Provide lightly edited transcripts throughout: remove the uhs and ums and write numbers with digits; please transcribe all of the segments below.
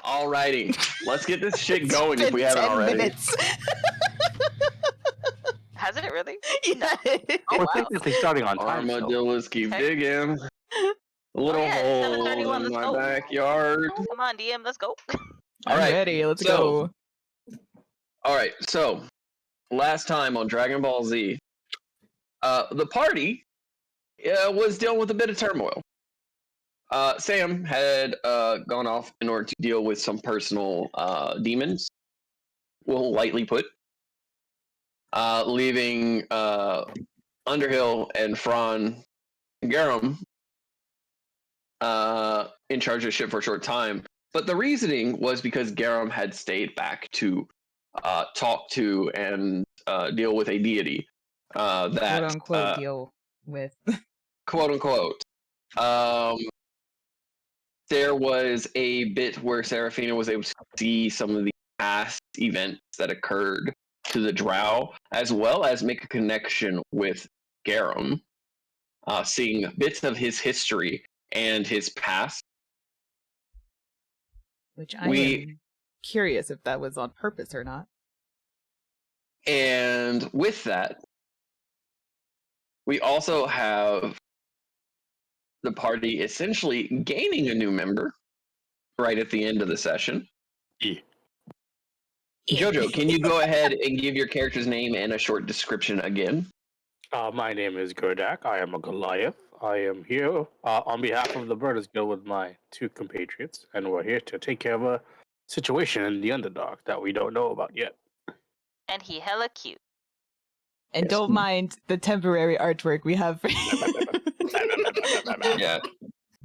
Alrighty, let's get this shit going if we haven't 10 already. minutes. Has it really? Yeah. Oh, We're wow. technically starting on time. So. Armadillos keep Okay. digging. Little yeah, hole 7:31, in let's my go. backyard. Come on, DM, let's go. I'm Alright, ready. Let's so- go. Alright, so last time on Dragon Ball Z, the party was dealing with a bit of turmoil. Sam had gone off in order to deal with some personal demons, we'll lightly put, leaving Underhill and Phraan and Garem in charge of ship for a short time. But the reasoning was because Garem had stayed back to talk to and deal with a deity that Quote unquote deal with. quote unquote. There was a bit where Seraphina was able to see some of the past events that occurred to the Drow, as well as make a connection with Garem, seeing bits of his history and his past. Which I am curious if that was on purpose or not. And with that, we also have the party essentially gaining a new member right at the end of the session. Yeah. Jojo, can you go ahead and give your character's name and a short description again? My name is Gerdak. I am a Goliath. I am here on behalf of the Birders Guild with my two compatriots, and we're here to take care of a situation in the Underdark that we don't know about yet. And he hella cute. And Yes. don't mind the temporary artwork we have for you. Yeah.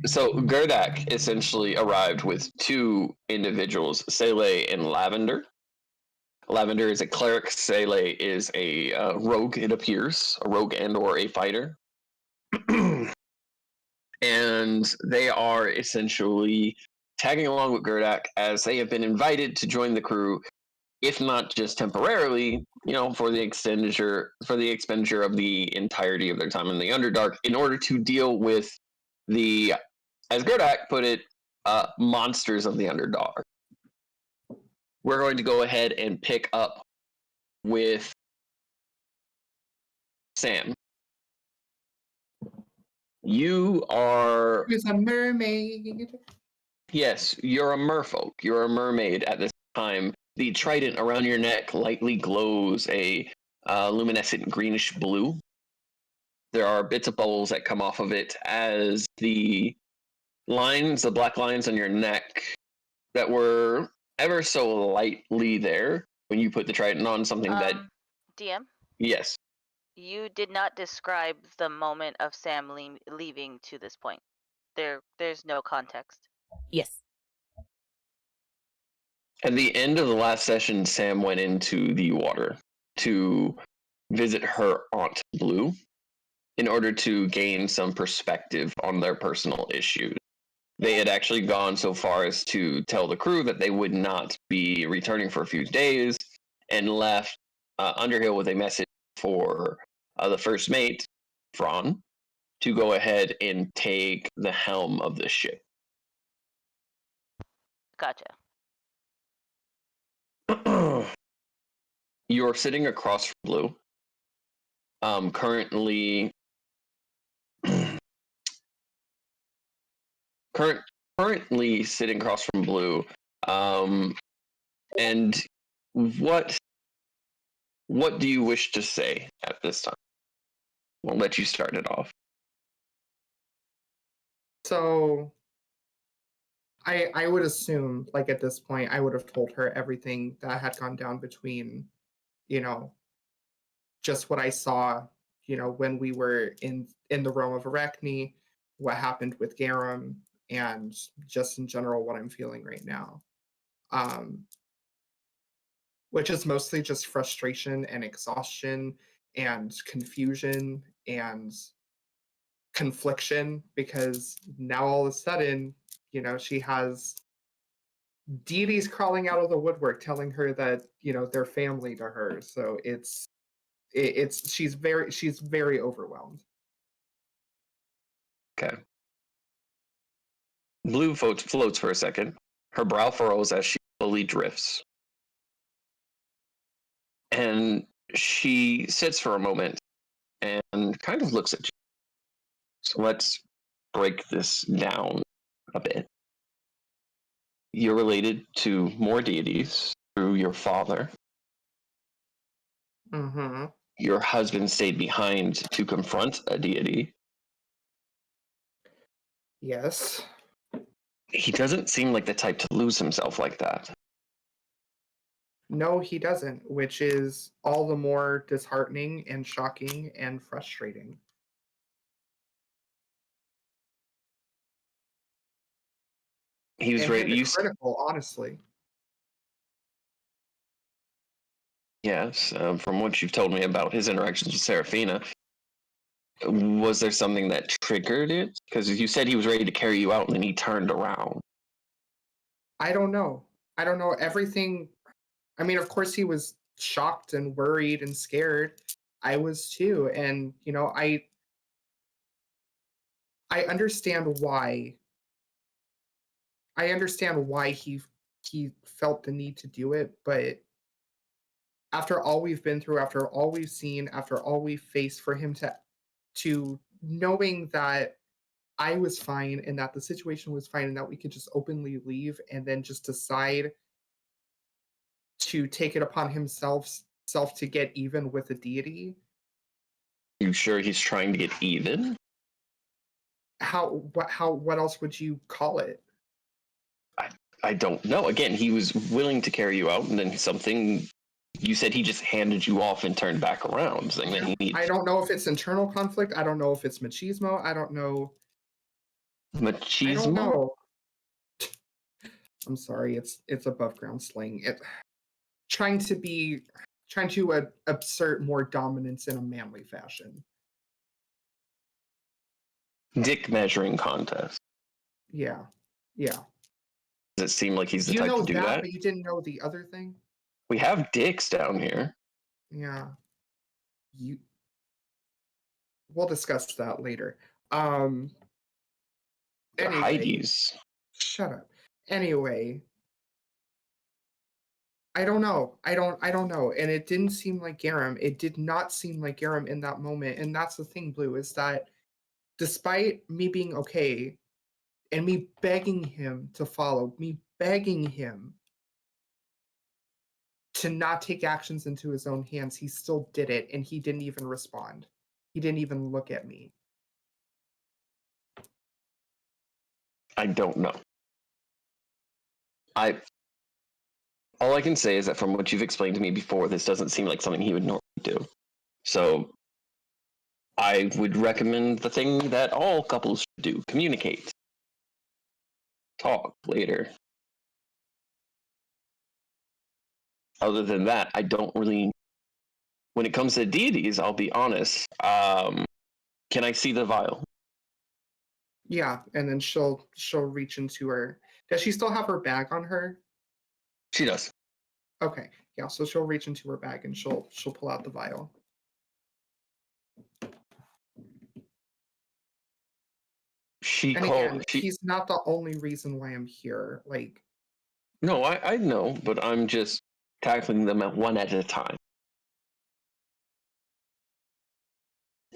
So Gerdak essentially arrived with two individuals, Sele and Lavender. Lavender is a cleric. Sele is a rogue, it appears. A rogue and or a fighter. And they are essentially tagging along with Gerdak as they have been invited to join the crew, if not just temporarily, for the expenditure of the entirety of their time in the Underdark, in order to deal with the, as Gerdak put it, monsters of the Underdark. We're going to go ahead and pick up with Sam. You are... It's a mermaid. Yes, you're a merfolk. You're a mermaid at this time. The trident around your neck lightly glows a luminescent greenish blue. There are bits of bubbles that come off of it as the black lines on your neck that were ever so lightly there when you put the trident on something that... DM? Yes. You did not describe the moment of Sam leaving to this point. There's no context. Yes. At the end of the last session, Sam went into the water to visit her Aunt Blue in order to gain some perspective on their personal issues. They had actually gone so far as to tell the crew that they would not be returning for a few days and left Underhill with a message for the first mate, Phraan, to go ahead and take the helm of the ship. Gotcha. You're sitting across from Blue. Currently sitting across from Blue. And what do you wish to say at this time? We'll let you start it off. So I would assume, like, at this point, I would have told her everything that had gone down between, just what I saw, when we were in the realm of Arachne, what happened with Garem, and just in general what I'm feeling right now. Which is mostly just frustration and exhaustion and confusion and confliction, because now all of a sudden, she has deities crawling out of the woodwork telling her that, they're family to her. So she's very overwhelmed. Okay. Blue floats for a second. Her brow furrows as she slowly drifts. And she sits for a moment and kind of looks at you. So let's break this down a bit. You're related to more deities through your father. Mm-hmm. Your husband stayed behind to confront a deity. Yes. He doesn't seem like the type to lose himself like that. No, he doesn't, which is all the more disheartening and shocking and frustrating. He was And right. hypocritical, honestly. Yes, from what you've told me about his interactions with Seraphina, was there something that triggered it? Because you said he was ready to carry you out and then he turned around. I don't know. I don't know. Everything. I mean, of course, he was shocked and worried and scared. I was too. And, I understand why. I understand why he felt the need to do it, but after all we've been through, after all we've seen, after all we've faced, for him to knowing that I was fine and that the situation was fine and that we could just openly leave and then just decide to take it upon himself to get even with a deity. You sure he's trying to get even? What else would you call it? I don't know. Again, he was willing to carry you out, and then something. You said he just handed you off and turned back around, saying that he needs I don't know if it's internal conflict. I don't know if it's machismo. I don't know. machismo. I don't know. I'm sorry. It's above ground slang. Trying to assert more dominance in a manly fashion. Dick measuring contest. Yeah. Yeah. Does it seem like he's the You type know to do that, that? but you didn't know the other thing? We have dicks down here. Yeah. We'll discuss that later. They're Anyway, Heidi's. shut up. Anyway, I don't know. I don't know. And it didn't seem like Garem. It did not seem like Garem in that moment. And that's the thing, Blue, is that despite me being okay and me begging him to follow, me begging him to not take actions into his own hands, he still did it, and he didn't even respond. He didn't even look at me. I don't know. All I can say is that from what you've explained to me before, this doesn't seem like something he would normally do. So I would recommend the thing that all couples should do: communicate. Talk later. Other than that, I don't really. When it comes to deities, I'll be honest. Can I see the vial? Yeah, and then she'll reach into her. Does she still have her bag on her? She does. Okay, yeah. So she'll reach into her bag and she'll pull out the vial. She And called. again, he's not the only reason why I'm here. Like, No, I know, but I'm just tackling them one at a time.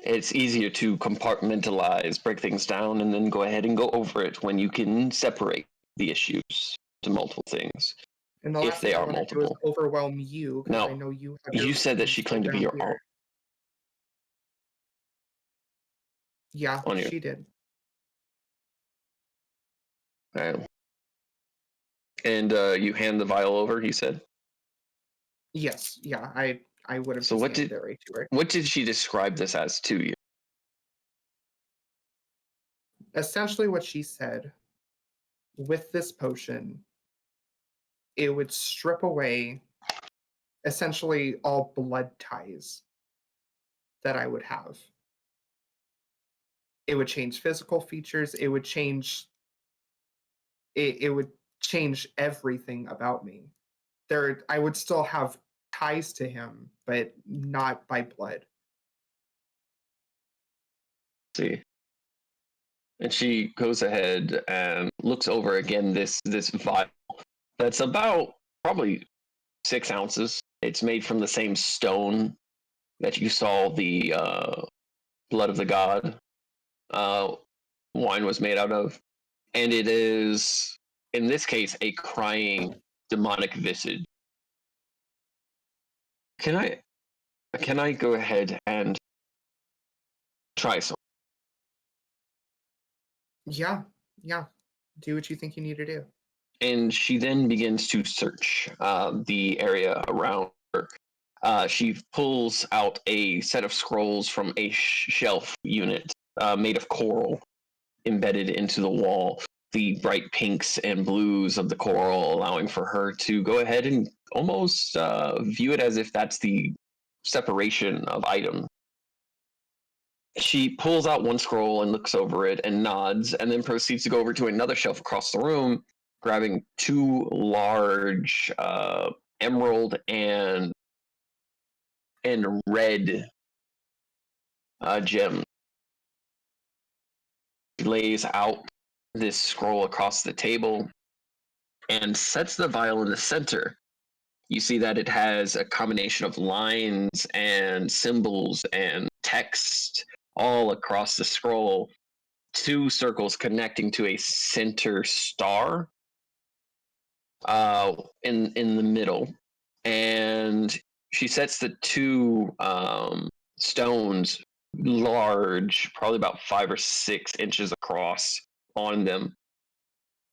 It's easier to compartmentalize, break things down, and then go ahead and go over it when you can separate the issues to multiple things, and the if last they thing I are want to do is multiple. overwhelm you because I Now, know you have. Your you said that feet she still claimed to be down your here. aunt. Yeah, On your- she did. And you hand the vial over, he said. Yes, yeah. I would have So just what handed did it right to her. what did she describe this as to you? Essentially, what she said with this potion, it would strip away essentially all blood ties that I would have. It would change physical features. It would change. It would change everything about me. I would still have ties to him, but not by blood. See. And she goes ahead and looks over again this vial that's about probably 6 ounces. It's made from the same stone that you saw the blood of the god wine was made out of. And it is, in this case, a crying demonic visage. Can I go ahead and try some? Yeah, yeah. Do what you think you need to do. And she then begins to search the area around her. She pulls out a set of scrolls from a shelf unit made of coral embedded into the wall. The bright pinks and blues of the coral allowing for her to go ahead and almost view it as if that's the separation of items. She pulls out one scroll and looks over it and nods, and then proceeds to go over to another shelf across the room, grabbing 2 large emerald and red gems. She lays out this scroll across the table and sets the vial in the center. You see that it has a combination of lines and symbols and text all across the scroll, 2 circles connecting to a center star in the middle. And she sets the 2 stones large, probably about 5 or 6 inches across, on them,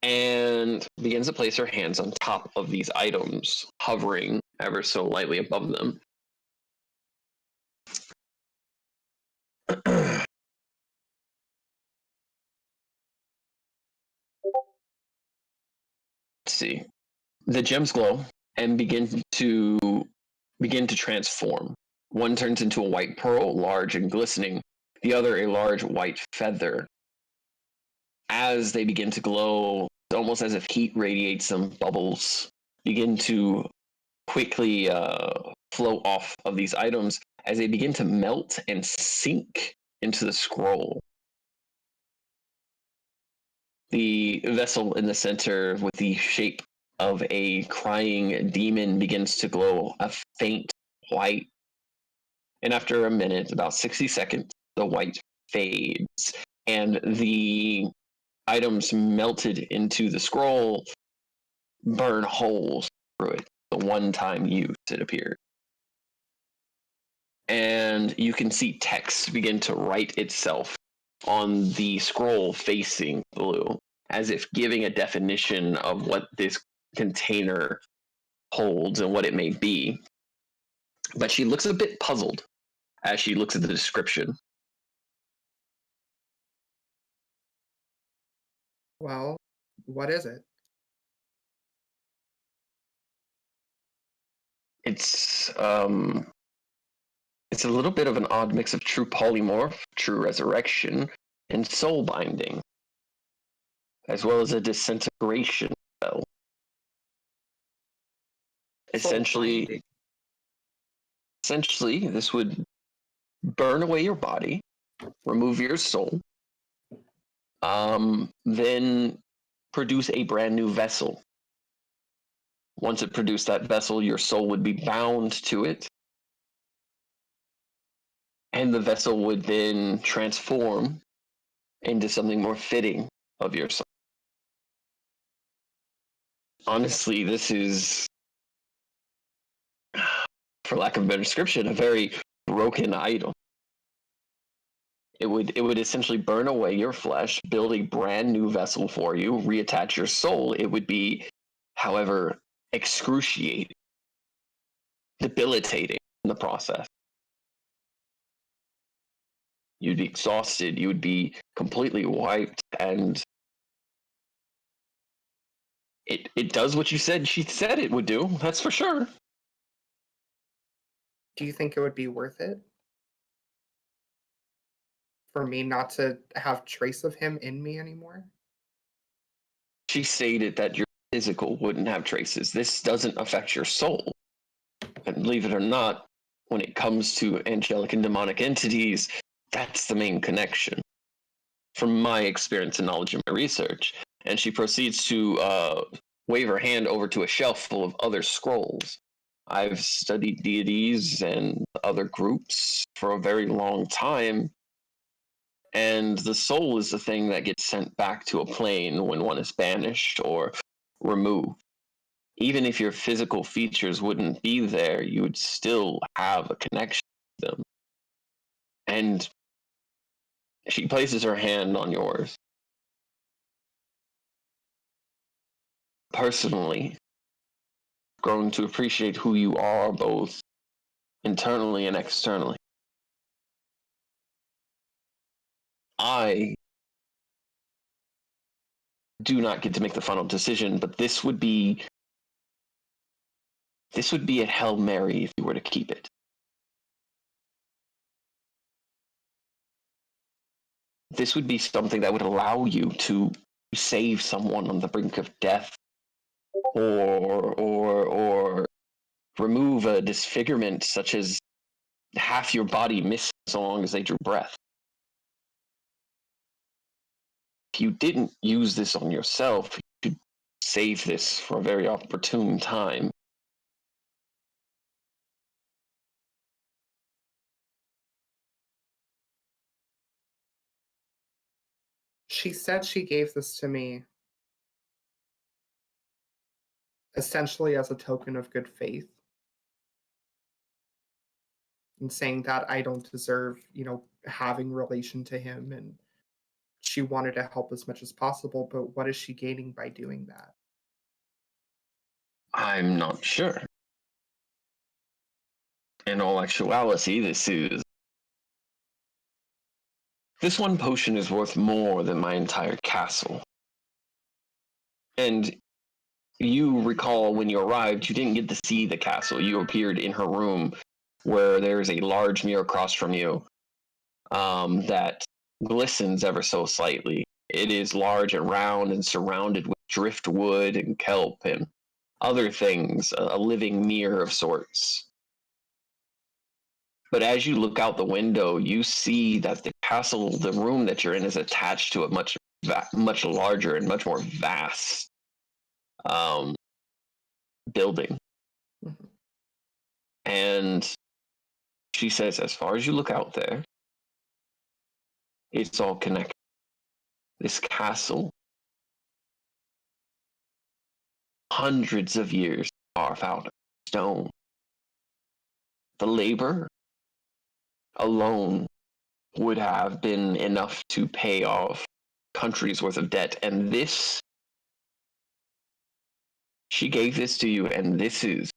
and begins to place her hands on top of these items, hovering ever so lightly above them. Let's see. The gems glow and begin to transform. One turns into a white pearl, large and glistening. The other a large white feather. As they begin to glow, almost as if heat radiates them, bubbles begin to quickly flow off of these items as they begin to melt and sink into the scroll. The vessel in the center with the shape of a crying demon begins to glow a faint white. And after a minute, about 60 seconds, the white fades and the items melted into the scroll burn holes through it. The one-time use, it appears. And you can see text begin to write itself on the scroll facing blue, as if giving a definition of what this container holds and what it may be. But she looks a bit puzzled as she looks at the description. Well, what is it? It's a little bit of an odd mix of true polymorph, true resurrection, and soul binding, as well as a disintegration spell. Essentially, this would burn away your body, remove your soul, then produce a brand new vessel. Once it produced that vessel, your soul would be bound to it, and the vessel would then transform into something more fitting of your soul. Honestly, this is, for lack of a better description, a very broken item. It would essentially burn away your flesh, build a brand new vessel for you, reattach your soul. It would be, however, excruciating, debilitating in the process. You'd be exhausted, you would be completely wiped, and it does what she said it would do, that's for sure. Do you think it would be worth it for me not to have trace of him in me anymore? She stated that your physical wouldn't have traces. This doesn't affect your soul. And believe it or not, when it comes to angelic and demonic entities, that's the main connection, from my experience and knowledge in my research. And she proceeds to wave her hand over to a shelf full of other scrolls. I've studied deities and other groups for a very long time, and the soul is the thing that gets sent back to a plane when one is banished or removed. Even if your physical features wouldn't be there, you would still have a connection with them. And she places her hand on yours. Personally, growing to appreciate who you are both internally and externally. I do not get to make the final decision, but this would be a Hail Mary if you were to keep it. This would be something that would allow you to save someone on the brink of death, or remove a disfigurement such as half your body missing so long as they drew breath. If you didn't use this on yourself, you could save this for a very opportune time. She said she gave this to me essentially as a token of good faith, and saying that I don't deserve, having relation to him, and she wanted to help as much as possible, but what is she gaining by doing that? I'm not sure. In all actuality, this one potion is worth more than my entire castle. And you recall when you arrived, you didn't get to see the castle. You appeared in her room where there's a large mirror across from you that glistens ever so slightly. It is large and round and surrounded with driftwood and kelp and other things, a living mirror of sorts. But as you look out the window, you see that the castle, the room that you're in, is attached to a much larger and much more vast building. Mhm. And she says, as far as you look out there, it's all connected. This castle, hundreds of years carved out of stone. The labor alone would have been enough to pay off countries worth of debt. And this, she gave this to you, and this is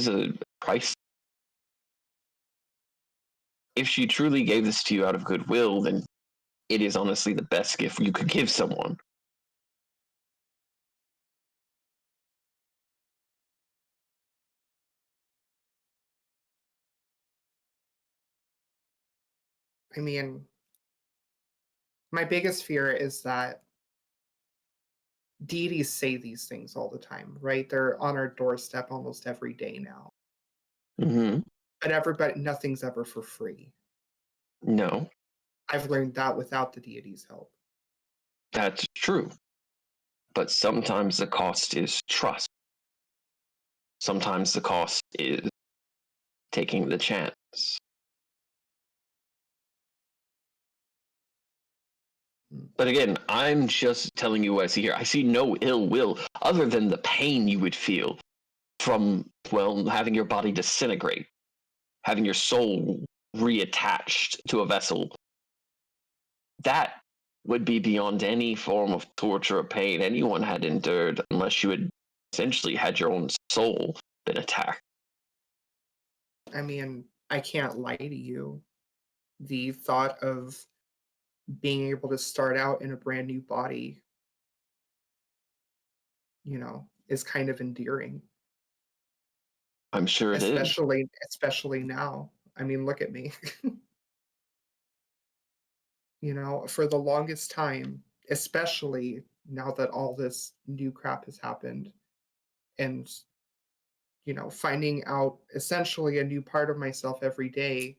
a price. If she truly gave this to you out of goodwill, then it is honestly the best gift you could give someone. I mean, my biggest fear is that deities say these things all the time, right? They're on our doorstep almost every day now. Mm-hmm. But nothing's ever for free. No, I've learned that without the deity's help. that's true. But sometimes the cost is trust. Sometimes the cost is taking the chance. But again, I'm just telling you what I see here. I see no ill will other than the pain you would feel from, well, having your body disintegrate, having your soul reattached to a vessel. That would be beyond any form of torture or pain anyone had endured, unless you had essentially had your own soul been attacked. I mean, I can't lie to you. The thought of being able to start out in a brand new body, is kind of endearing. I'm sure it is. Especially now. I mean, look at me. For the longest time, especially now that all this new crap has happened, and finding out essentially a new part of myself every day,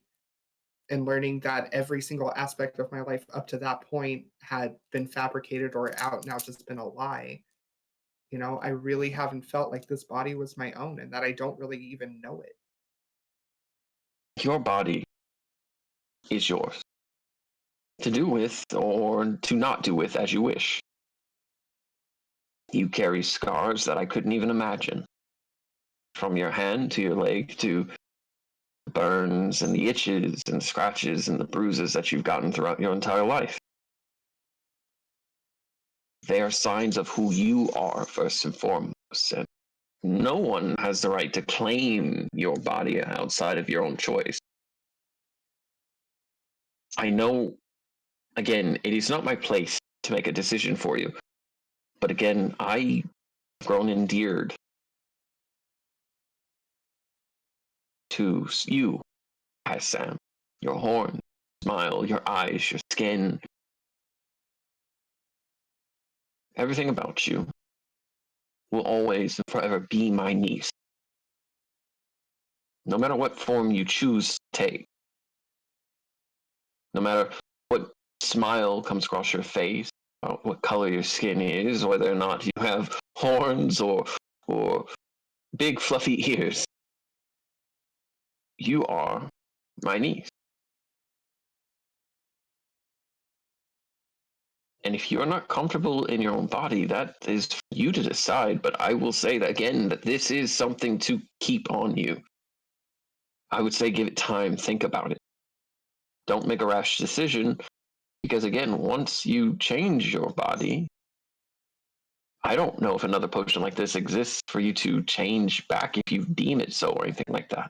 and learning that every single aspect of my life up to that point had been fabricated or out now just been a lie. I really haven't felt like this body was my own and that I don't really even know it. Your body is yours, to do with or to not do with as you wish. You carry scars that I couldn't even imagine. From your hand to your leg to the burns and the itches and scratches and the bruises that you've gotten throughout your entire life. They are signs of who you are, first and foremost. And no one has the right to claim your body outside of your own choice. I know, again, it is not my place to make a decision for you. But again, I've grown endeared to you as Sam. Your horn, smile, your eyes, your skin. Everything about you will always and forever be my niece. No matter what form you choose to take. No matter what smile comes across your face, what color your skin is, whether or not you have horns or big fluffy ears. You are my niece. And if you're not comfortable in your own body, that is for you to decide. But I will say that again, that this is something to keep on you. I would say give it time, think about it. Don't make a rash decision, because again, once you change your body, I don't know if another potion like this exists for you to change back if you deem it so or anything like that.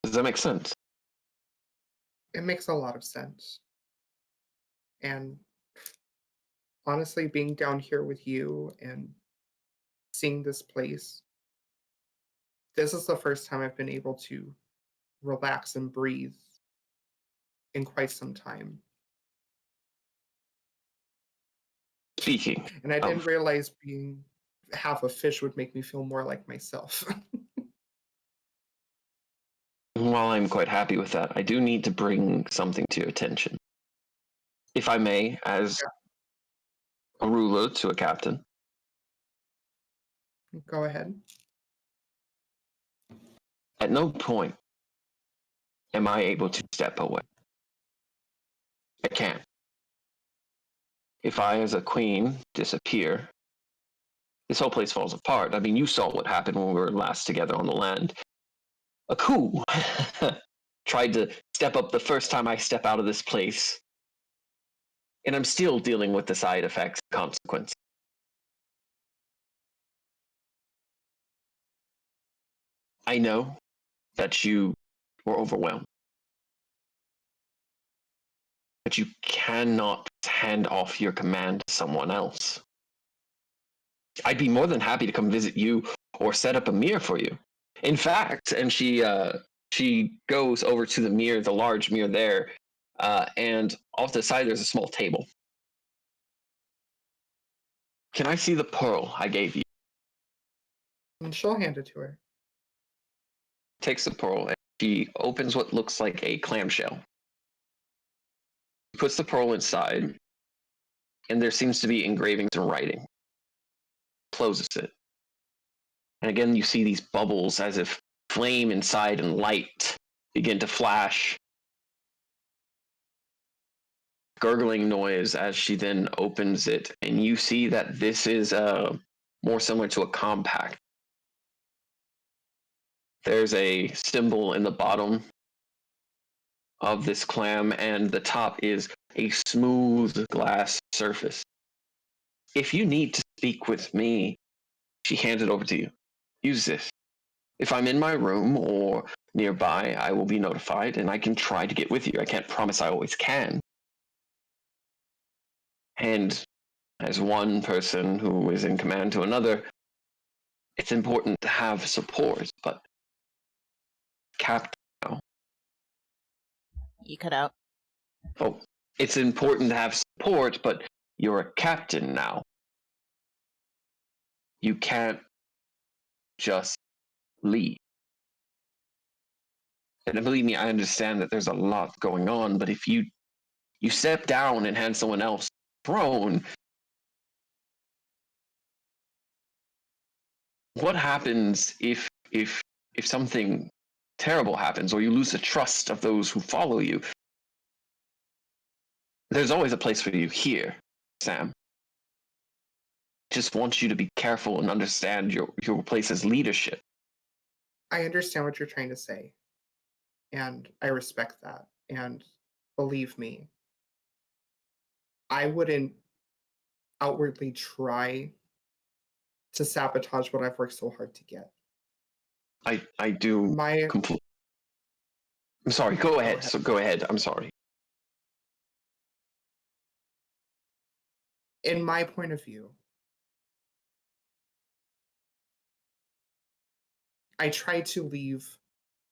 Does that make sense? It makes a lot of sense. And honestly, being down here with you and seeing this place, this is the first time I've been able to relax and breathe in quite some time. Speaking And I didn't of, realize being half a fish would make me feel more like myself. while I'm quite happy with that, I do need to bring something to your attention. If I may, as a ruler to a captain. Go ahead. At no point am I able to step away. I can't. If I, as a queen, disappear, this whole place falls apart. I mean, you saw what happened when we were last together on the land. A coup tried to step up the first time I step out of this place. And I'm still dealing with the side effects and consequences. I know that you were overwhelmed. But you cannot hand off your command to someone else. I'd be more than happy to come visit you or set up a mirror for you. In fact, and she goes over to the mirror, the large mirror there, and off the side there's a small table. Can I see the pearl I gave you? And she'll hand it to her. Takes the pearl and she opens what looks like a clamshell. Puts the pearl inside, and there seems to be engravings and writing. Closes it. And again, you see these bubbles as if flame inside and light begin to flash. Gurgling noise as she then opens it, and you see that this is more similar to a compact. There's a symbol in the bottom of this clam, and the top is a smooth glass surface. If you need to speak with me, she hands it over to you. Use this. If I'm in my room or nearby, I will be notified, and I can try to get with you. I can't promise I always can. And as one person who is in command to another, it's important to have support, but Captain now. You cut out. Oh, it's important to have support, but you're a captain now. You can't just leave. And believe me, I understand that there's a lot going on, but if you step down and hand someone else the throne, what happens if something terrible happens or you lose the trust of those who follow you? There's always a place for you here, Sam. Just want you to be careful and understand your place as leadership. I understand what you're trying to say, and I respect that. And believe me, I wouldn't outwardly try to sabotage what I've worked so hard to get. I do. I'm sorry. Go ahead. So go ahead. I'm sorry. In my point of view, I tried to leave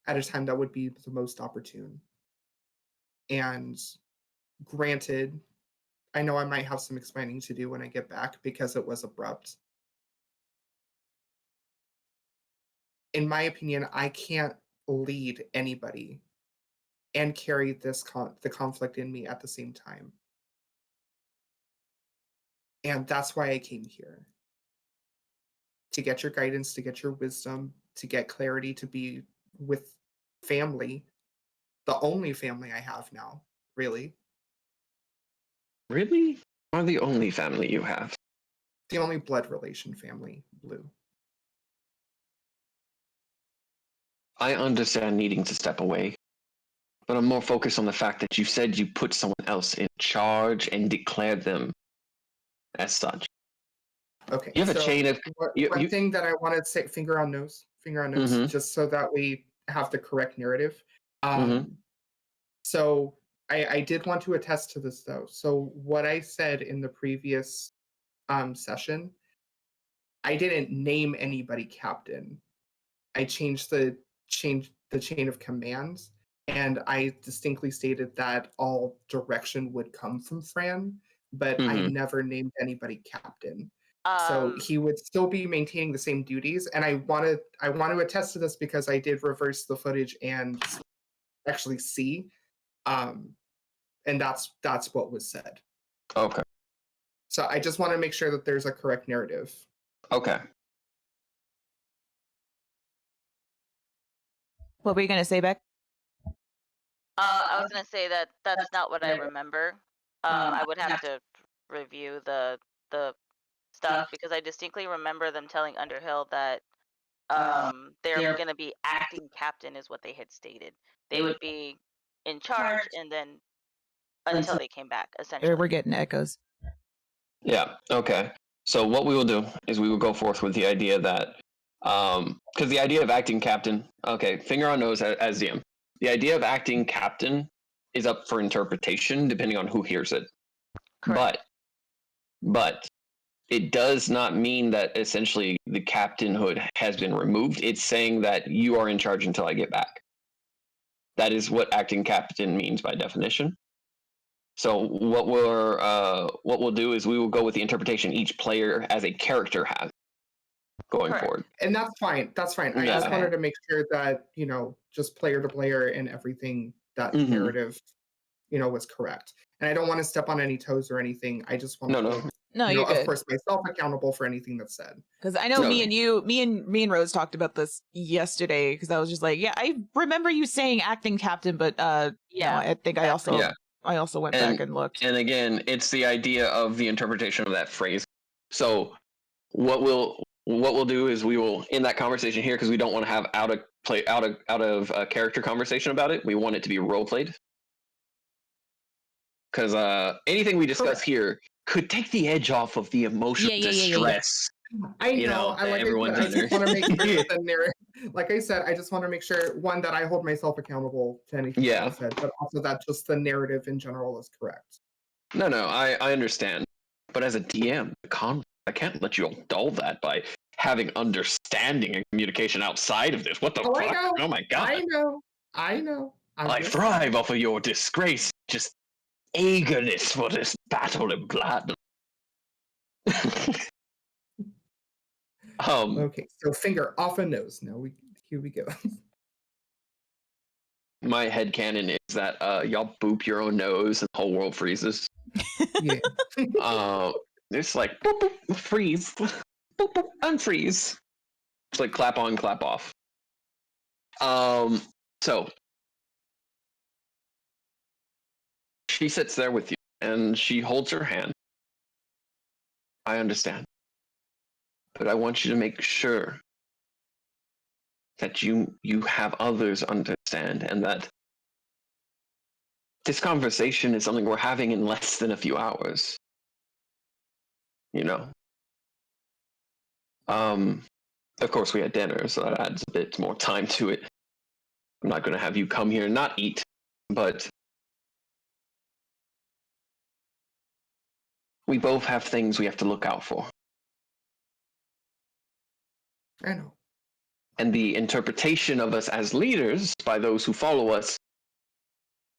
at a time that would be the most opportune. And granted, I know I might have some explaining to do when I get back because it was abrupt. In my opinion, I can't lead anybody and carry the conflict in me at the same time. And that's why I came here. To get your guidance, to get your wisdom, to get clarity, to be with family. The only family I have now, really. Really? Are the only family you have? The only blood relation family, Blue. I understand needing to step away, but I'm more focused on the fact that you said you put someone else in charge and declared them as such. Okay. You have a chain of one thing that I wanted to say, finger on nose, Mhm. just so that we have the correct narrative. Mhm. So I did want to attest to this though. So what I said in the previous session, I didn't name anybody captain. I changed the chain of commands, and I distinctly stated that all direction would come from Phraan, but I Mhm. never named anybody captain. So he would still be maintaining the same duties, and I want to attest to this because I did reverse the footage and actually see, and that's what was said. Okay. So I just want to make sure that there's a correct narrative. Okay. What were you gonna say, Beck? I was gonna say that that's not what I remember. I would have to review the stuff because I distinctly remember them telling Underhill that they're gonna be acting captain is what they had stated. They would be in charge and then until they came back, essentially. We're getting echoes. Yeah. Okay. So what we will do is we will go forth with the idea that, because the idea of acting captain, okay, finger on nose as DM. The idea of acting captain is up for interpretation depending on who hears it. Correct. But it does not mean that essentially the captainhood has been removed. It's saying that you are in charge until I get back. That is what acting captain means by definition. So what we'll do is we will go with the interpretation each player as a character has going Correct. forward. And that's fine. That's fine. I just Okay. wanted to make sure that, just player to player and everything, that Mhm. narrative, was correct. And I don't want to step on any toes or anything. I just want to hold, No, you're of good. course, myself accountable for anything that's said. Because I know No. me and Rose talked about this yesterday. Because I was just like, yeah, I remember you saying acting captain, but Yeah, I think I also Yeah. I also went back and looked. And again, it's the idea of the interpretation of that phrase. So what we'll do is we will in that conversation here, because we don't want to have out of character conversation about it. We want it to be role played. Because anything we discuss here could take the edge off of the emotional distress. I You know. know, I everyone's just under. want to make sure that the narrative, like I said, I just want to make sure, one, that I hold myself accountable to anything that Yeah. was said, but also that just the narrative in general is correct. No, I understand. But as a DM, I can't let you all dull that by having understanding and communication outside of this. What the Oh, I fuck? know. Oh my god. I know. I thrive off of your disgrace. Just eagerness for this battle of blood. Okay, so finger off a nose. Now we Here we go. My headcanon is that y'all boop your own nose and the whole world freezes. Yeah. It's like boop, boop, freeze, boop, boop, unfreeze. It's like clap on, clap off. So she sits there with you and she holds her hand. I understand, but I want you to make sure that you have others understand, and that this conversation is something we're having in less than a few hours. You know. Of course, we had dinner, so that adds a bit more time to it. I'm not going to have you come here and not eat, but we both have things we have to look out for. I know. And the interpretation of us as leaders by those who follow us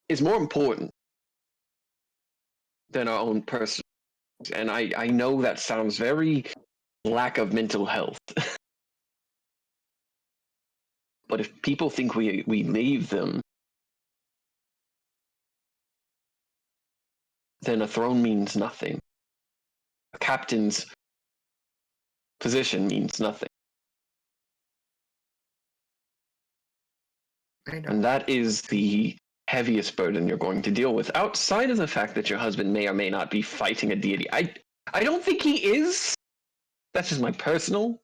is more important than our own person. And I know that sounds very lack of mental health. But if people think we leave them, then a throne means nothing. A captain's position means nothing. I know. And that is the heaviest burden you're going to deal with, outside of the fact that your husband may or may not be fighting a deity. I don't think he is. That's just my personal.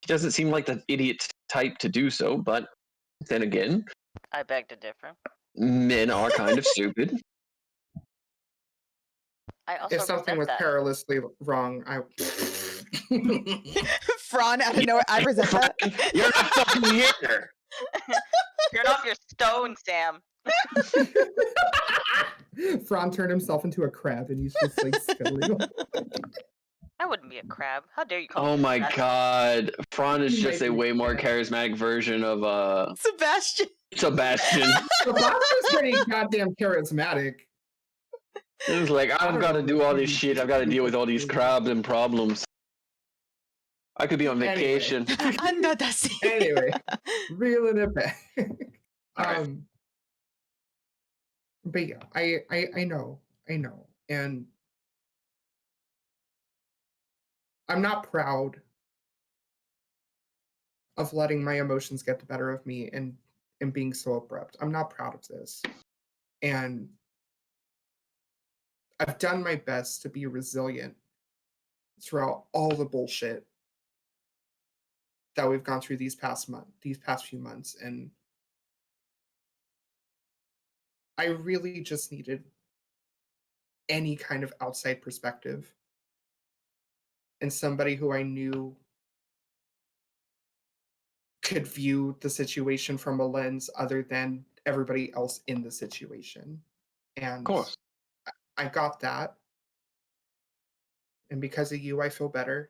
He doesn't seem like the idiot type to do so, but then again, I beg to differ. men are kind of stupid. I also If something resent was that. perilously wrong, I. Phraan out of nowhere. I resent that. You're not fucking here. Turn off your stone, Sam. Phraan turned himself into a crab, and he's just like scuttling. I wouldn't be a crab. How dare you call Oh me my that? god. Phraan is He just might a be way more bad. charismatic version of Sebastian. Sebastian. Sebastian's pretty goddamn charismatic. It's like, I've got to do all this shit. I've got to deal with all these crabs and problems. I could be on Anyway. vacation. Under the sea. Anyway, reeling it back. Alright. But yeah, I know, and I'm not proud of letting my emotions get the better of me and being so abrupt. I'm not proud of this, and I've done my best to be resilient throughout all the bullshit that we've gone through these past few months, and I really just needed any kind of outside perspective and somebody who I knew could view the situation from a lens other than everybody else in the situation. And Of course. I got that. And because of you, I feel better.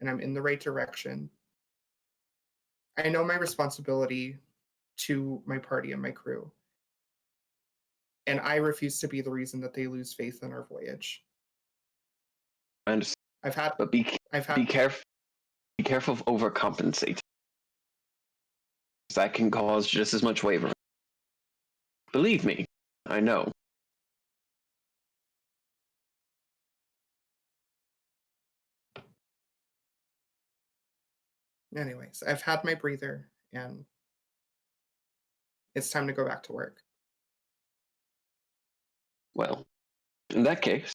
And I'm in the right direction. I know my responsibility to my party and my crew. And I refuse to be the reason that they lose faith in our voyage. I understand. But be careful. Be careful of overcompensating. That can cause just as much wavering. Believe me, I know. Anyways, I've had my breather, and it's time to go back to work. Well, in that case,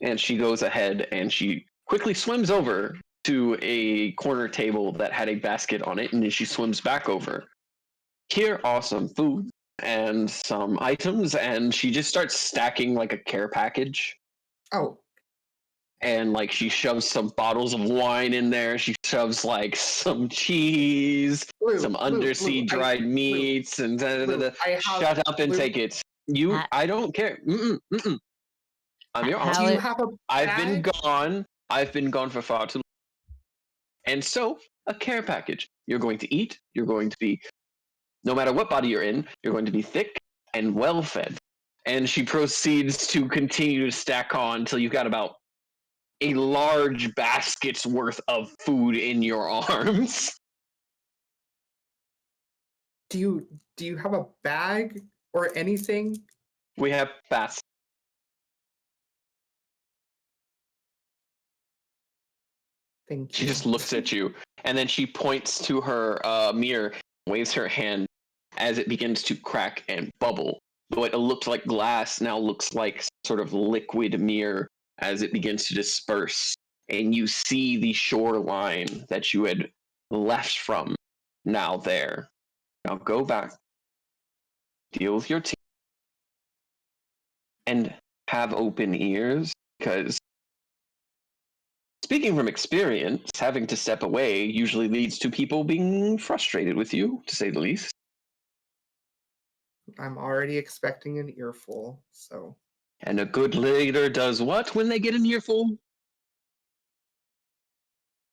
and she goes ahead and she quickly swims over to a corner table that had a basket on it, and then she swims back over. Here are some food and some items, and she just starts stacking like a care package. Oh, And like she shoves some bottles of wine in there. She shoves like some cheese, some undersea dried meats, and shut up and take it. I don't care. I'm your How aunt. do you have a I've been badge? gone. I've been gone for far too long. And so, a care package. You're going to eat. You're going to be, no matter what body you're in, you're going to be thick and well fed. And she proceeds to continue to stack on until you've got about a large basket's worth of food in your arms. Do you have a bag or anything? We have baskets. Thank you. She just looks at you, and then she points to her mirror, waves her hand as it begins to crack and bubble. What looked like glass now looks like sort of liquid mirror as it begins to disperse. And you see the shoreline that you had left from now there. Now go back, deal with your team, and have open ears, because speaking from experience, having to step away usually leads to people being frustrated with you, to say the least. I'm already expecting an earful, so And a good leader does what when they get an earful?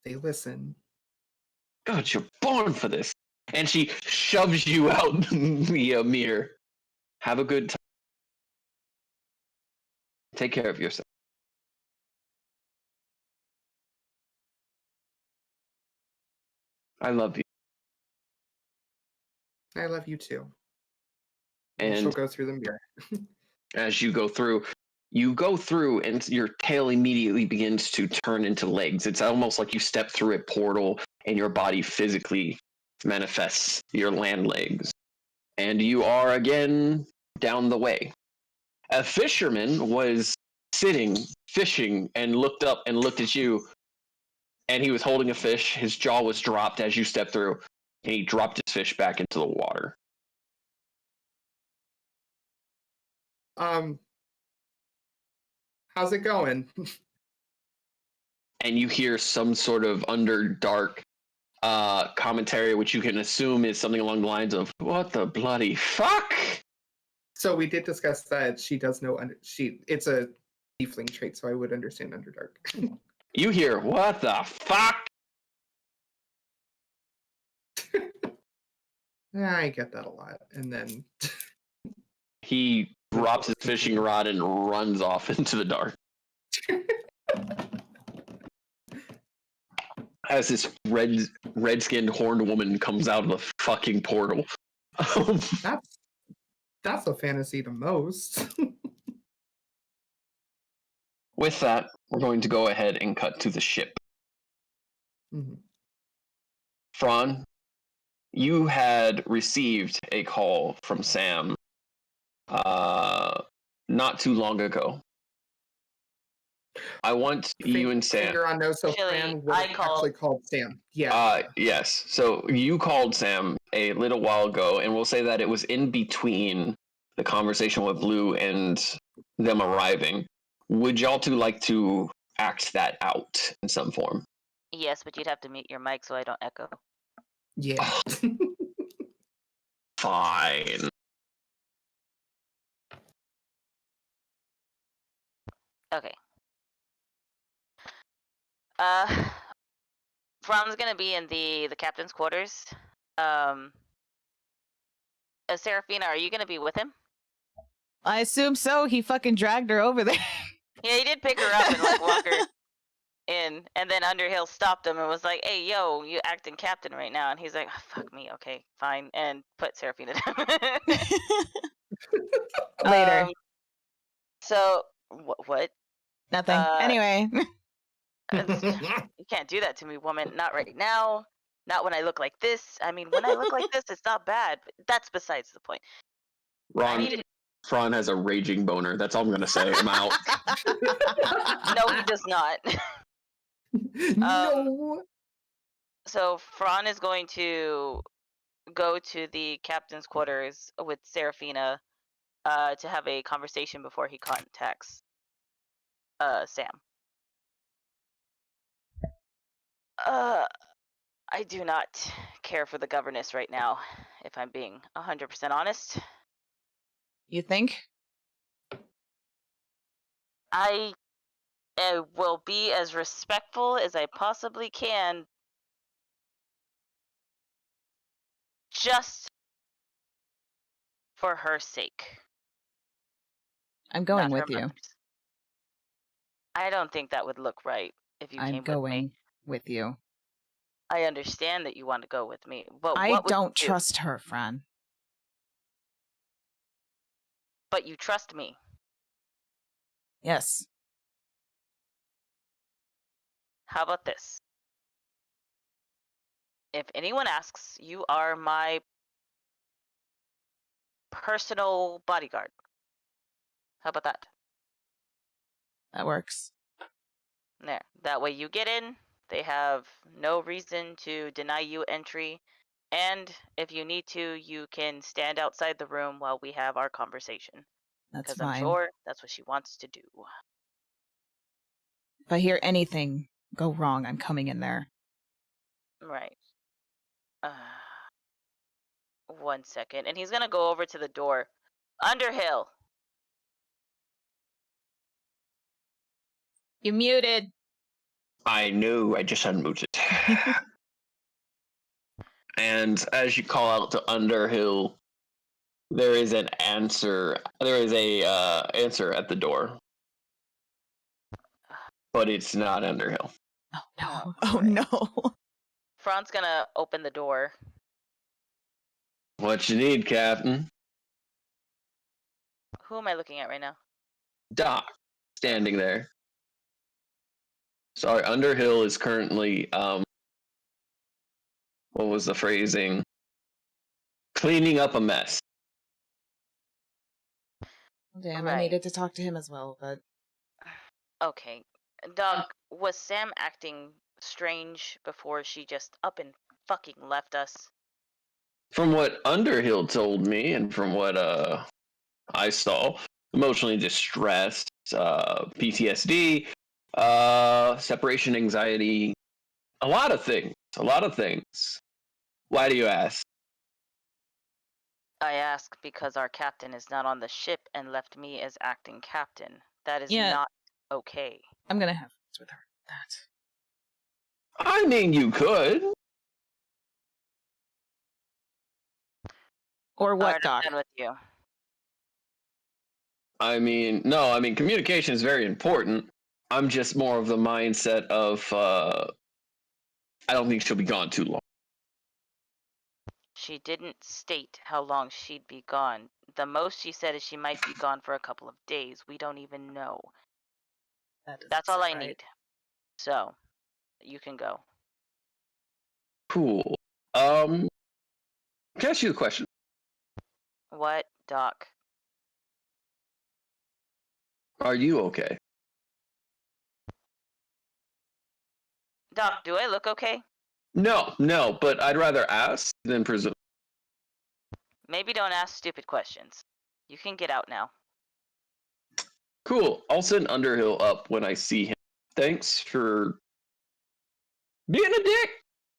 they listen. God, you're born for this. And she shoves you out the mirror. Have a good time. Take care of yourself. I love you. I love you too. And she'll And go through the mirror. as you go through, and your tail immediately begins to turn into legs. It's almost like you step through a portal and your body physically manifests your land legs. And you are again down the way. A fisherman was sitting, fishing, and looked up and looked at you. And he was holding a fish. His jaw was dropped as you stepped through. And he dropped his fish back into the water. How's it going? And you hear some sort of underdark commentary, which you can assume is something along the lines of, "What the bloody fuck?" So we did discuss that she does know it's a tiefling trait, so I would understand Underdark. You hear, "What the fuck?" I get that a lot. And then He drops his fishing rod and runs off into the dark. As this red-skinned horned woman comes out of the fucking portal. that's a fantasy to most. With that, we're going to go ahead and cut to the ship. Mhm. Phraan, you had received a call from Sam not too long ago. I want you and Sam. Finger on nose, so Actually, Fran would I have actually called Sam. Yeah. Yes. So you called Sam a little while ago, and we'll say that it was in between the conversation with Blue and them arriving. Would y'all two like to act that out in some form? Yes, but you'd have to mute your mic so I don't echo. Yeah. Fine. Okay. From's gonna be in the captain's quarters. Seraphina, are you gonna be with him? I assume so. He fucking dragged her over there. Yeah, he did pick her up and like walk her in, and then Underhill stopped him and was like, "Hey, yo, you acting captain right now," and he's like, oh, "Fuck me, okay, fine," and put Seraphina down. Later. So what? Nothing. Anyway. You can't do that to me, woman. Not right now. Not when I look like this. I mean, when I look like this, it's not bad. But that's besides the point. Phraan has a raging boner. That's all I'm gonna say. I'm out. No, he does not. No. So Phraan is going to go to the captain's quarters with Seraphina to have a conversation before he contacts Sam. I do not care for the governess right now, if I'm being 100% honest. You think? I will be as respectful as I possibly can, just for her sake. I'm going Not her with you. mother's. I don't think that would look right if you I'm came with me. going with you. I understand that you want to go with me, but I what would don't you do? trust her, Phraan. But you trust me. Yes. How about this? If anyone asks, you are my personal bodyguard. How about that? That works. There. That way you get in, they have no reason to deny you entry, and if you need to, you can stand outside the room while we have our conversation. That's Because I'm fine. sure that's what she wants to do. If I hear anything go wrong, I'm coming in there. Right. 1 second. And he's gonna go over to the door. Underhill. You muted. I know, I just unmuted. And as you call out to Underhill, there is an answer. There is a answer at the door, but it's not Underhill. Oh no. Oh, Oh great. no. Fran's gonna open the door. What you need, Captain? Who am I looking at right now? Doc, standing there. Sorry, Underhill is currently what was the phrasing? Cleaning up a mess. Damn, I Right. needed to talk to him as well, but Okay. Doc, was Sam acting strange before she just up and fucking left us? From what Underhill told me, and from what I saw, emotionally distressed, PTSD, separation anxiety, a lot of things. A lot of things. Why do you ask? I ask because our captain is not on the ship and left me as acting captain. That is Yeah. not okay. I'm gonna have words with her. That. I mean, you could. Or what, Alright, Doc? I'm done with you. I mean, no, I mean, communication is very important. I'm just more of the mindset of, I don't think she'll be gone too long. She didn't state how long she'd be gone. The most she said is she might be gone for a couple of days. We don't even know. That doesn't That's all I sound right. need. So, you can go. Cool. Can I ask you a question? What, Doc? Are you okay? Doc, do I look okay? No, but I'd rather ask than presume. Maybe don't ask stupid questions. You can get out now. Cool. I'll send Underhill up when I see him. Thanks for being a dick.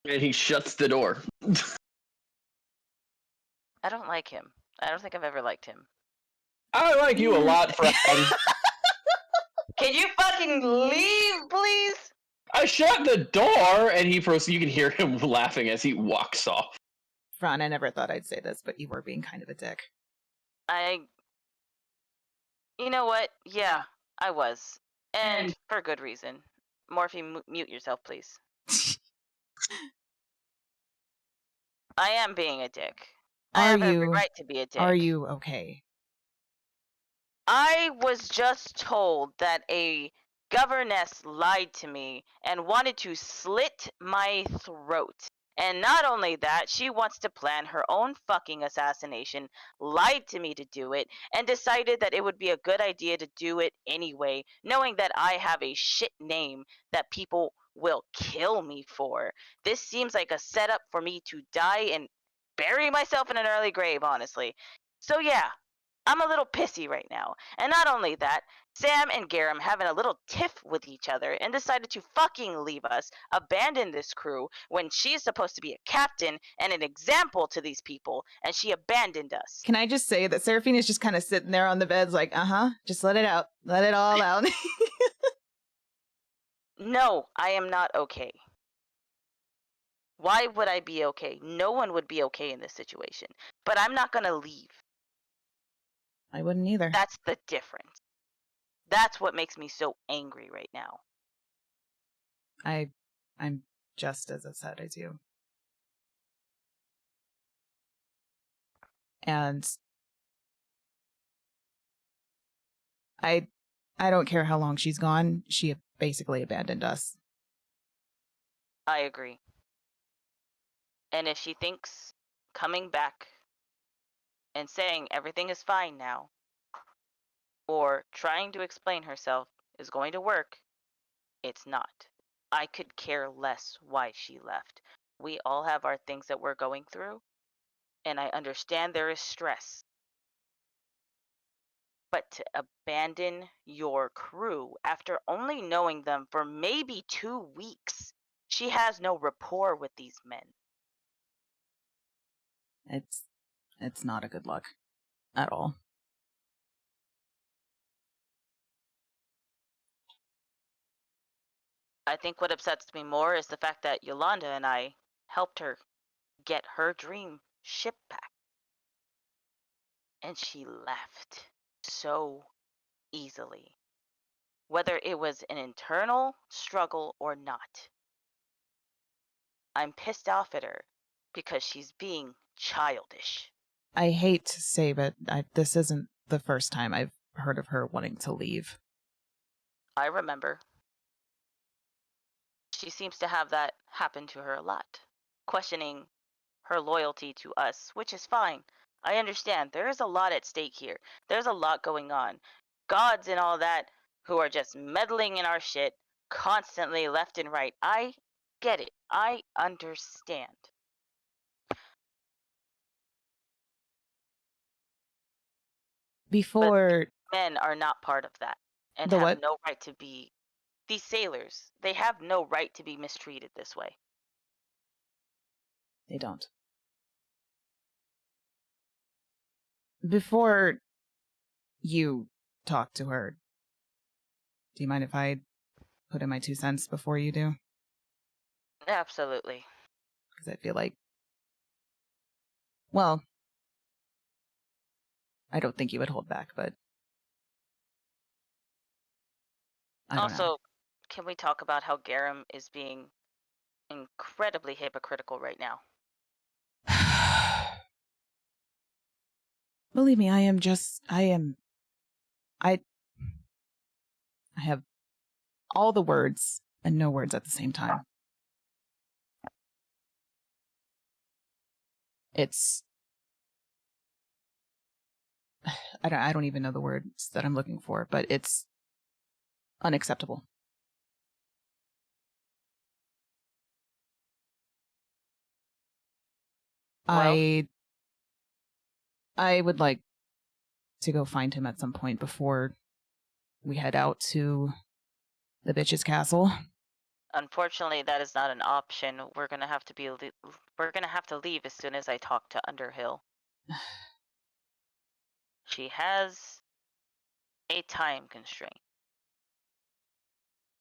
And he shuts the door. I don't like him. I don't think I've ever liked him. I like you a lot, friend. Can you fucking leave, please? I shut the door, and he proceeds. You can hear him laughing as he walks off. Phraan, I never thought I'd say this, but you were being kind of a dick. You know what? Yeah, I was. And for good reason. Morphe, mute yourself, please. I am being a dick. I have every right to be a dick. Are you okay? I was just told that a governess lied to me and wanted to slit my throat. And not only that, she wants to plan her own fucking assassination, lied to me to do it, and decided that it would be a good idea to do it anyway, knowing that I have a shit name that people will kill me for. This seems like a setup for me to die and bury myself in an early grave, honestly. So yeah, I'm a little pissy right now. And not only that, Sam and Garem having a little tiff with each other and decided to fucking leave us, abandon this crew when she's supposed to be a captain and an example to these people, and she abandoned us. Can I just say that Seraphina's just kind of sitting there on the bed like, just let it out. Let it all out. No, I am not okay. Why would I be okay? No one would be okay in this situation. But I'm not gonna leave. I wouldn't either. That's the difference. That's what makes me so angry right now. I'm just as upset as you. And I don't care how long she's gone. She basically abandoned us. I agree. And if she thinks coming back and saying everything is fine now, or trying to explain herself is going to work, it's not. I could care less why she left. We all have our things that we're going through, and I understand there is stress. But to abandon your crew after only knowing them for maybe 2 weeks, she has no rapport with these men. It's not a good look at all. I think what upsets me more is the fact that Yolanda and I helped her get her dream ship back. And she left so easily. Whether it was an internal struggle or not. I'm pissed off at her because she's being childish. I hate to say, but this isn't the first time I've heard of her wanting to leave. I remember. She seems to have that happen to her a lot. Questioning her loyalty to us, which is fine. I understand. There is a lot at stake here. There's a lot going on. Gods and all that who are just meddling in our shit constantly left and right. I get it. I understand. Before Men are not part of that and the have what? no right to be these sailors. They have no right to be mistreated this way. They don't. Before you talk to her, do you mind if I put in my 2 cents before you do? Absolutely. Because I feel like, well, I don't think you would hold back, but I don't Also, can we talk about how Garem is being incredibly hypocritical right now? know. Believe me, I have all the words and no words at the same time. It's I don't even know the words that I'm looking for, but it's unacceptable. Well, I would like to go find him at some point before we head out to the bitch's castle. unfortunately, that is not an option. We're gonna have to leave as soon as I talk to Underhill. She has a time constraint,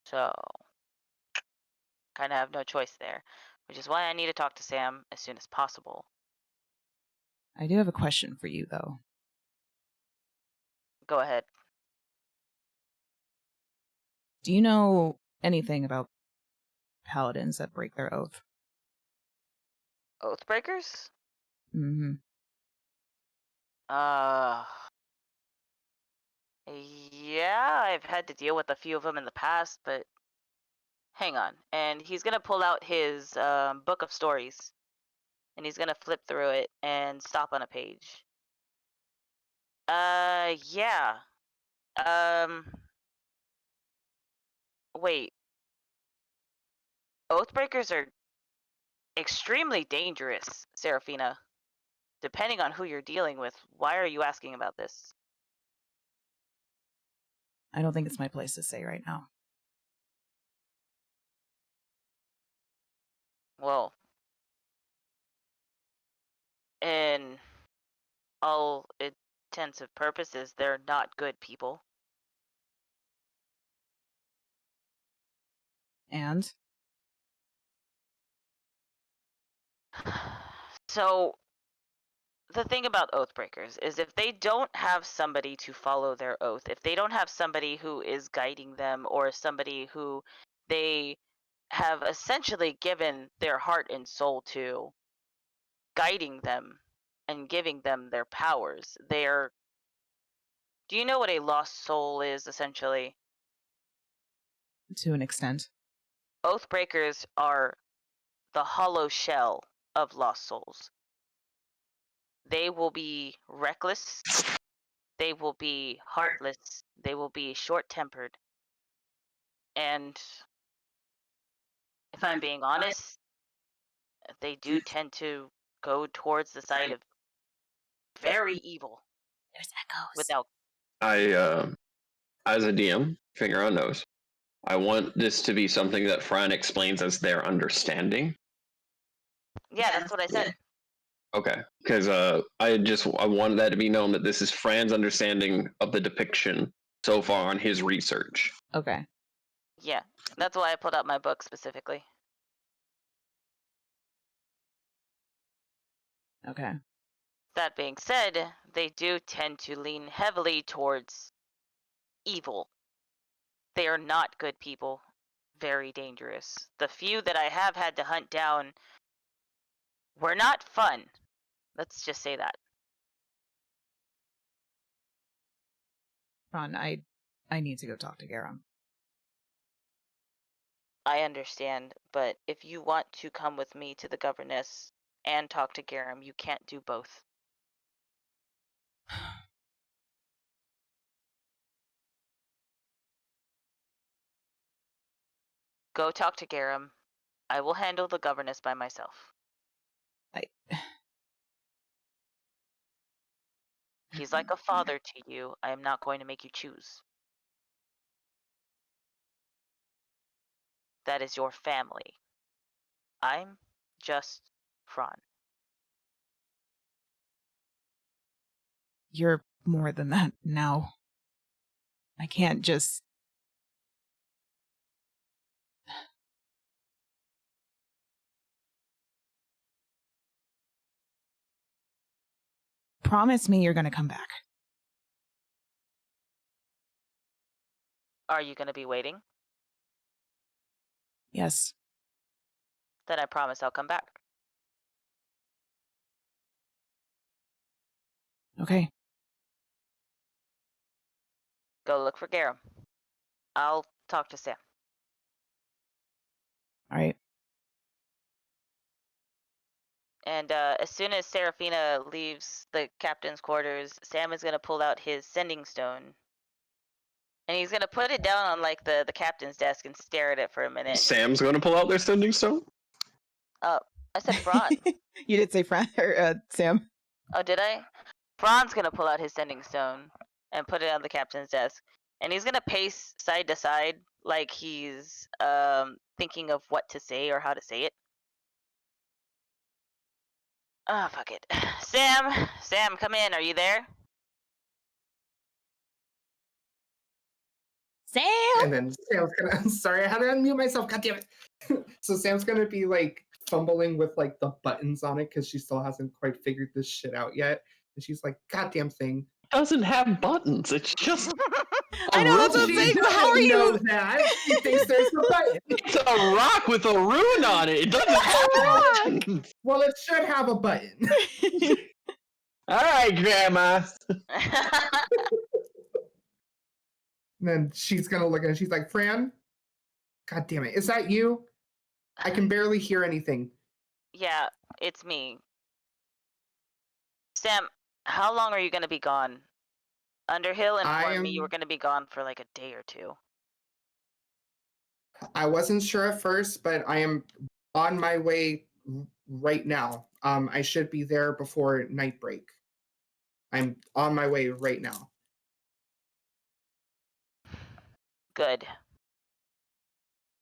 so kind of have no choice there, which is why I need to talk to Sam as soon as possible. I do have a question for you, though. Go ahead. Do you know anything about paladins that break their oath? Oathbreakers? Mm-hmm. Yeah, I've had to deal with a few of them in the past, but hang on. And he's gonna pull out his book of stories, and he's gonna flip through it and stop on a page. Yeah. Um, wait. Oathbreakers are extremely dangerous, Seraphina. Depending on who you're dealing with, why are you asking about this? I don't think it's my place to say right now. Well, in all intensive purposes, they're not good people. And? So, the thing about Oathbreakers is if they don't have somebody to follow their oath, if they don't have somebody who is guiding them or somebody who they have essentially given their heart and soul to, guiding them and giving them their powers, they're... Do you know what a lost soul is, essentially? To an extent. Oathbreakers are the hollow shell of lost souls. They will be reckless, they will be heartless, they will be short-tempered, and if I'm being honest, they do tend to go towards the side of very evil There's echoes. without... As a DM, finger on nose, I want this to be something that Phraan explains as their understanding. Yeah, that's what I said. Okay, because I wanted that to be known that this is Fran's understanding of the depiction so far on his research. Okay. Yeah, that's why I pulled out my book specifically. Okay. That being said, they do tend to lean heavily towards evil. They are not good people. Very dangerous. The few that I have had to hunt down were not fun. Let's just say that. Ron, I need to go talk to Garem. I understand, but if you want to come with me to the Governess and talk to Garem, you can't do both. Go talk to Garem. I will handle the Governess by myself. He's like a father to you. I am not going to make you choose. That is your family. I'm just Phraan. You're more than that now. I can't just... Promise me you're gonna come back. Are you going to be waiting? Yes. Then I promise I'll come back. Okay. Go look for Garem. I'll talk to Sam. All right. And as soon as Seraphina leaves the captain's quarters, Sam is going to pull out his sending stone. And he's going to put it down on like the captain's desk and stare at it for a minute. Sam's going to pull out their sending stone? I said Phraan. You did say Sam. Oh, did I? Phraan's going to pull out his sending stone and put it on the captain's desk. And he's going to pace side to side like he's thinking of what to say or how to say it. Oh, fuck it. Sam, come in. Are you there? Sam! And then Sam's gonna sorry, I had to unmute myself, god damn it. So Sam's gonna be like fumbling with like the buttons on it because she still hasn't quite figured this shit out yet. And she's like, goddamn thing. Doesn't have buttons. It's just I know, that's what I'm She saying. doesn't How are know you? that. She thinks there's a button. it's a rock with a rune on it. It doesn't have buttons. Well, it should have a button. All right, Grandma. And then she's gonna look at it. She's like, Phraan, god damn it, is that you? I can barely hear anything. Yeah, it's me. Sam, how long are you going to be gone? Underhill informed me you were going to be gone for like a day or two. I wasn't sure at first, but I am on my way right now. I should be there before night break. I'm on my way right now. Good.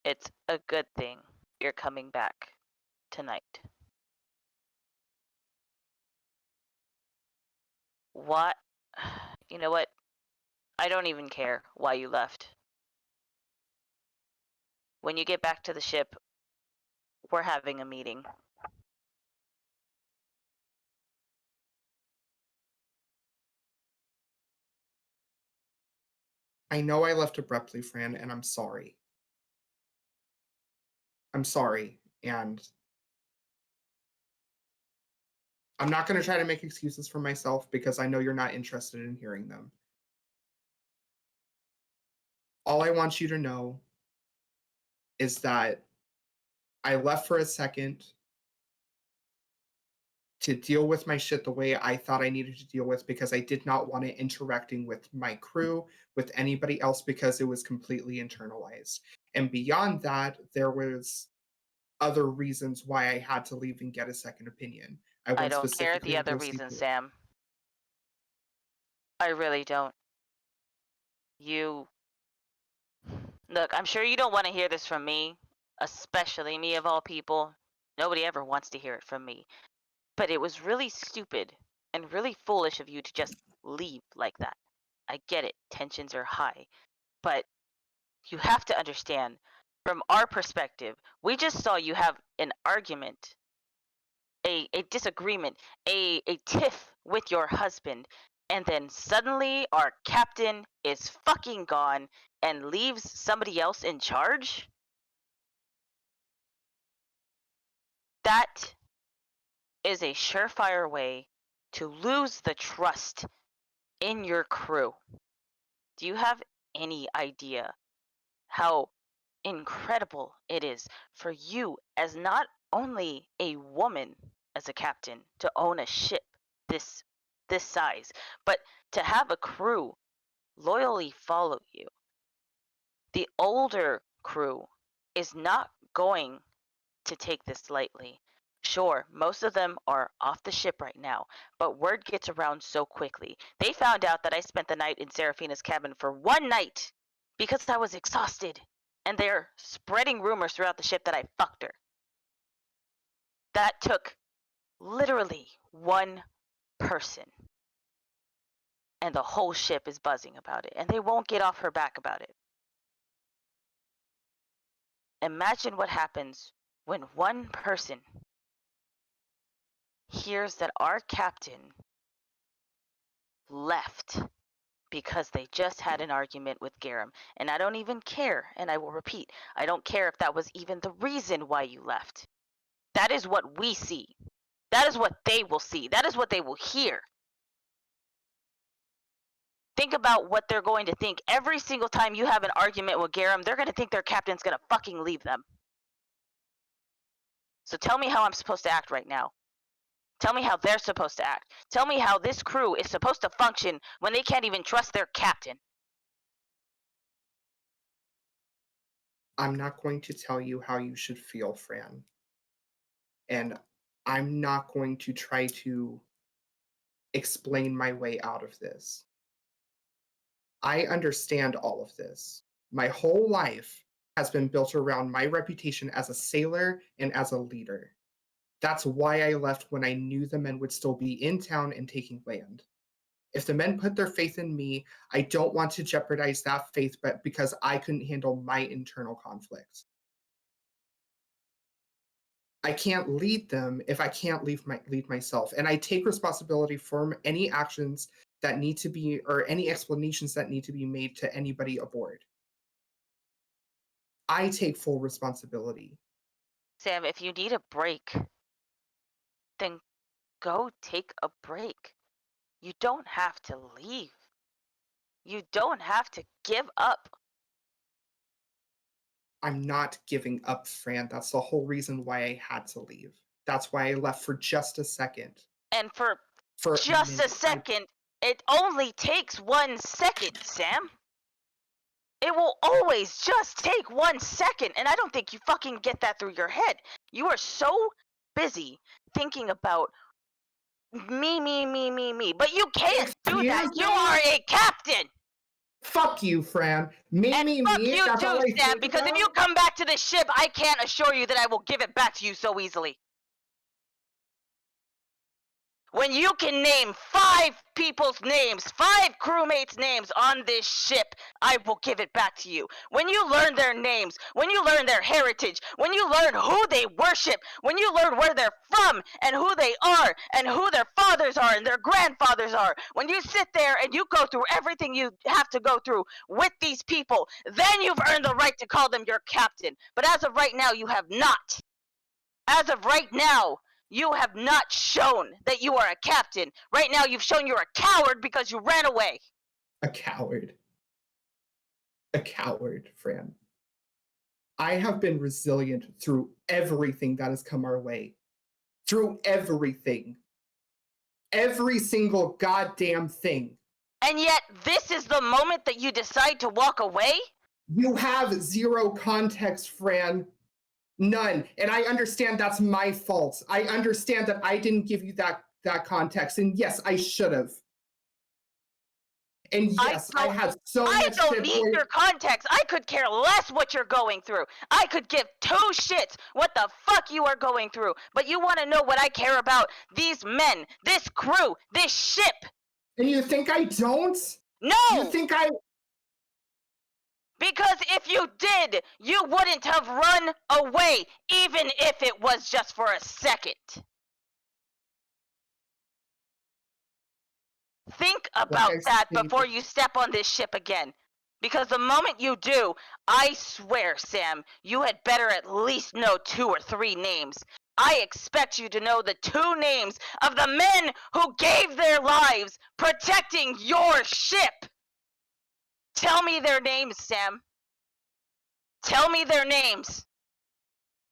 It's a good thing you're coming back tonight. What? You know what? I don't even care why you left. When you get back to the ship, we're having a meeting. I know I left abruptly, Fran, and I'm sorry. I'm sorry, and I'm not going to try to make excuses for myself because I know you're not interested in hearing them. All I want you to know is that I left for a second to deal with my shit the way I thought I needed to deal with because I did not want it interacting with my crew, with anybody else, because it was completely internalized. And beyond that, there was other reasons why I had to leave and get a second opinion. I don't care the other reasons, Sam. I really don't. Look, I'm sure you don't want to hear this from me, especially me of all people. Nobody ever wants to hear it from me. But it was really stupid and really foolish of you to just leave like that. I get it, tensions are high. But you have to understand, from our perspective, we just saw you have an argument, a disagreement, a tiff with your husband, and then suddenly our captain is fucking gone and leaves somebody else in charge? That is a surefire way to lose the trust in your crew. Do you have any idea how incredible it is for you, as not only a woman as a captain, to own a ship this size, but to have a crew loyally follow you? The older crew is not going to take this lightly. Sure, most of them are off the ship right now, but word gets around so quickly. They found out that I spent the night in Seraphina's cabin for one night because I was exhausted, and they're spreading rumors throughout the ship that I fucked her. That took literally one person, and the whole ship is buzzing about it, and they won't get off her back about it. Imagine what happens when one person hears that our captain left because they just had an argument with Garem. And I don't even care, and I will repeat, I don't care if that was even the reason why you left. That is what we see. That is what they will see. That is what they will hear. Think about what they're going to think. Every single time you have an argument with Garem, they're going to think their captain's going to fucking leave them. So tell me how I'm supposed to act right now. Tell me how they're supposed to act. Tell me how this crew is supposed to function when they can't even trust their captain. I'm not going to tell you how you should feel, Fran. And I'm not going to try to explain my way out of this. I understand all of this. My whole life has been built around my reputation as a sailor and as a leader. That's why I left when I knew the men would still be in town and taking land. If the men put their faith in me, I don't want to jeopardize that faith, but because I couldn't handle my internal conflict. I can't lead them if I can't lead myself. And I take responsibility for any actions that need to be, or any explanations that need to be made to anybody aboard. I take full responsibility. Sam, if you need a break, then go take a break. You don't have to leave. You don't have to give up. I'm not giving up, Fran. That's the whole reason why I had to leave. That's why I left for just a second. And for just a second, it only takes 1 second, Sam. It will always just take 1 second, and I don't think you fucking get that through your head. You are so busy thinking about me, but you can't do that. You are a captain. Fuck you, Fran. And fuck you That's all too, I Sam, think because if about? you come back to this ship, I can't assure you that I will give it back to you so easily. When you can name 5 people's names, 5 crewmates' names on this ship, I will give it back to you. When you learn their names, when you learn their heritage, when you learn who they worship, when you learn where they're from and who they are and who their fathers are and their grandfathers are, when you sit there and you go through everything you have to go through with these people, then you've earned the right to call them your captain. But as of right now, you have not. As of right now, you have not shown that you are a captain. Right now, you've shown you're a coward because you ran away. A coward. A coward, Phraan. I have been resilient through everything that has come our way. Through everything. Every single goddamn thing. And yet, this is the moment that you decide to walk away? You have zero context, Phraan. None. And I understand that's my fault. I understand that I didn't give you that context. And yes, I should have. And yes, I have so much I don't shit need for you. your context. I could care less what you're going through. I could give 2 shits what the fuck you are going through. But you want to know what I care about? These men, this crew, this ship. And you think I don't? No! You think I... Because if you did, you wouldn't have run away, even if it was just for a second. Think about that before you step on this ship again. Because the moment you do, I swear, Sam, you had better at least know 2 or 3 names. I expect you to know the 2 names of the men who gave their lives protecting your ship. Tell me their names, Sam. Tell me their names.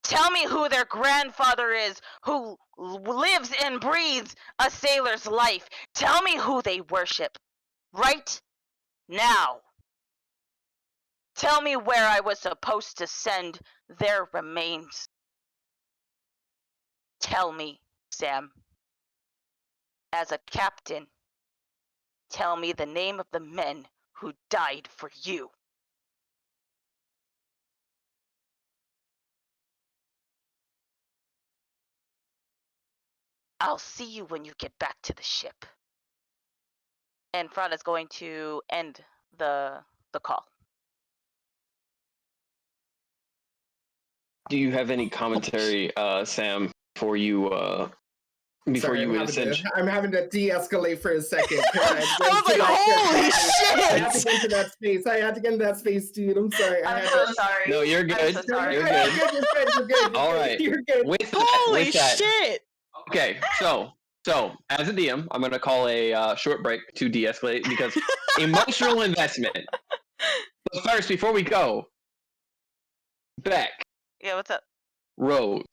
Tell me who their grandfather is, who lives and breathes a sailor's life. Tell me who they worship. Right now. Tell me where I was supposed to send their remains. Tell me, Sam. As a captain, tell me the name of the men who died for you. I'll see you when you get back to the ship. And Phraan is going to end the call. Do you have any commentary, Sam, before you Sorry, I'm having to de-escalate for a second. I was like, holy shit! I had to get into that space. I had to get into that space, dude. I'm sorry. I'm so sorry. No, you're good. I'm so sorry. You're good. You're good. All right. You're good. With Holy that, shit! okay, so as a DM, I'm gonna call a short break to de-escalate because emotional investment. But first, before we go, Beck, Yeah, what's up? Rose,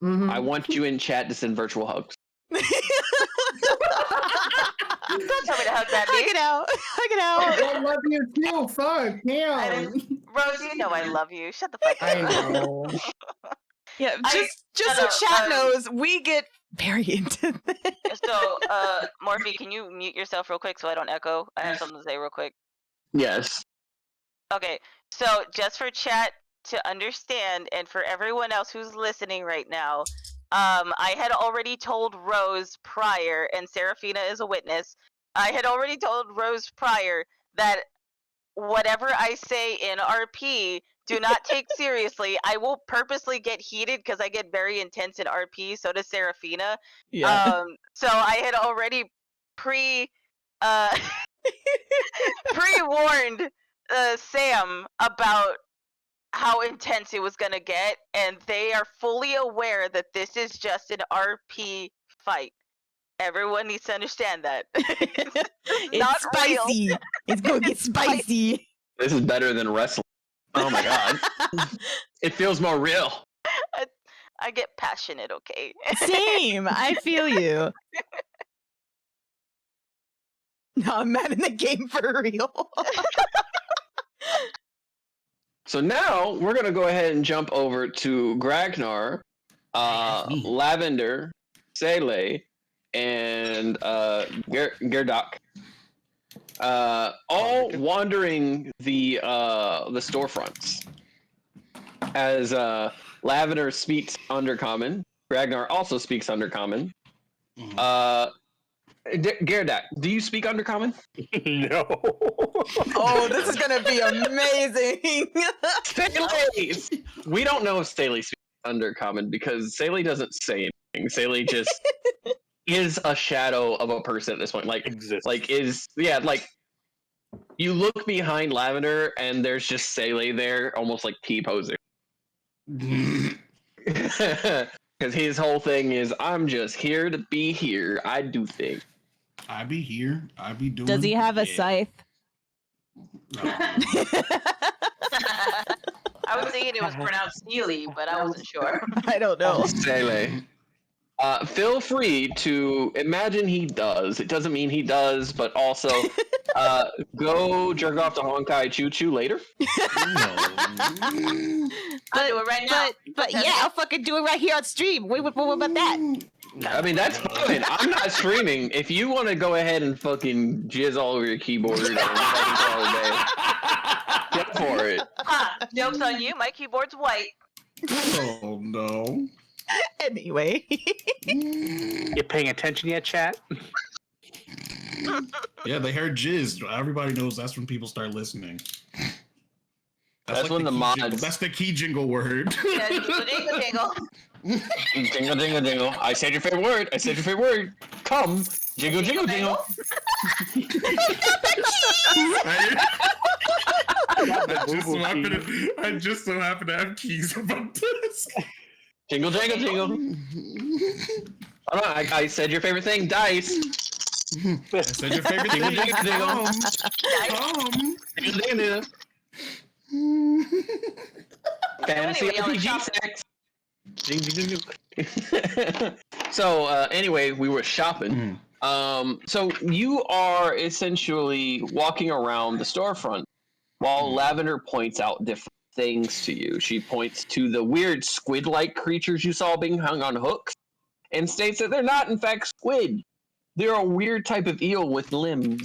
Mhm. I want you in chat to send virtual hugs. Don't tell me to hug that Hug bitch. it out. Hug it out. I love you too. Fuck. Damn. Rose, you know I love you. Shut the fuck up. I know. Yeah, I- just no, so chat knows, we get very into this. So, Morphe, can you mute yourself real quick so I don't echo? I have something to say real quick. Yes. Okay, so just for chat to understand, and for everyone else who's listening right now, I had already told Rose prior, and Seraphina is a witness. I had already told Rose prior that whatever I say in RP, do not take seriously. I will purposely get heated because I get very intense in RP. So does Seraphina. Yeah. So I had already pre-warned Sam about how intense it was gonna get, and they are fully aware that this is just an RP fight. Everyone needs to understand that. It's not spicy. real. It's gonna get spicy. This is better than wrestling. Oh my god. It feels more real. I get passionate, okay? Same. I feel you. No, I'm mad in the game for real. So now we're gonna go ahead and jump over to Gragnar, Lavender, Sele, and Gerdak. All wandering the storefronts. As Lavender speaks Undercommon, Gragnar also speaks Undercommon, Gardak, do you speak Undercommon? No. Oh, this is gonna be amazing. Staley! We don't know if Staley speaks Undercommon because Staley doesn't say anything. Staley just is a shadow of a person at this point. Like you look behind Lavender and there's just Staley there, almost like T-posing. Because his whole thing is, I'm just here to be here. I do things. I be here. I be doing. Does he have a scythe? I was thinking it was pronounced Steely, but I wasn't sure. I don't know. Staley. Feel free to imagine he does. It doesn't mean he does, but also go jerk off to Honkai Choo Choo later. I'll do it right now. But yeah, I'll fucking do it right here on stream. What about that? I mean, that's fine. I'm not streaming. If you want to go ahead and fucking jizz all over your keyboard and fucking call it a day, go for it. Ha! Joke's on you. My keyboard's white. Oh no. Anyway. You paying attention yet, chat? Yeah, they heard jizz. Everybody knows that's when people start listening. That's when the key mods. jingle. That's the key jingle word. Yeah, jingle, jingle, jingle. Jingle, jingle, jingle. I said your favorite word. I said your favorite word. Come. Jingle, jingle, jingle. I just so happen to have keys about this. Jingle, jingle, jingle. Hold on, I said your favorite thing. Dice. I said your favorite thing. Jingle, jingle, jingle. Jingle, jingle, jingle. Fantasy Anyway, RPG sex. So anyway, we were shopping. So you are essentially walking around the storefront while Lavender points out different things to you. She points to the weird squid-like creatures you saw being hung on hooks and states that they're not in fact squid. They're a weird type of eel with limbs.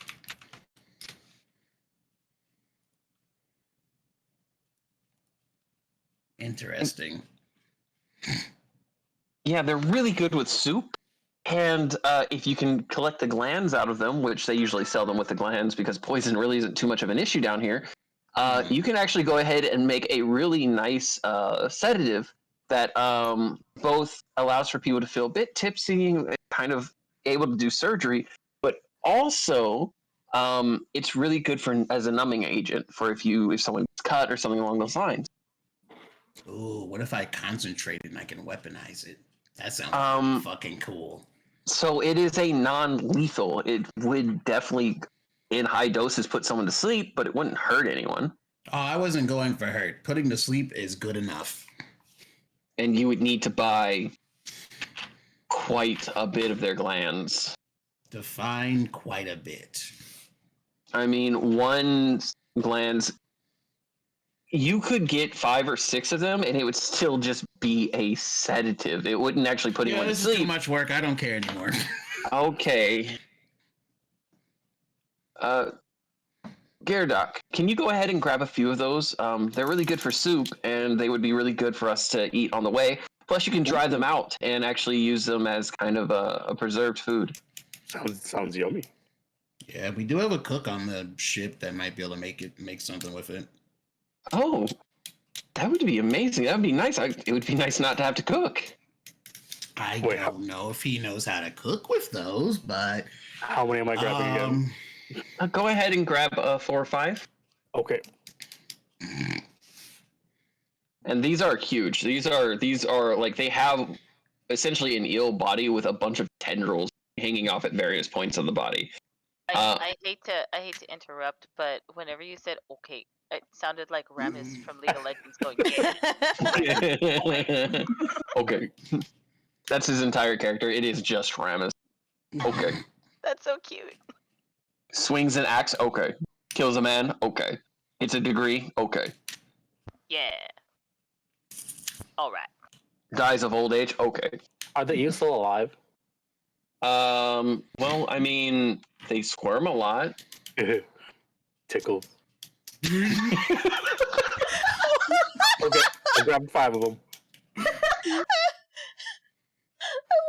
Interesting. Yeah, they're really good with soup. And if you can collect the glands out of them, which they usually sell them with the glands because poison really isn't too much of an issue down here, you can actually go ahead and make a really nice sedative that both allows for people to feel a bit tipsy, kind of able to do surgery, but also it's really good for as a numbing agent for if someone gets cut or something along those lines. Ooh, what if I concentrate and I can weaponize it? That sounds fucking cool. So it is a non-lethal. It would definitely, in high doses, put someone to sleep, but it wouldn't hurt anyone. Oh, I wasn't going for hurt. Putting to sleep is good enough. And you would need to buy quite a bit of their glands. Define quite a bit. I mean, one glands, you could get 5 or 6 of them, and it would still just be a sedative. It wouldn't actually put anyone to this sleep. is too much work. I don't care anymore. Okay. Gyarados, can you go ahead and grab a few of those? They're really good for soup, and they would be really good for us to eat on the way. Plus, you can dry them out and actually use them as kind of a preserved food. Sounds yummy. Yeah, we do have a cook on the ship that might be able to make something with it. Oh, that would be amazing. That would be nice. It would be nice not to have to cook. I don't know if he knows how to cook with those, but... How many am I grabbing again? Go ahead and grab 4 or 5. Okay. And these are huge. These are like, they have essentially an eel body with a bunch of tendrils hanging off at various points of the body. I hate to interrupt, but whenever you said okay, it sounded like Ramus from League of Legends going. Okay. That's his entire character. It is just Ramus. Okay. That's so cute. Swings an axe. Okay. Kills a man. Okay. Hits a degree. Okay. Yeah. All right. Dies of old age. Okay. Are the eels still alive? Well, I mean, they squirm a lot. Tickle. Okay, I grabbed 5 of them. I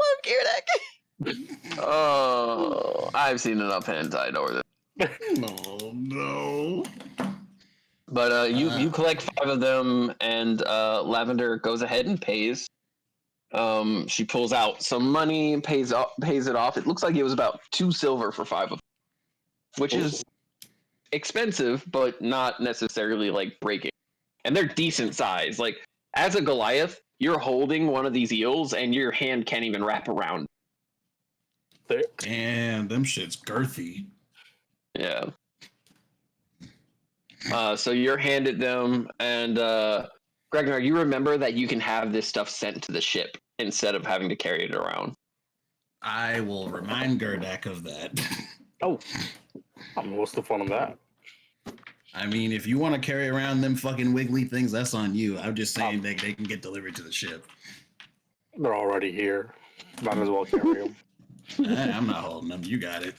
love Gyarados. Oh, I've seen enough hentai over this. No. But you collect 5 of them, and Lavender goes ahead and pays. She pulls out some money, pays it off. It looks like it was about 2 silver for 5 of them, which is expensive, but not necessarily like breaking. And they're decent size. Like as a Goliath, you're holding one of these eels, and your hand can't even wrap around. Damn, them shit's girthy. Yeah. So you're handed them, and Gragnar, you remember that you can have this stuff sent to the ship instead of having to carry it around. I will remind Gerdak of that. Oh, I mean, what's the fun of that? I mean, if you want to carry around them fucking wiggly things, that's on you. I'm just saying they can get delivered to the ship. They're already here. Might as well carry them. I'm not holding them. You got it.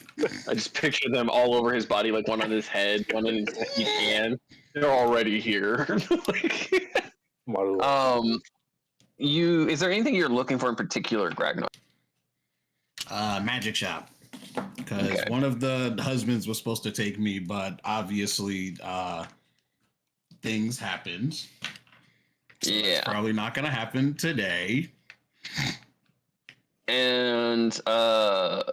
I just picture them all over his body, like one on his head, one in his hand. They're already here. Might as well. Is there anything you're looking for in particular, Gragnar? Magic shop. Because one of the husbands was supposed to take me, but obviously things happened. So it's probably not going to happen today. And for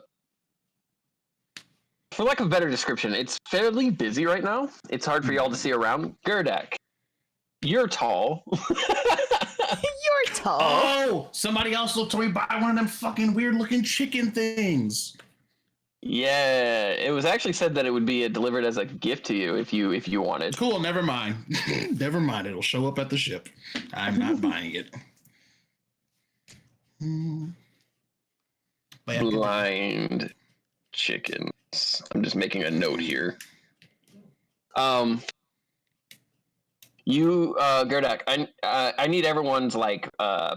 lack of a better description, it's fairly busy right now. It's hard for y'all to see around. Gerdak, you're tall. You're tall. Oh, somebody else looked to me buy one of them fucking weird looking chicken things. Yeah, it was actually said that it would be delivered as a gift to you if you wanted. Cool, never mind. Never mind. It'll show up at the ship. I'm not buying it. Blind chickens. I'm just making a note here. Gerdak, I need everyone's like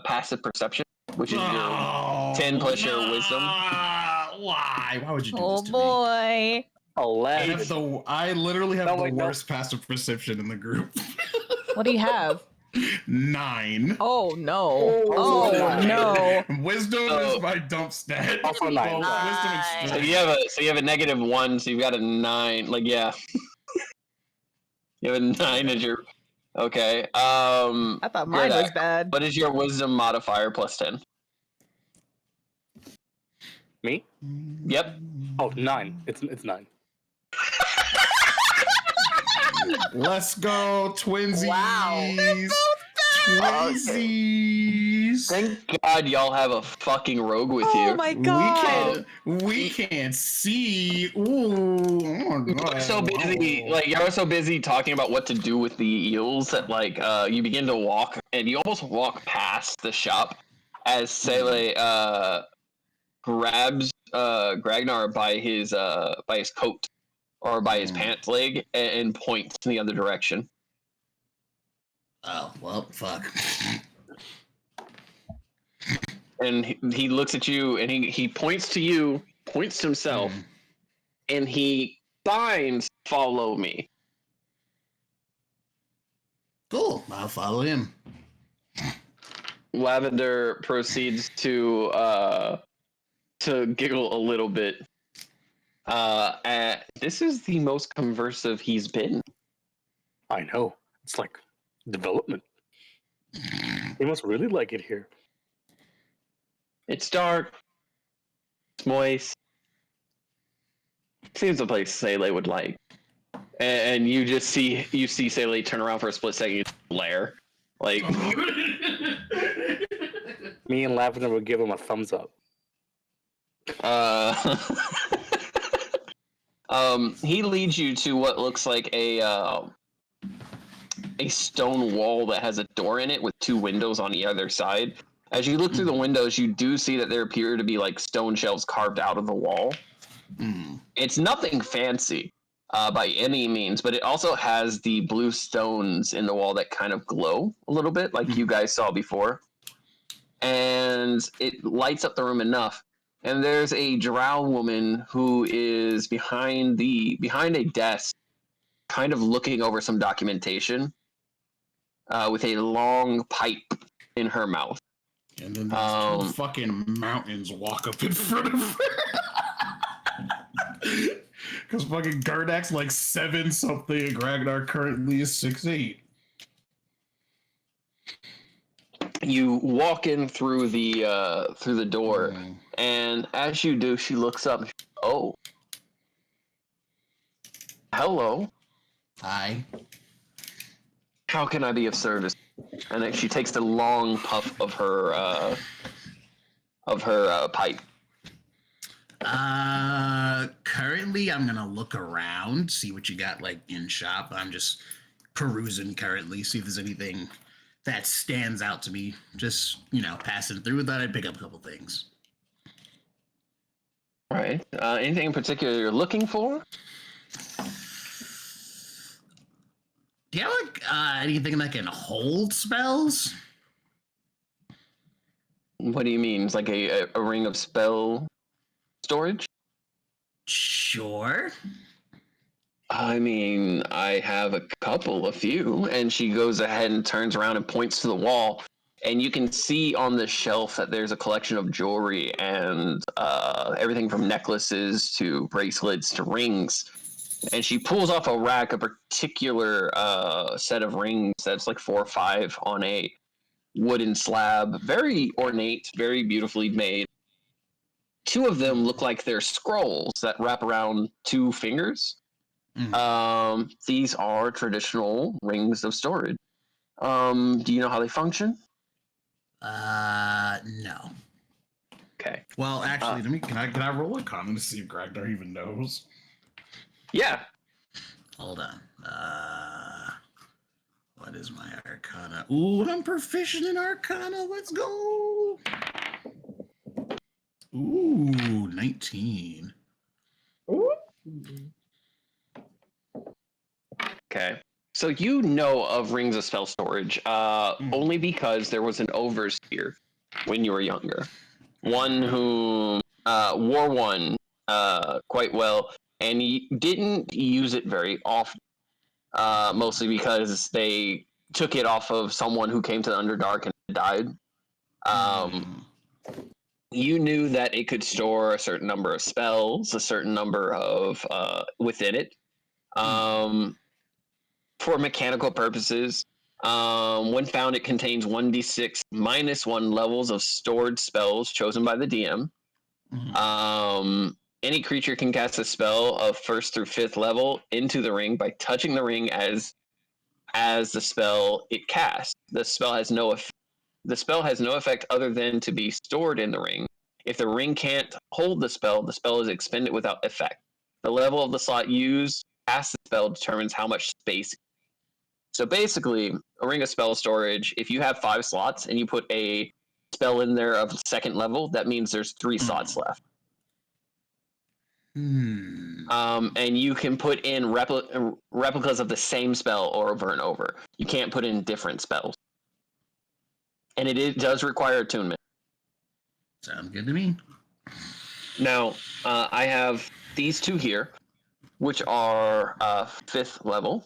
passive perception, which is your 10 plus your wisdom. Why? Why would you do Oh this to boy. 11. I literally have the worst passive perception in the group. What do you have? 9. Oh no. Oh no. Wisdom is my dump stat. Also 9. Wisdom and So strength. you have a -1, so you've got a 9. Like yeah. You have a 9 as your okay. I thought mine Gerdak, was bad. what is your wisdom modifier plus 10? Me? Yep. Oh, 9. It's 9. Let's go, twinsies. Wow. Twinsies. Thank God y'all have a fucking rogue with you. Oh my god. We can't see. Ooh, oh my god. You're so busy, you're so busy talking about what to do with the eels that you begin to walk, and you almost walk past the shop as Sele grabs Gragnar by his coat or by his pants leg and points in the other direction. Oh well, fuck. And he looks at you, and he points to you, points to himself, and he signs, "Follow me." Cool. I'll follow him. Lavender proceeds to giggle a little bit. This is the most conversive he's been. I know. It's like development. He must really like it here. It's dark. It's moist. Seems a place Sele would like. And you just see Sele turn around for a split second, and glare. Like Me and Lavender would give him a thumbs up. He leads you to what looks like a stone wall that has a door in it with 2 windows on the other side. As you look through the windows, you do see that there appear to be like stone shelves carved out of the wall. It's nothing fancy by any means, but it also has the blue stones in the wall that kind of glow a little bit, like you guys saw before. And it lights up the room enough. And there's a drow woman who is behind a desk, kind of looking over some documentation, with a long pipe in her mouth. And then these two fucking mountains walk up in front of her. Because fucking Gardak's like 7 something and Gragnar currently is 6'8". You walk in through the door, and as you do, she looks up. Oh, hello. Hi. How can I be of service? And then she takes the long puff of her pipe. Currently I'm gonna look around, see what you got like in shop. I'm just perusing currently, see if there's anything that stands out to me. Just, passing through. Thought I'd pick up a couple things. All right. Anything in particular you're looking for? Do you have like anything that can hold spells? What do you mean? It's like a ring of spell storage? Sure. I mean, I have a few. And she goes ahead and turns around and points to the wall. And you can see on the shelf that there's a collection of jewelry and everything from necklaces to bracelets to rings. And she pulls off a rack, a particular set of rings that's like 4 or 5 on a wooden slab. Very ornate, very beautifully made. 2 of them look like they're scrolls that wrap around 2 fingers. These are traditional rings of storage. Do you know how they function? No. Okay. Well, actually, can I roll a con to see if Gragnar even knows? Yeah. Hold on. What is my Arcana? Ooh, I'm proficient in Arcana. Let's go. Ooh, 19. Ooh. Okay. So you know of rings of spell storage only because there was an overseer when you were younger. One who wore one quite well, and he didn't use it very often, mostly because they took it off of someone who came to the Underdark and died. You knew that it could store a certain number of spells, a certain number of within it. For mechanical purposes, when found, it contains 1d6 minus 1 levels of stored spells chosen by the DM. Any creature can cast a spell of 1st through 5th level into the ring by touching the ring as the spell it casts. The spell has no effect other than to be stored in the ring. If the ring can't hold the spell is expended without effect. The level of the slot used to cast the spell determines how much space. So basically, a ring of spell storage, if you have 5 slots and you put a spell in there of 2nd level, that means there's 3 slots left. And you can put in replicas of the same spell over and over. You can't put in different spells. And it does require attunement. Sounds good to me. Now, I have these 2 here, which are 5th level.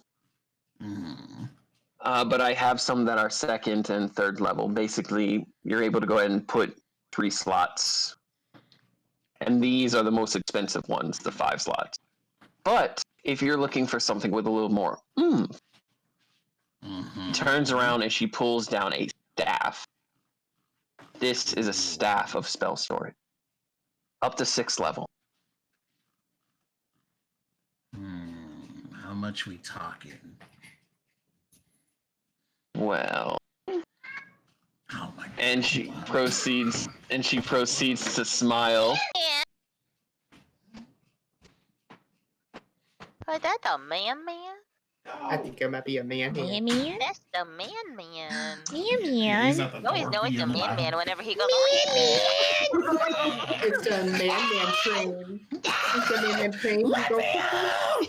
But I have some that are 2nd and 3rd level. Basically, you're able to go ahead and put 3 slots. And these are the most expensive ones, the 5 slots. But if you're looking for something with a little more turns around and she pulls down a staff. This is a staff of spell storage. Up to 6th level. How much we talking? Well, oh my God. And she proceeds to smile. Oh, that a man? I think I might be a man. Man. That's the man. He's at the You always door know it's a being loud. man whenever he goes. It's a man train. It's a man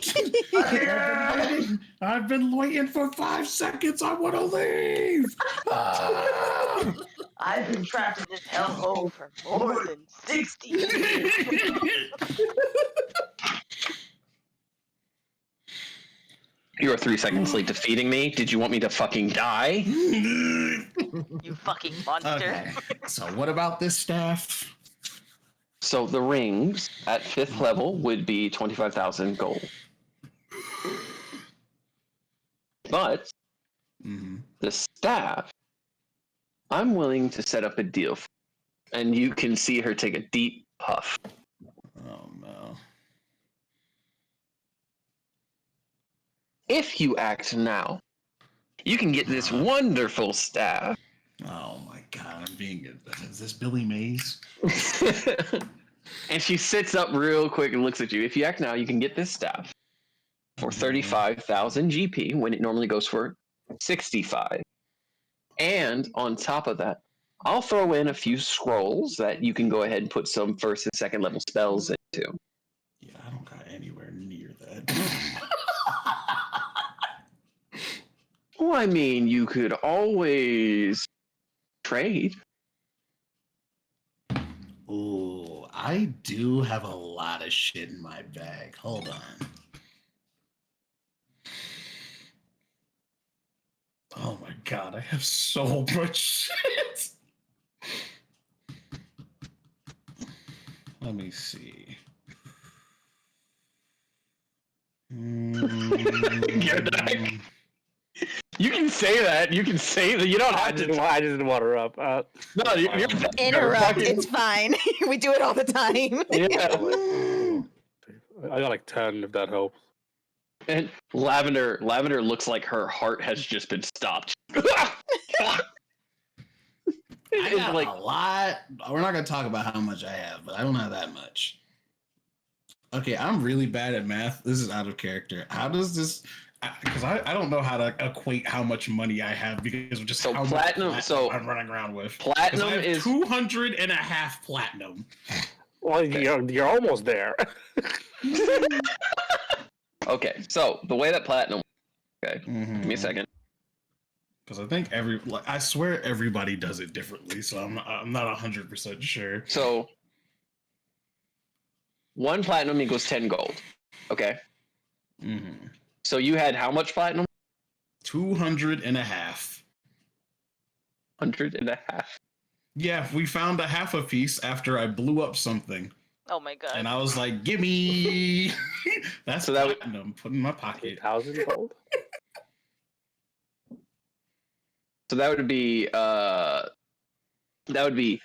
train. I've been waiting for 5 seconds. I want to leave. I've been trapped in this hellhole for more than 60 years. You are 3 seconds late defeating me. Did you want me to fucking die? You fucking monster. Okay. So what about this staff? So the rings at 5th level would be 25,000 gold. But the staff, I'm willing to set up a deal for, and you can see her take a deep puff. Oh no. If you act now, you can get this wonderful staff. Oh my god, is this Billy Mays? And she sits up real quick and looks at you. If you act now, you can get this staff for 35,000 GP when it normally goes for 65. And on top of that, I'll throw in a few scrolls that you can go ahead and put some 1st and 2nd level spells into. Yeah, I don't got anywhere near that. Well, I mean, you could always trade. Ooh, I do have a lot of shit in my bag. Hold on. Oh my god, I have so much shit. Let me see. You can say that. You can say that. You don't have to. I just didn't want to interrupt. No, you're Interrupt. It's fine. We do it all the time. Yeah. I got like 10, if that helps. And Lavender looks like her heart has just been stopped. I got a lot. We're not going to talk about how much I have, but I don't have that much. Okay, I'm really bad at math. This is out of character. How does this... Because I don't know how to equate how much money I have because of just how much platinum I'm running around with. Platinum is 200.5 platinum. Well, you're almost there. Okay, so the way that platinum... Okay, give me a second. Because I think I swear everybody does it differently, so I'm not 100% sure. So 1 platinum equals 10 gold. Okay. So you had how much platinum? 200.5. 100.5. Yeah, we found a half a piece after I blew up something. Oh my god. And I was like, gimme! That's so that platinum. Put in my pocket. 1,000 gold? So that would be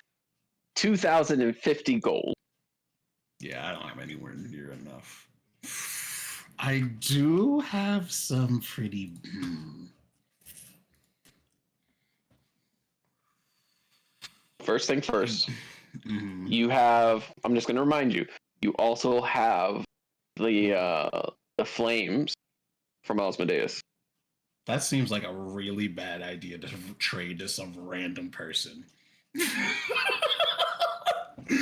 2,050 gold. Yeah, I don't have anywhere near enough. I do have some pretty... First thing first, you have... I'm just going to remind you, you also have the flames from Osmodeus. That seems like a really bad idea to trade to some random person.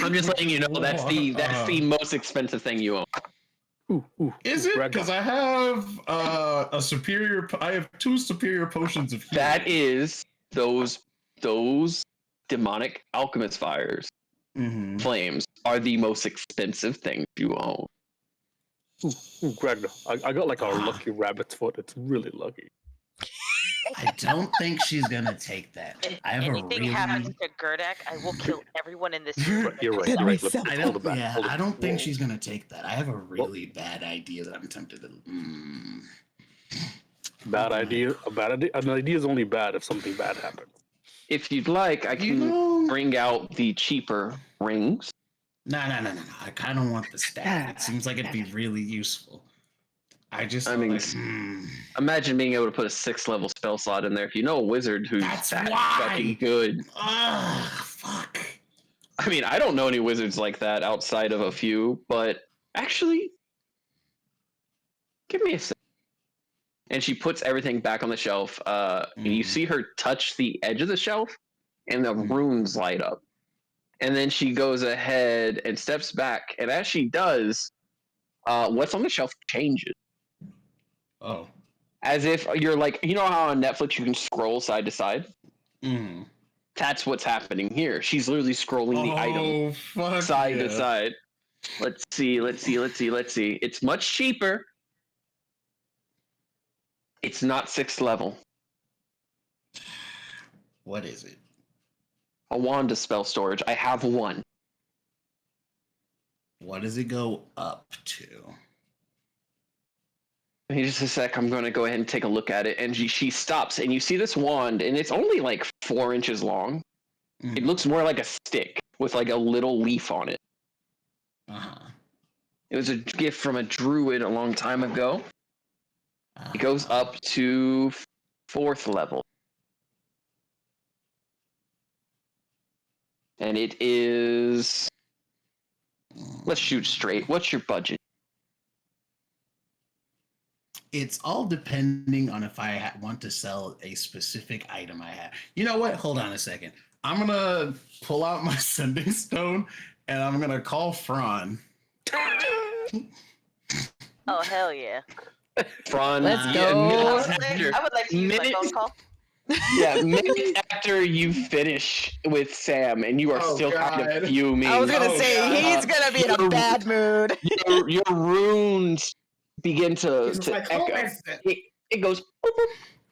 I'm just letting you know that's the most expensive thing you own. Is it? Because I have a superior. I have 2 superior potions of healing. That is those demonic alchemist fires. Flames are the most expensive thing you own. Gragnar, I got like a lucky rabbit's foot. It's really lucky. I don't think she's gonna take that. If I have anything happens to Gerdak, I will kill everyone in this room. You're right. I don't think she's gonna take that. I have a really bad idea that I'm tempted to. Bad idea. An idea is only bad if something bad happens. If you'd like, I can bring out the cheaper rings. No. I kind of want the staff. It seems like it'd be really useful. Imagine being able to put a 6th level spell slot in there. If you know a wizard who's fucking good. Fuck. I mean, I don't know any wizards like that outside of a few, but actually, give me a second. And she puts everything back on the shelf. And you see her touch the edge of the shelf, and the runes light up. And then she goes ahead and steps back, and as she does, what's on the shelf changes. Oh. As if you're like, you know how on Netflix you can scroll side to side? That's what's happening here. She's literally scrolling the item side to side. Let's see. It's much cheaper. It's not 6th level. What is it? A wand is spell storage. I have one. What does it go up to? Just a sec. I'm going to go ahead and take a look at it. And she stops, and you see this wand, and it's only like 4 inches long. It looks more like a stick with like a little leaf on it. It was a gift from a druid a long time ago. It goes up to 4th level. And it is... Let's shoot straight. What's your budget? It's all depending on if I want to sell a specific item I have. You know what? Hold on a second. I'm going to pull out my sending stone, and I'm going to call Phraan. Oh, hell yeah. Phraan, Let's go. I would like to use my phone call. Yeah, minutes after you finish with Sam and you are still kind of fuming. I was gonna say he's gonna be in a bad mood. Your runes begin to echo. It goes. Boop, boop,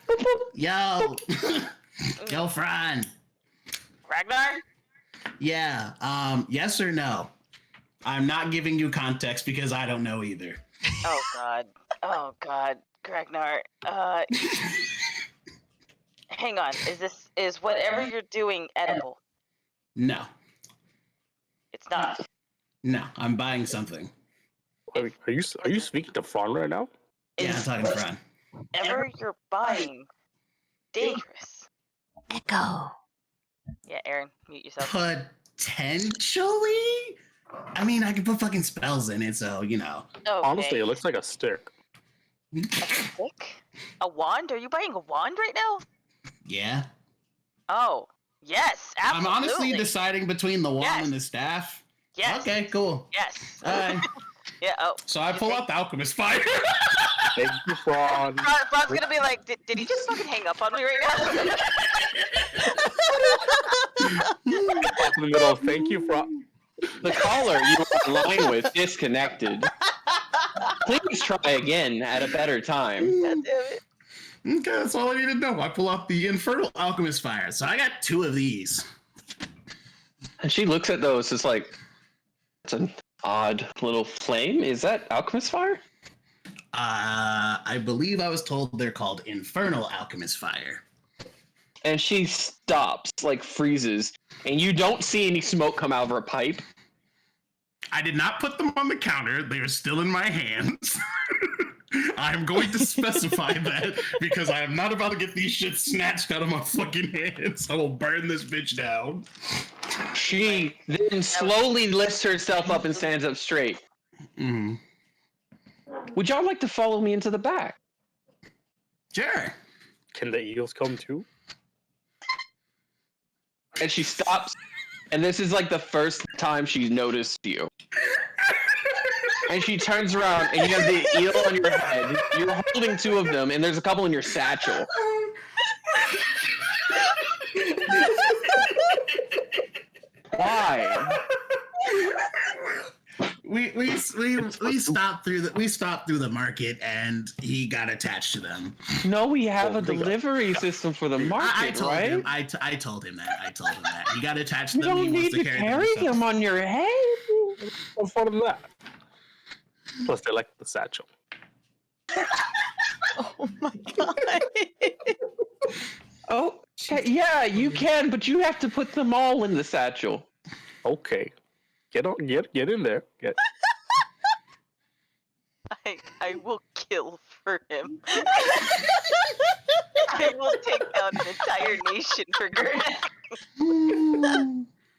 boop, boop. Yo, yo, Phraan. Gragnar? Yeah. Yes or no? I'm not giving you context because I don't know either. Oh God, Gragnar. Hang on. Is whatever you're doing edible? No. It's not. No, I'm buying something. Are you speaking to Phraan right now? Yeah, I'm talking to Phraan. Whatever you're buying, dangerous. Echo. Yeah, Aaron, mute yourself. Potentially? I mean, I can put fucking spells in it, so, you know. Okay. Honestly, it looks like a stick. A stick? A wand? Are you buying a wand right now? Yeah. Oh, yes, absolutely. I'm honestly deciding between the wand and the staff. Yes. Okay, cool. Yes. Alright. Yeah, oh. So I pull out the alchemist fire. Thank you, Phraan. Phraaan's gonna be like, did he just fucking hang up on me right now? Up in the middle. Thank you, Phraan. The caller you were online with disconnected. Please try again at a better time. God damn it. Okay, that's all I need to know. I pull out the infernal alchemist fire. So I got 2 of these. And she looks at those. It's like, it's an odd little flame. Is that alchemist fire? I believe I was told they're called infernal alchemist fire. And she stops, like freezes, and you don't see any smoke come out of her pipe. I did not put them on the counter. They are still in my hands. I'm going to specify that because I am not about to get these shit snatched out of my fucking hands. I will burn this bitch down. She then slowly lifts herself up and stands up straight. Mm. Would y'all like to follow me into the back? Sure. Can the eels come too? And she stops, and this is like the first time she's noticed you. And she turns around, and you have the eel on your head. You're holding 2 of them, and there's a couple in your satchel. Why? We stopped through the market and he got attached to them. No, we have a delivery system for the market, right? I told him that. He got attached to You them. don't need to carry them on your head. What's fun of that? Plus, they like the satchel. Oh my god. Oh, yeah, you can, but you have to put them all in the satchel. Okay, get in there. I will kill for him. I will take down an entire nation for Garem.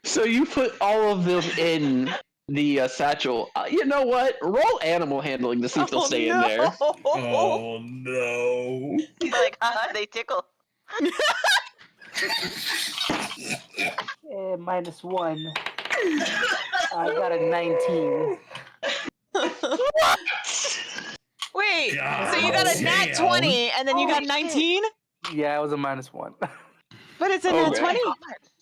So you put all of them in the satchel. You know what? Roll animal handling to see if they'll stay in there. Oh no! He's like, haha, they tickle. -1. I got a 19. Wait, God so you got a nat damn. 20 and then you got Holy 19? Yeah, it was a -1. But it's a nat 20.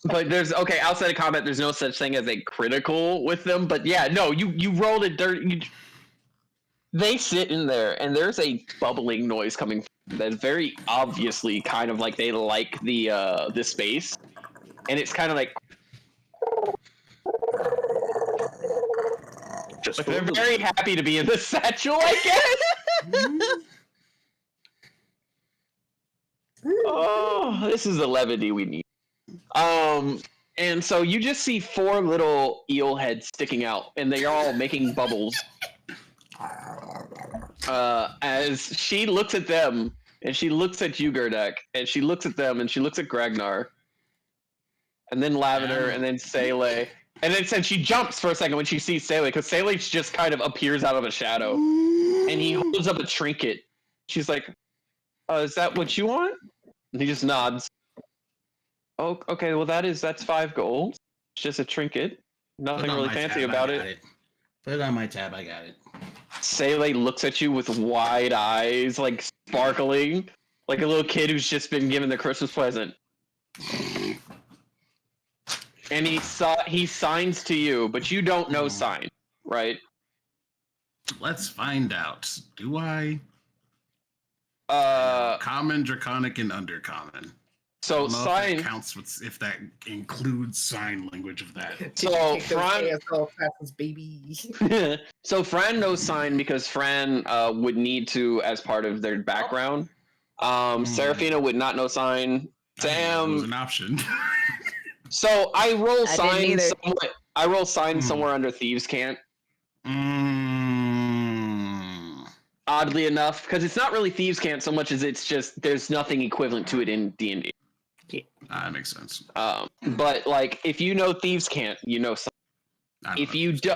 But there's outside of combat, there's no such thing as a critical with them. But yeah, no, you rolled a dirt. They sit in there, and there's a bubbling noise coming that's very obviously kind of like they like the space, and it's kind of like. Just But they're very happy to be in the satchel, I guess. Oh, this is the levity we need. And so you just see 4 little eel heads sticking out, and they're all making bubbles. As she looks at them, and she looks at you, Gurdak, and she looks at them, and she looks at Gragnar, and then Lavender, and then Sele. And then she jumps for a second when she sees Sele, because Sele just kind of appears out of a shadow, and he holds up a trinket. She's like, is that what you want? And he just nods. Oh, okay, well that's 5 gold. It's just a trinket. Nothing really fancy about it. Put it on my tab, I got it. Sele looks at you with wide eyes, like sparkling, like a little kid who's just been given the Christmas present. And he signs to you, but you don't know sign, right? Let's find out. Do I? Common, draconic, and undercommon. So sign counts if that includes sign language of that. So Phraan, baby. so Phraan knows sign because Phraan would need to as part of their background. Seraphina would not know sign. Sam was an option. So I roll sign somewhere. I roll sign somewhere under thieves can't. Oddly enough, because it's not really thieves can't so much as it's just there's nothing equivalent to it in D&D. Yeah, that makes sense. But like if you know thieves can't, you know sign. If you do,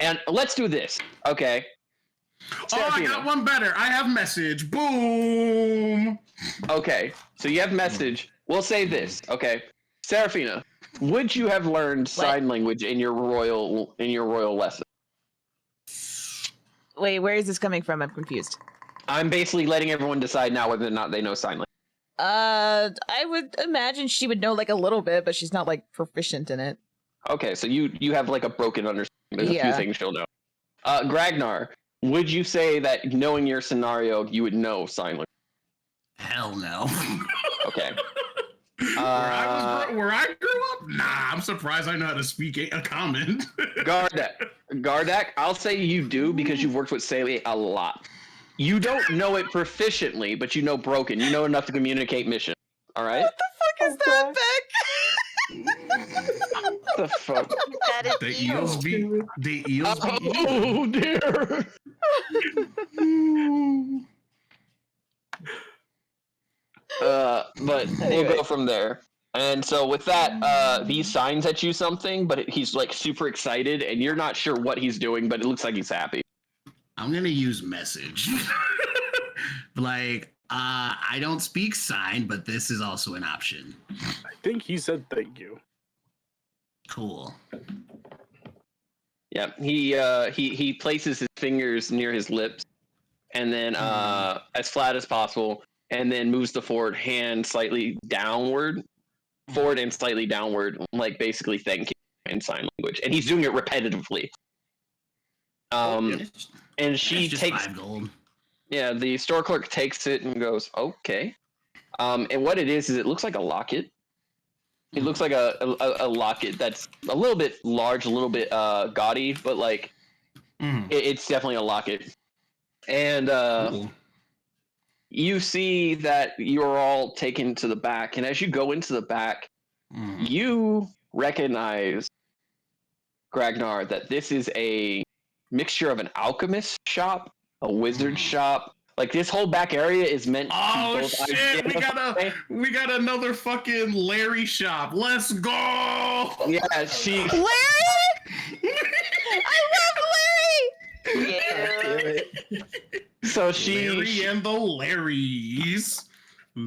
and let's do this, okay? Seraphina. I got one better. I have message. Boom. Okay, so you have message. We'll say this, okay? Seraphina, would you have learned sign language in your royal lesson? Wait, where is this coming from? I'm confused. I'm basically letting everyone decide now whether or not they know sign language. I would imagine she would know like a little bit, but she's not like proficient in it. Okay, so you have like a broken understanding. There's a few things she'll know. Gragnar, would you say that knowing your scenario, you would know sign language? Hell no. Okay. Where I grew up? Nah, I'm surprised I know how to speak a common. Gardak, I'll say you do because you've worked with Sele a lot. You don't know it proficiently, but you know broken. You know enough to communicate mission. All right? What the fuck is that, Beck? What the fuck? That is The eels be Oh dear. But we'll go from there. And so with that, he signs at you something, but he's like super excited, and you're not sure what he's doing, but it looks like he's happy. I'm gonna use message. Like, I don't speak sign, but this is also an option. I think he said thank you. Cool. Yeah, he places his fingers near his lips, and then as flat as possible, and then moves the forward hand slightly downward, forward and slightly downward, like basically thank you in sign language, and he's doing it repetitively. And she takes 5 gold. Yeah, the store clerk takes it and goes, okay. And what it is it looks like a locket. It looks like a locket that's a little bit large, a little bit gaudy, but like it's definitely a locket. And you see that you're all taken to the back, and as you go into the back, you recognize, Gragnar, that this is a mixture of an alchemist shop, a wizard shop. Like this whole back area is meant to both shit! We got another fucking Larry shop. Let's go! Yeah, Larry! I love Larry! Yeah. So Larry and the Larrys.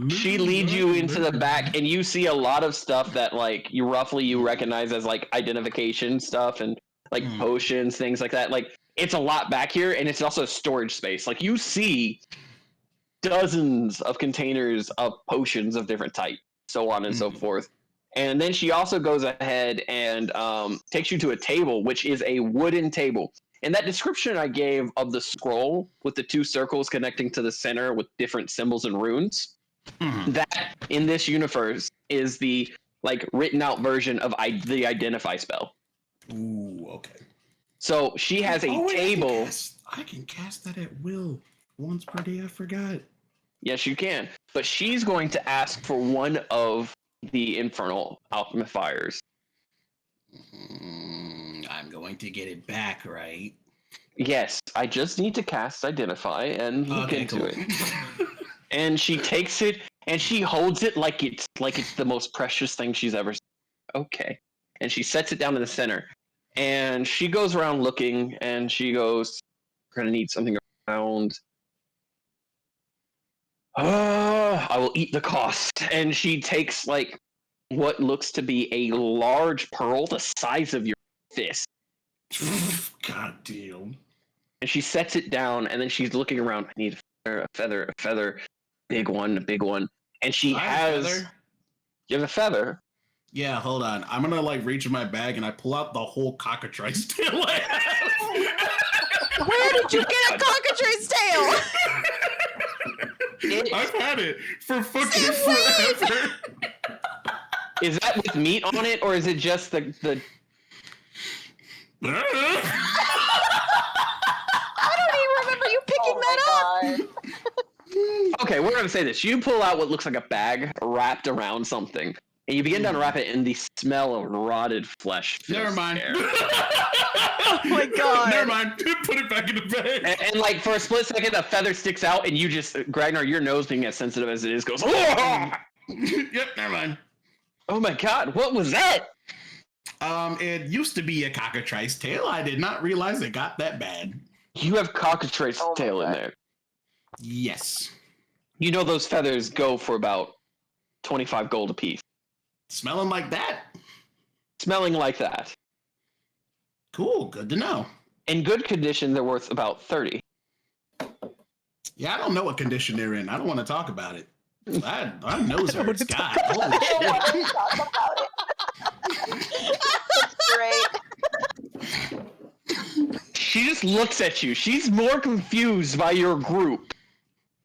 She leads you into the back, and you see a lot of stuff that like you recognize as like identification stuff and like potions, things like that. Like it's a lot back here, and it's also storage space. Like you see dozens of containers of potions of different types, so on and so forth. And then she also goes ahead and takes you to a table, which is a wooden table. in that description I gave of the scroll with the 2 circles connecting to the center with different symbols and runes, that in this universe is the like written out version of the identify spell. Ooh, okay. So she has a table. I can cast that at will once per day. I forgot. Yes, you can. But she's going to ask for one of the infernal alchemifiers. I'm going to get it back, right? Yes, I just need to cast Identify and look into it. And she takes it and she holds it like it's the most precious thing she's ever seen. Okay. And she sets it down in the center. And she goes around looking and she goes, we're gonna need something around. I will eat the cost. And she takes like what looks to be a large pearl the size of your fist. God damn. And she sets it down and then she's looking around. I need a feather, big one. And she has a feather. You have a feather? Yeah, hold on. I'm gonna like reach in my bag and I pull out the whole cockatrice tail I have. Where did you get a cockatrice tail? I've had it for fucking forever. Is that with meat on it, or is it just the? I don't even remember you picking that up. Okay, we're gonna say this. You pull out what looks like a bag wrapped around something, and you begin to unwrap it, and the smell of rotted flesh. Never mind. Oh my god. Never mind. Put it back in the bag. And like for a split second, the feather sticks out, and you just, Gragnar, your nose being as sensitive as it is, goes. Yep, never mind. Oh my god, what was that? It used to be a cockatrice tail. I did not realize it got that bad. You have cockatrice tail in there. Yes. You know those feathers go for about 25 gold apiece. Smelling like that? Smelling like that. Cool, good to know. In good condition, they're worth about 30. Yeah, I don't know what condition they're in. I don't want to talk about it. My nose hurts. God, holy shit. Talk about it. That's great. She just looks at you. She's more confused by your group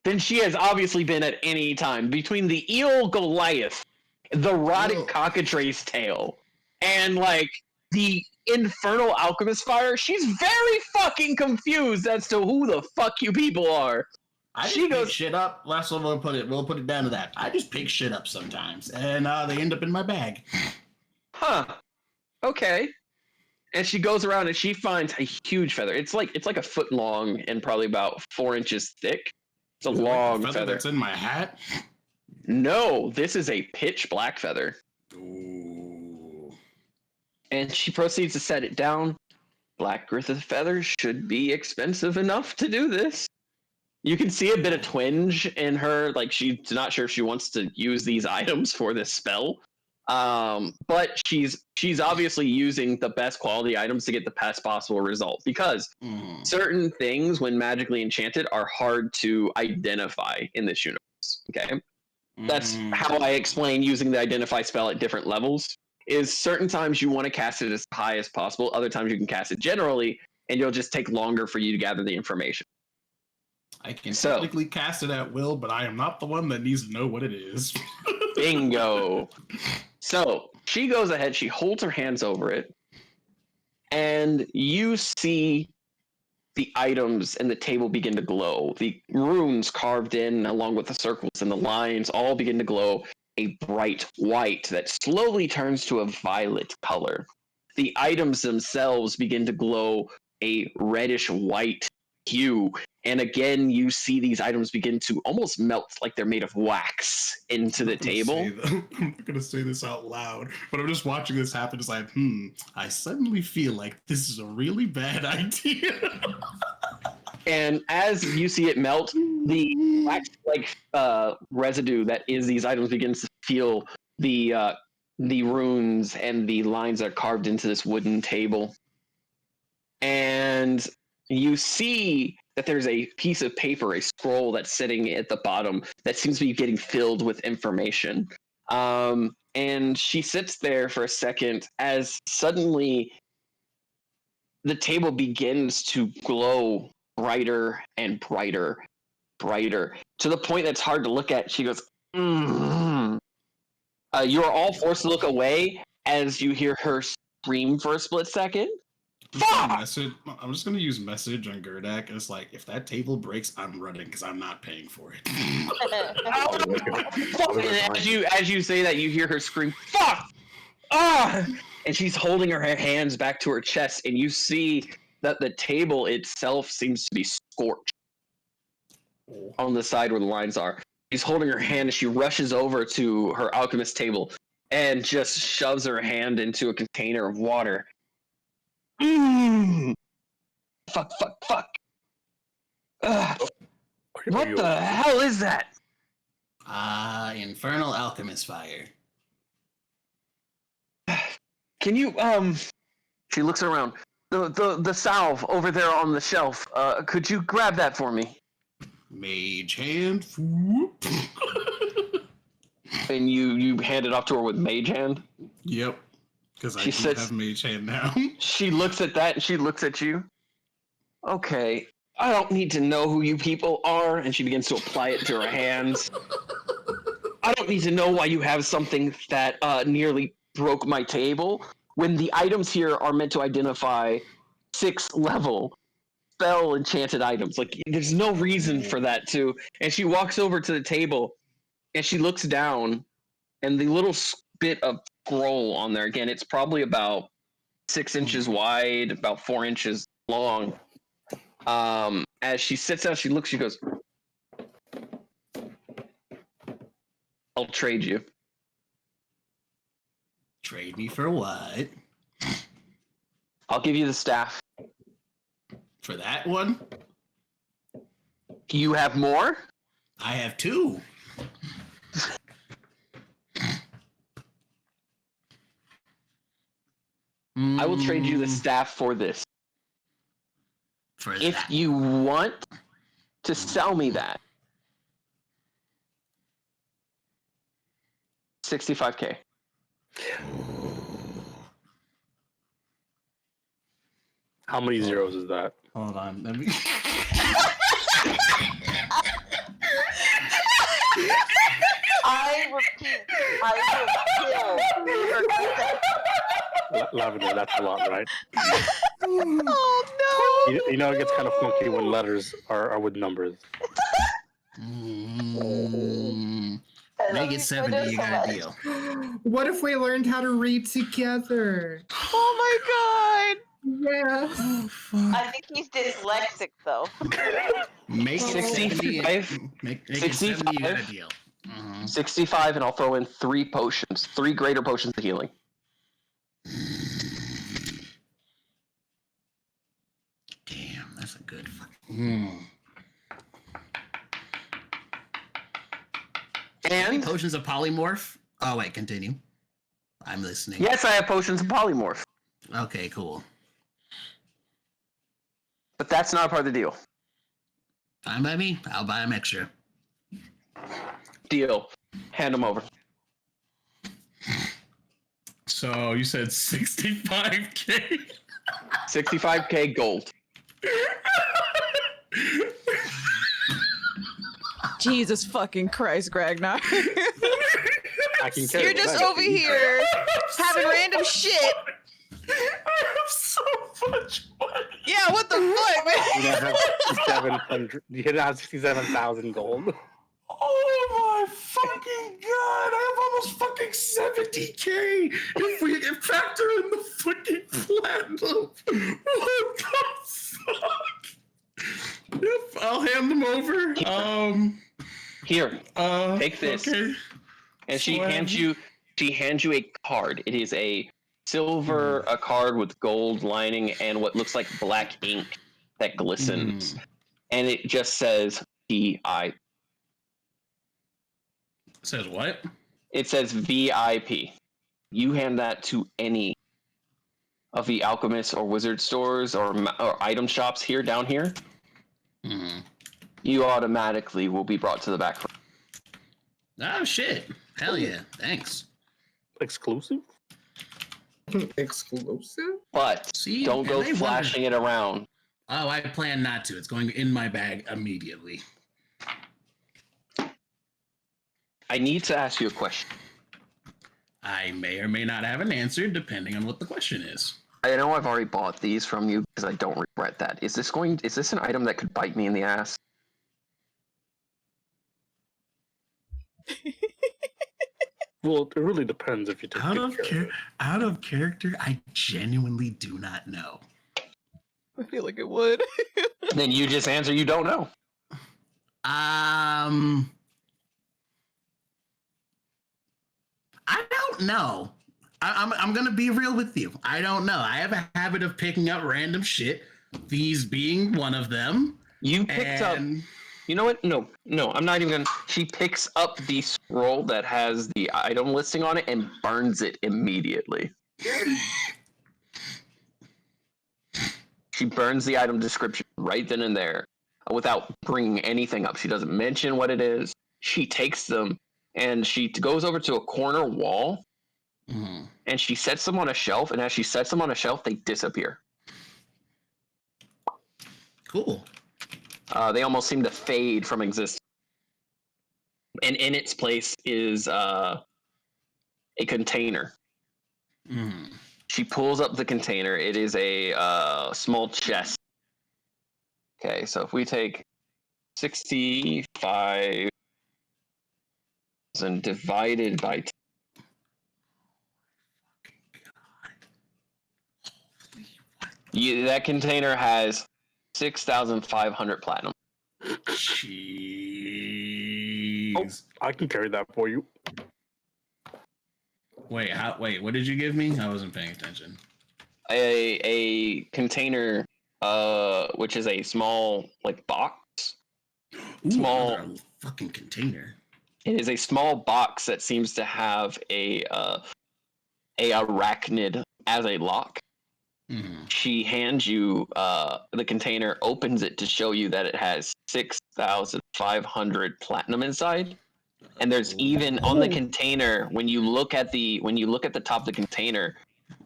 than she has obviously been at any time. Between the eel Goliath, the rotted cockatrice tail, and like the infernal alchemist fire, she's very fucking confused as to who the fuck you people are. She goes shit up. Last one we'll put it down to that. I just pick shit up sometimes, and they end up in my bag. Huh. Okay. And she goes around and she finds a huge feather. It's like a foot long and probably about 4 inches thick. It's a long feather feather. That's in my hat. No, this is a pitch black feather. Ooh. And she proceeds to set it down. Black Griffith feathers should be expensive enough to do this. You can see a bit of twinge in her, like she's not sure if she wants to use these items for this spell. But she's obviously using the best quality items to get the best possible result, because certain things, when magically enchanted, are hard to identify in this universe. Okay, that's how I explain using the identify spell at different levels. Is certain times you want to cast it as high as possible, other times you can cast it generally, and it'll just take longer for you to gather the information. I can technically cast it at will, but I am not the one that needs to know what it is. Bingo. So she goes ahead, she holds her hands over it, and you see the items and the table begin to glow. The runes carved in, along with the circles and the lines, all begin to glow a bright white that slowly turns to a violet color. The items themselves begin to glow a reddish white hue. And again, you see these items begin to almost melt like they're made of wax into the table. I'm not going to say this out loud, but I'm just watching this happen. It's like, I suddenly feel like this is a really bad idea. And as you see it melt, the wax-like residue that is these items begins to feel the runes and the lines that are carved into this wooden table. And you see that there's a piece of paper, a scroll that's sitting at the bottom that seems to be getting filled with information. And she sits there for a second as suddenly the table begins to glow brighter and brighter, to the point that's hard to look at. She goes, mm. You are all forced to look away as you hear her scream for a split second. I'm just gonna use message on Gerdak. It's like, if that table breaks, I'm running because I'm not paying for it. And as you say that, you hear her scream, "Fuck!" And she's holding her hands back to her chest, and you see that the table itself seems to be scorched on the side where the lines are. She's holding her hand, and she rushes over to her alchemist table and just shoves her hand into a container of water. Fuck. What the hell is that? Infernal alchemist fire. Can you, she looks around. The salve over there on the shelf. Could you grab that for me? Mage hand. And you hand it off to her with mage hand? Yep. Because I have mage hand now. She looks at that and she looks at you. Okay, I don't need to know who you people are. And she begins to apply it to her hands. I don't need to know why you have something that nearly broke my table, when the items here are meant to identify 6th level spell enchanted items. Like, there's no reason for that to. And she walks over to the table and she looks down, and the little bit of scroll on there, again, it's probably about 6 inches wide, about 4 inches long. As she sits down, she looks, she goes, "I'll trade you." Trade me for what? I'll give you the staff. For that one? You have more? I have 2. I will trade you the staff for this. If you want to sell me that, 65K. How many zeros is that? Hold on, let me. I repeat, I will kill. Lavender, that's a lot, right? Oh no! You know, it gets kind of funky when letters are with numbers. Make it 70, you got a deal. What if we learned how to read together? Oh my god! Yeah. Oh, fuck. I think he's dyslexic, though. Make it 65. Make it 70, you got a deal. 65, and I'll throw in 3 potions. 3 greater potions of healing. Damn, that's a good fucking. And potions of polymorph? Oh, wait, continue. I'm listening. yes, I have potions of polymorph. Okay, cool. But that's not a part of the deal. Fine by me. I'll buy them extra. Deal. Hand them over. So you said 65K? 65K gold. Jesus fucking Christ, Gragnar. I can carry You're the just bag over if you here having random shit. I have so much money. Yeah, what the fuck, man? You now have 6700. You now have 67,000 gold. Oh my fucking god! I have almost fucking 70K if we factor in the fucking platinum. What the fuck? Yep, I'll hand them over. Here, take this. Okay. And she hands you a card. It is a silver a card with gold lining and what looks like black ink that glistens. And it just says VIP. Says what? It says VIP. You hand that to any of the alchemist or wizard stores or item shops down here. You automatically will be brought to the back room. Oh shit! Hell yeah! Thanks. Exclusive? Exclusive? But don't go flashing it around. Oh, I plan not to. It's going in my bag immediately. I need to ask you a question. I may or may not have an answer, depending on what the question is. I know I've already bought these from you because I don't regret that. Is this an item that could bite me in the ass? Well, it really depends if you take out of character. I genuinely do not know. I feel like it would. Then you just answer you don't know. I don't know. I'm gonna be real with you. I don't know. I have a habit of picking up random shit. These being one of them. You picked up. You know what? No, I'm not even gonna. She picks up the scroll that has the item listing on it and burns it immediately. She burns the item description right then and there without bringing anything up. She doesn't mention what it is. She takes them and she goes over to a corner wall and she sets them on a shelf. And as she sets them on a shelf, they disappear. Cool. They almost seem to fade from existence. And in its place is a container. She pulls up the container. It is a small chest. Okay, so if we take 65 and divided by 10. That container has 6,500 platinum. Jeez. Oh, I can carry that for you. Wait, what did you give me? I wasn't paying attention. A container, which is a small box. Ooh, small fucking container. It is a small box that seems to have a arachnid as a lock. She hands you the container, opens it to show you that it has 6,500 platinum inside. And there's even on the container, when you look at the top of the container,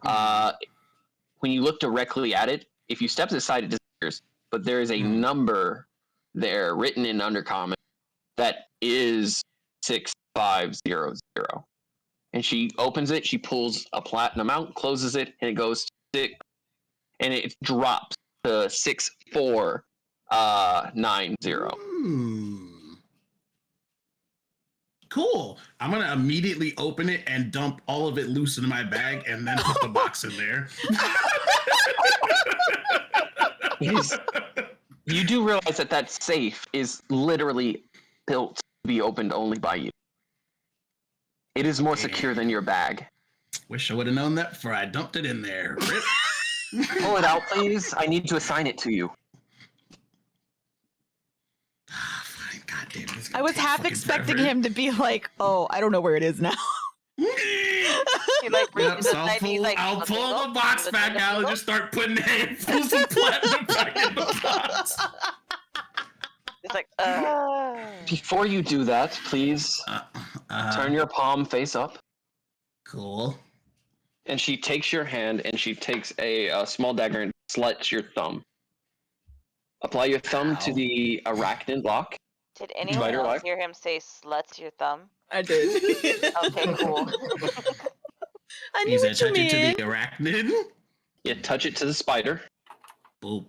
when you look directly at it, if you step to the side, it disappears. But there is a number there written in Undercommon that is 6500. And she opens it, she pulls a platinum out, closes it, and it goes to 6, and it drops to 6490. Cool. I'm gonna immediately open it and dump all of it loose into my bag, and then put the box in there. You do realize that safe is literally built to be opened only by you. It is more secure than your bag. Wish I would have known that before I dumped it in there. Rip. Pull it out, please. I need to assign it to you. Fine. God damn it. I was half expecting him to be like, "Oh, I don't know where it is now." I'll pull the box back out and just start putting handfuls of platinum back in the box. It's like, Before you do that, please turn your palm face up. Cool. And she takes your hand and she takes a small dagger and slits your thumb. Apply your thumb to the arachnid lock. Did anyone else hear him say sluts your thumb? I did. Okay, cool. I knew what you mean. Touch it to the arachnid? Yeah, touch it to the spider. Boop.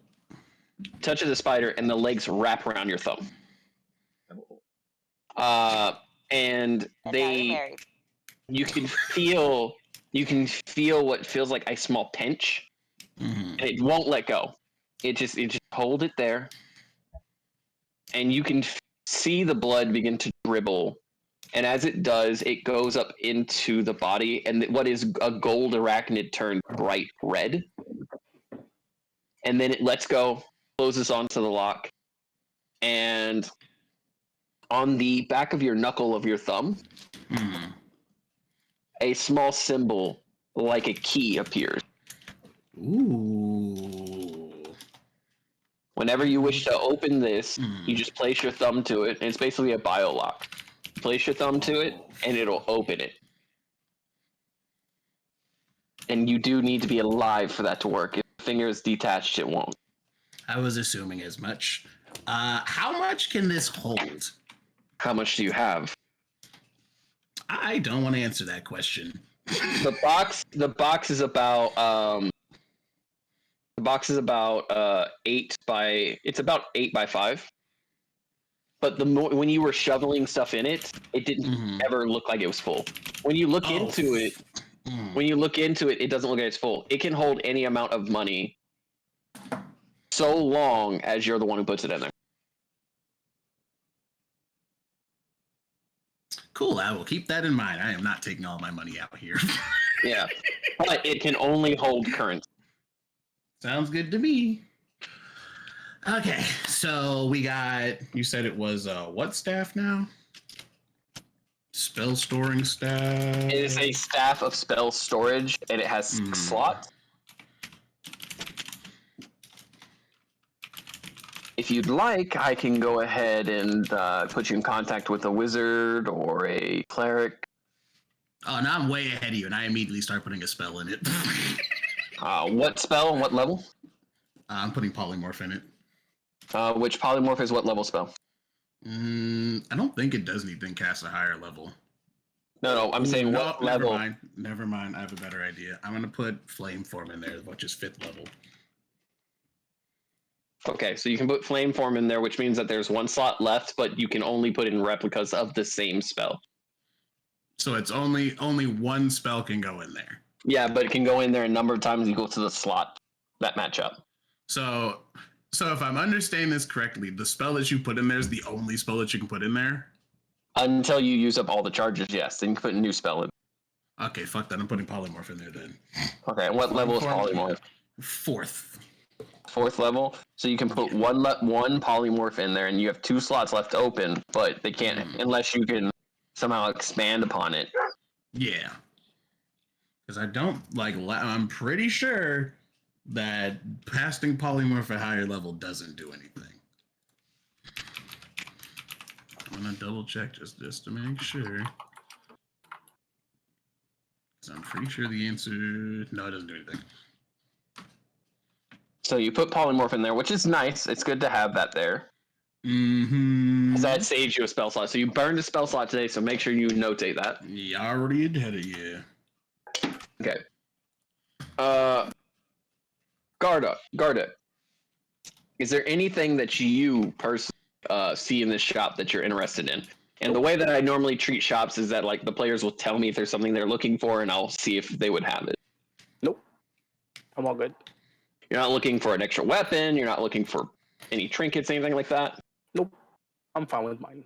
Touch it to the spider and the legs wrap around your thumb. And they... You can feel what feels like a small pinch. And it won't let go. It just hold it there. And you can see the blood begin to dribble. And as it does, it goes up into the body, and what is a gold arachnid turned bright red. And then it lets go, closes onto the lock, and on the back of your knuckle of your thumb, a small symbol like a key appears. Ooh. Whenever you wish to open this, you just place your thumb to it, and it's basically a bio lock. Place your thumb to it, and it'll open it. And you do need to be alive for that to work. If the finger is detached, it won't. I was assuming as much. How much can this hold? How much do you have? I don't want to answer that question. The box is about 8 by 5. But when you were shoveling stuff in it, it didn't ever look like it was full. When you look into it, it doesn't look like it's full. It can hold any amount of money so long as you're the one who puts it in there. Cool, I will keep that in mind. I am not taking all my money out here. Yeah, but it can only hold currency. Sounds good to me. Okay, so we got, you said it was what staff now? Spell storing staff? It is a staff of spell storage, and it has 6 slots. If you'd like, I can go ahead and put you in contact with a wizard or a cleric. Oh, now I'm way ahead of you, and I immediately start putting a spell in it. What spell? What level? I'm putting polymorph in it. Which polymorph is what level spell? I don't think it does anything cast a higher level. No, I'm saying what level? Never mind. I have a better idea. I'm going to put flame form in there, which is 5th level. Okay, so you can put flame form in there, which means that there's 1 slot left, but you can only put in replicas of the same spell. So it's only 1 spell can go in there. Yeah, but it can go in there a number of times equal to the slot that match up. So if I'm understanding this correctly, the spell that you put in there is the only spell that you can put in there? Until you use up all the charges, yes. Then you can put a new spell in. Okay, fuck that. I'm putting polymorph in there then. Okay, and what level is polymorph? 4th. 4th level. So you can put one polymorph in there, and you have 2 slots left open, but they can't unless you can somehow expand upon it. Yeah. Because I don't I'm pretty sure that casting polymorph at higher level doesn't do anything. I'm gonna double check just to make sure. Because I'm pretty sure the answer, no, it doesn't do anything. So you put polymorph in there, which is nice. It's good to have that there. Mm-hmm. That saves you a spell slot. So you burned a spell slot today, so make sure you notate that. Yeah, I already did it, yeah. Okay. Garda. Is there anything that you personally see in this shop that you're interested in? And the way that I normally treat shops is that the players will tell me if there's something they're looking for, and I'll see if they would have it. Nope. I'm all good. You're not looking for an extra weapon. You're not looking for any trinkets, anything like that. Nope. I'm fine with mine.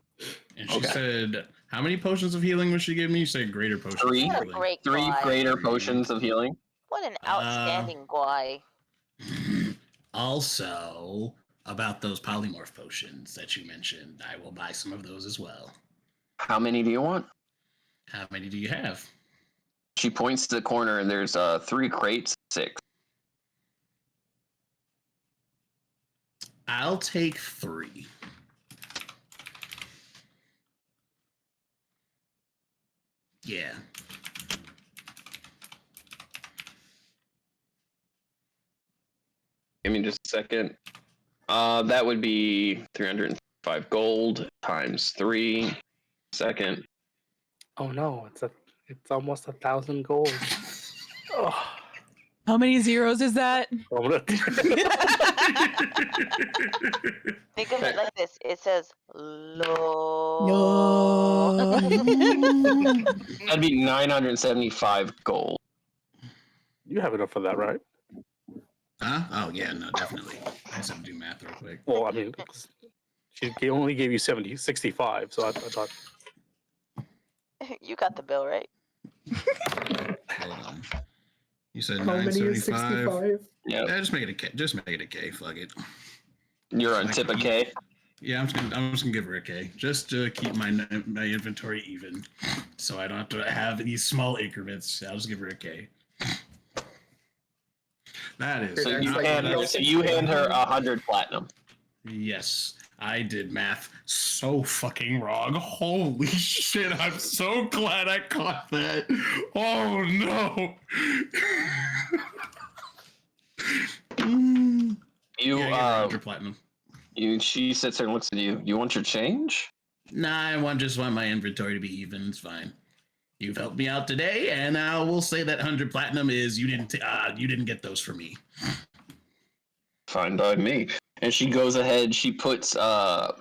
And she said, how many potions of healing would she give me? You said greater potions. 3. Of What a healing. great 3 guy. greater potions of healing. What an outstanding guy. Also, about those polymorph potions that you mentioned, I will buy some of those as well. How many do you want? How many do you have? She points to the corner, and there's 3 crates, 6. I'll take 3. Yeah. Give me just a second. That would be 305 gold times 3. Second. Oh no, it's almost 1,000 gold. Oh. How many zeros is that? Think of it like this. It says low. No. That'd be 975 gold. You have enough for that, right? Huh? Oh, yeah, no, definitely. I just have to do math real quick. Well, I mean, she only gave you 65, so I thought. You got the bill, right? Hold on. You said How many is 975? 65? Yeah, Just make it a K. Just make it a K. Fuck it. you're on tip of K. Yeah, I'm just gonna give her a K, just to keep my inventory even, so I don't have to have these small increments. I'll just give her a K. That is. So you hand her 100 platinum. Yes. I did math so fucking wrong. Holy shit, I'm so glad I caught that. Oh no. You 100 platinum. She sits there and looks at you. You want your change? Nah, I just want my inventory to be even. It's fine. You've helped me out today, and I will say that 100 platinum is you didn't get those for me. Fine by me. And she goes ahead. She puts it on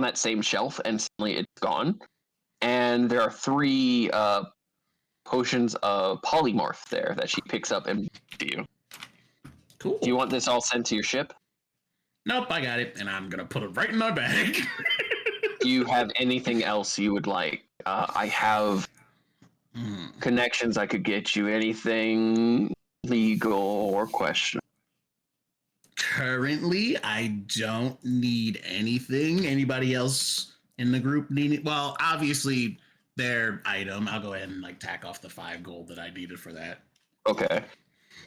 that same shelf, and suddenly it's gone. And there are 3 potions of polymorph there that she picks up and gives to you. Cool. Do you want this all sent to your ship? Nope, I got it, and I'm gonna put it right in my bag. Do you have anything else you would like? I have connections I could get you. Anything legal or questionable? Currently, I don't need anything. Anybody else in the group need it? Well, obviously, their item. I'll go ahead and tack off the 5 gold that I needed for that. Okay.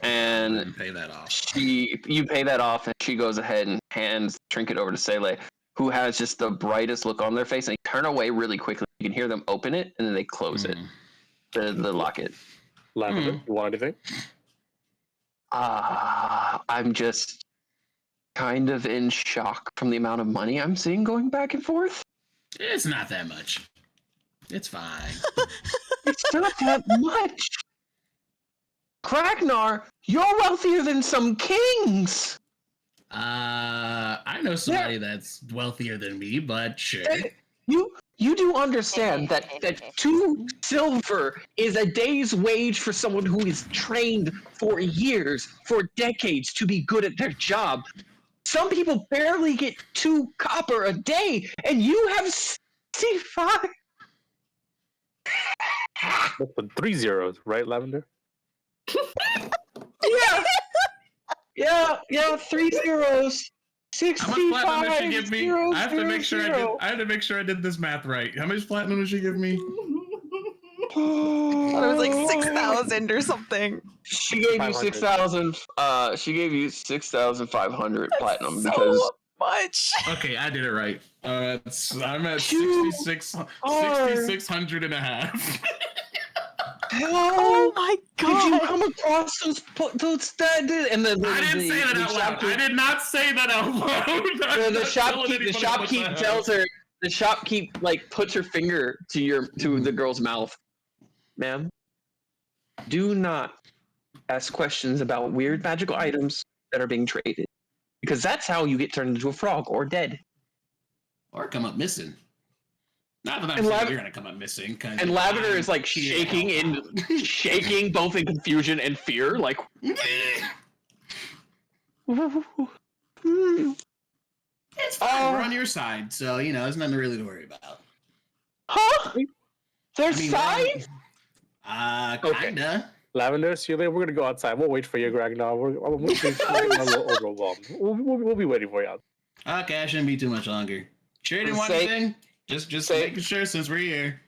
And pay that off. You pay that off, and she goes ahead and hands the trinket over to Sele, who has just the brightest look on their face. And they turn away really quickly. You can hear them open it, and then they close it. The locket. Lavender, you want anything? I'm just kind of in shock from the amount of money I'm seeing going back and forth. It's not that much. It's fine. It's not that much. Gragnar, you're wealthier than some kings. I know somebody that's wealthier than me, but sure. You do understand that 2 silver is a day's wage for someone who is trained for years, for decades, to be good at their job. Some people barely get 2 copper a day, and you have 65. That's the 3 zeros, right, Lavender? Yeah, 3 zeros. 65. How much platinum did she give me? 0, I have to 0, make sure 0. I had to make sure I did this math right. How much platinum did she give me? I thought it was like 6,000 or something. She gave you 6,000. She gave you 6,500 platinum so because much. Okay, I did it right. I'm at 6,600 and a half. Oh my god! Did you come across those and then I didn't say that out loud. I did not say that out loud. The shopkeep tells her. The shopkeep puts her finger to the girl's mouth. Ma'am, do not ask questions about weird magical items that are being traded, because that's how you get turned into a frog or dead. Or come up missing. Not that I'm saying you're gonna come up missing. And Lavender is shaking both in confusion and fear, like. It's fine. We're on your side, so there's nothing really to worry about. Huh? Their side? Kinda. Lavender, see you later. We're gonna go outside. We'll wait for you, Gragnar. We're a little overwhelmed. We'll be waiting for you out. Okay, I shouldn't be too much longer. Sure, you didn't want anything? Just making sure since we're here.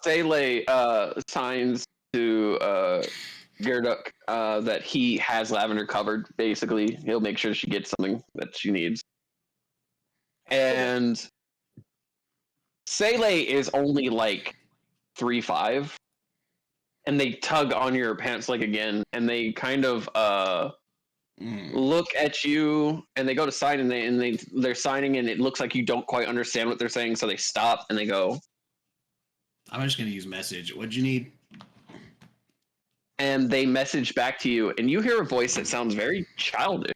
Sele signs to Gerduk that he has Lavender covered. Basically, he'll make sure she gets something that she needs. And Sele is only 3'5", and they tug on your pants leg again, and they kind of look at you, and they go to sign, and they're signing, and it looks like you don't quite understand what they're saying, so they stop and they go. I'm just gonna use message. What'd you need? And they message back to you, and you hear a voice that sounds very childish.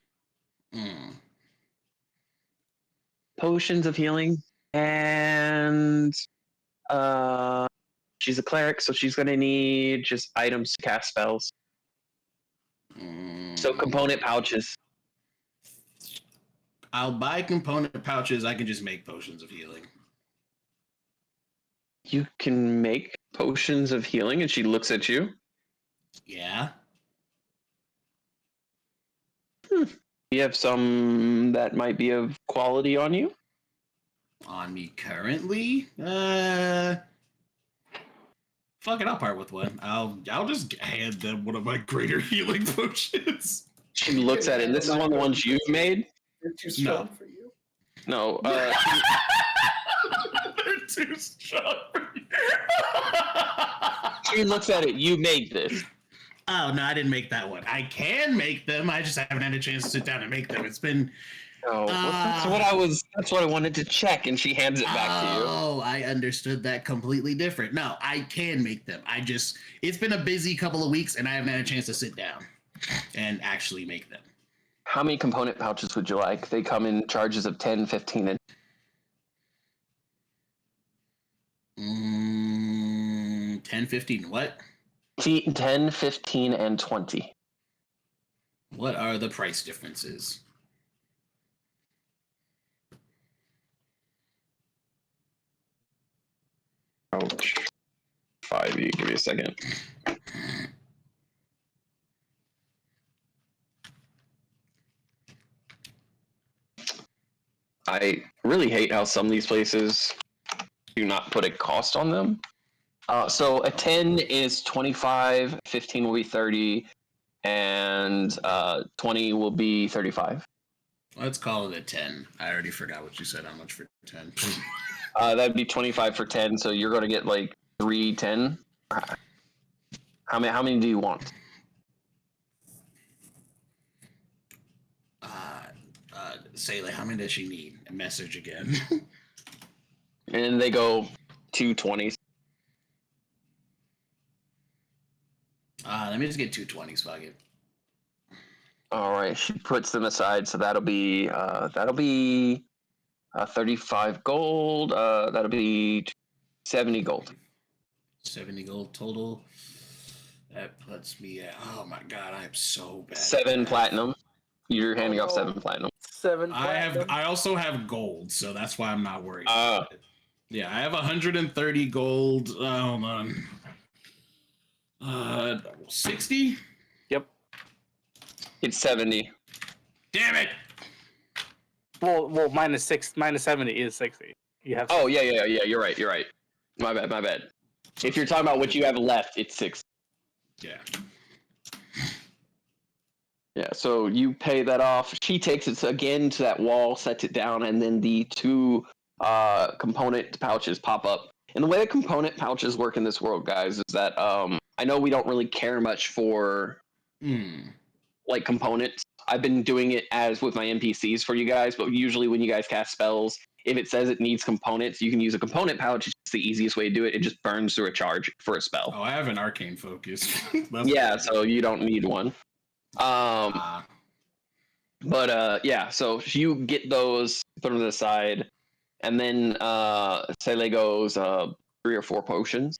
Potions of healing, and she's a cleric, so she's gonna need just items to cast spells. So component pouches. I'll buy component pouches. I can just make potions of healing. You can make potions of healing, and she looks at you. Yeah. You have some that might be of quality on you? On me currently? Fuck it, I'll part with one. I'll just hand them one of my greater healing potions. She looks at it, and this is one of the ones you've made? They're too strong for you. No. They're too strong for me. She looks at it. You made this. Oh, no, I didn't make that one. I can make them. I just haven't had a chance to sit down and make them. It's been... No, that's what I wanted to check, and she hands it back to you. Oh, I understood that completely different. No, I can make them. It's been a busy couple of weeks, and I haven't had a chance to sit down and actually make them. How many component pouches would you like? They come in charges of 10, 15, and... 10, 15, what? 10, 15, and 20. What are the price differences? Ouch. 5e, give me a second. I really hate how some of these places do not put a cost on them. So a 10 is 25, 15 will be 30, and 20 will be 35. Let's call it a 10. I already forgot what you said. How much for 10? That'd be 25 for 10, so you're going to get like 3 10. How many do you want? Say, like, how many does she need? A message again. And they go 2 20s. Let me just get 2 20s, fuck it. All right, she puts them aside, so that'll be 35 gold. That'll be 70 gold. 70 gold total. That puts me at, oh my god, I am so bad. 7 platinum. You're handing off 7 platinum. 7 platinum. I also have gold, so that's why I'm not worried about it. Yeah, I have 130 gold. Hold on. 60? Yep. It's 70. Damn it! Well, minus 70 is 60. You have. Oh, yeah. You're right. My bad. If you're talking about what you have left, it's 6. Yeah. Yeah, so you pay that off. She takes it again to that wall, sets it down, and then the 2 component pouches pop up. And the way that component pouches work in this world, guys, is that I know we don't really care much for like components. I've been doing it as with my NPCs for you guys, but usually when you guys cast spells, if it says it needs components, you can use a component pouch. It's the easiest way to do it. It just burns through a charge for a spell. Oh, I have an arcane focus. Yeah, so you don't need one. Yeah, so you get those, put them to the side, and then Sele goes 3 or 4 potions.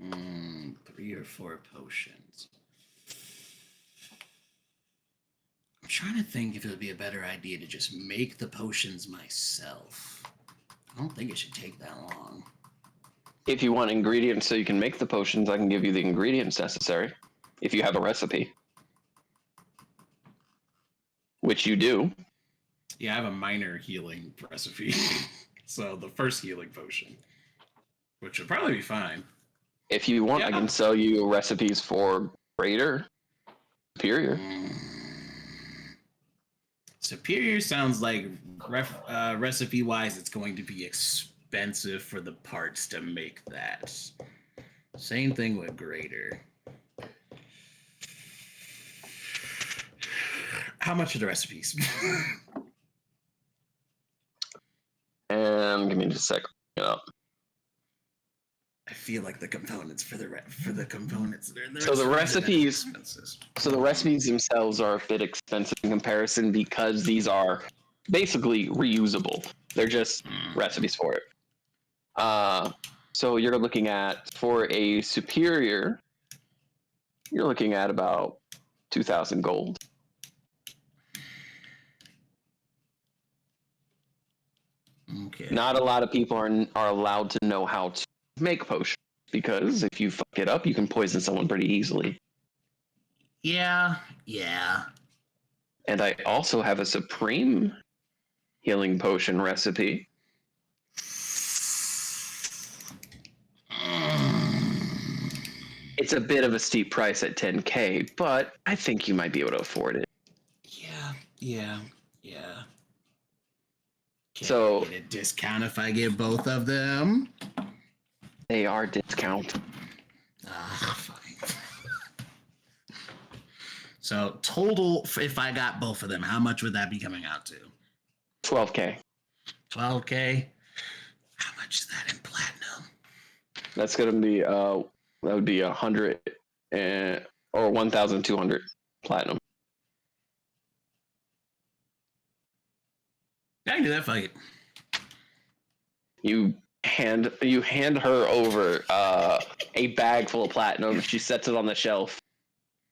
3 or 4 potions. I'm trying to think if it would be a better idea to just make the potions myself. I don't think it should take that long. If you want ingredients so you can make the potions, I can give you the ingredients necessary. If you have a recipe. Which you do. Yeah, I have a minor healing recipe. So the first healing potion. Which would probably be fine. If you want, I can sell you recipes for greater, superior. Superior sounds like recipe-wise, it's going to be expensive for the parts to make that. Same thing with greater. How much are the recipes? And give me just a second. I feel like the components for the components. So the recipes themselves are a bit expensive in comparison because these are basically reusable. They're just recipes for it. So you're looking at, for a superior, you're looking at about 2,000 gold. Okay. Not a lot of people are allowed to know how to make potions, because if you fuck it up, you can poison someone pretty easily. Yeah. And I also have a supreme healing potion recipe. It's a bit of a steep price at 10k, but I think you might be able to afford it. Yeah. Yeah. Can So- I get a discount if I get both of them? They are discount. Fine. So total, if I got both of them, how much would that be coming out to? 12K. 12K. How much is that in platinum? That's gonna be that would be 100 or 1,200 platinum. I can do that. Fuck it. You hand her over a bag full of platinum. She sets it on the shelf,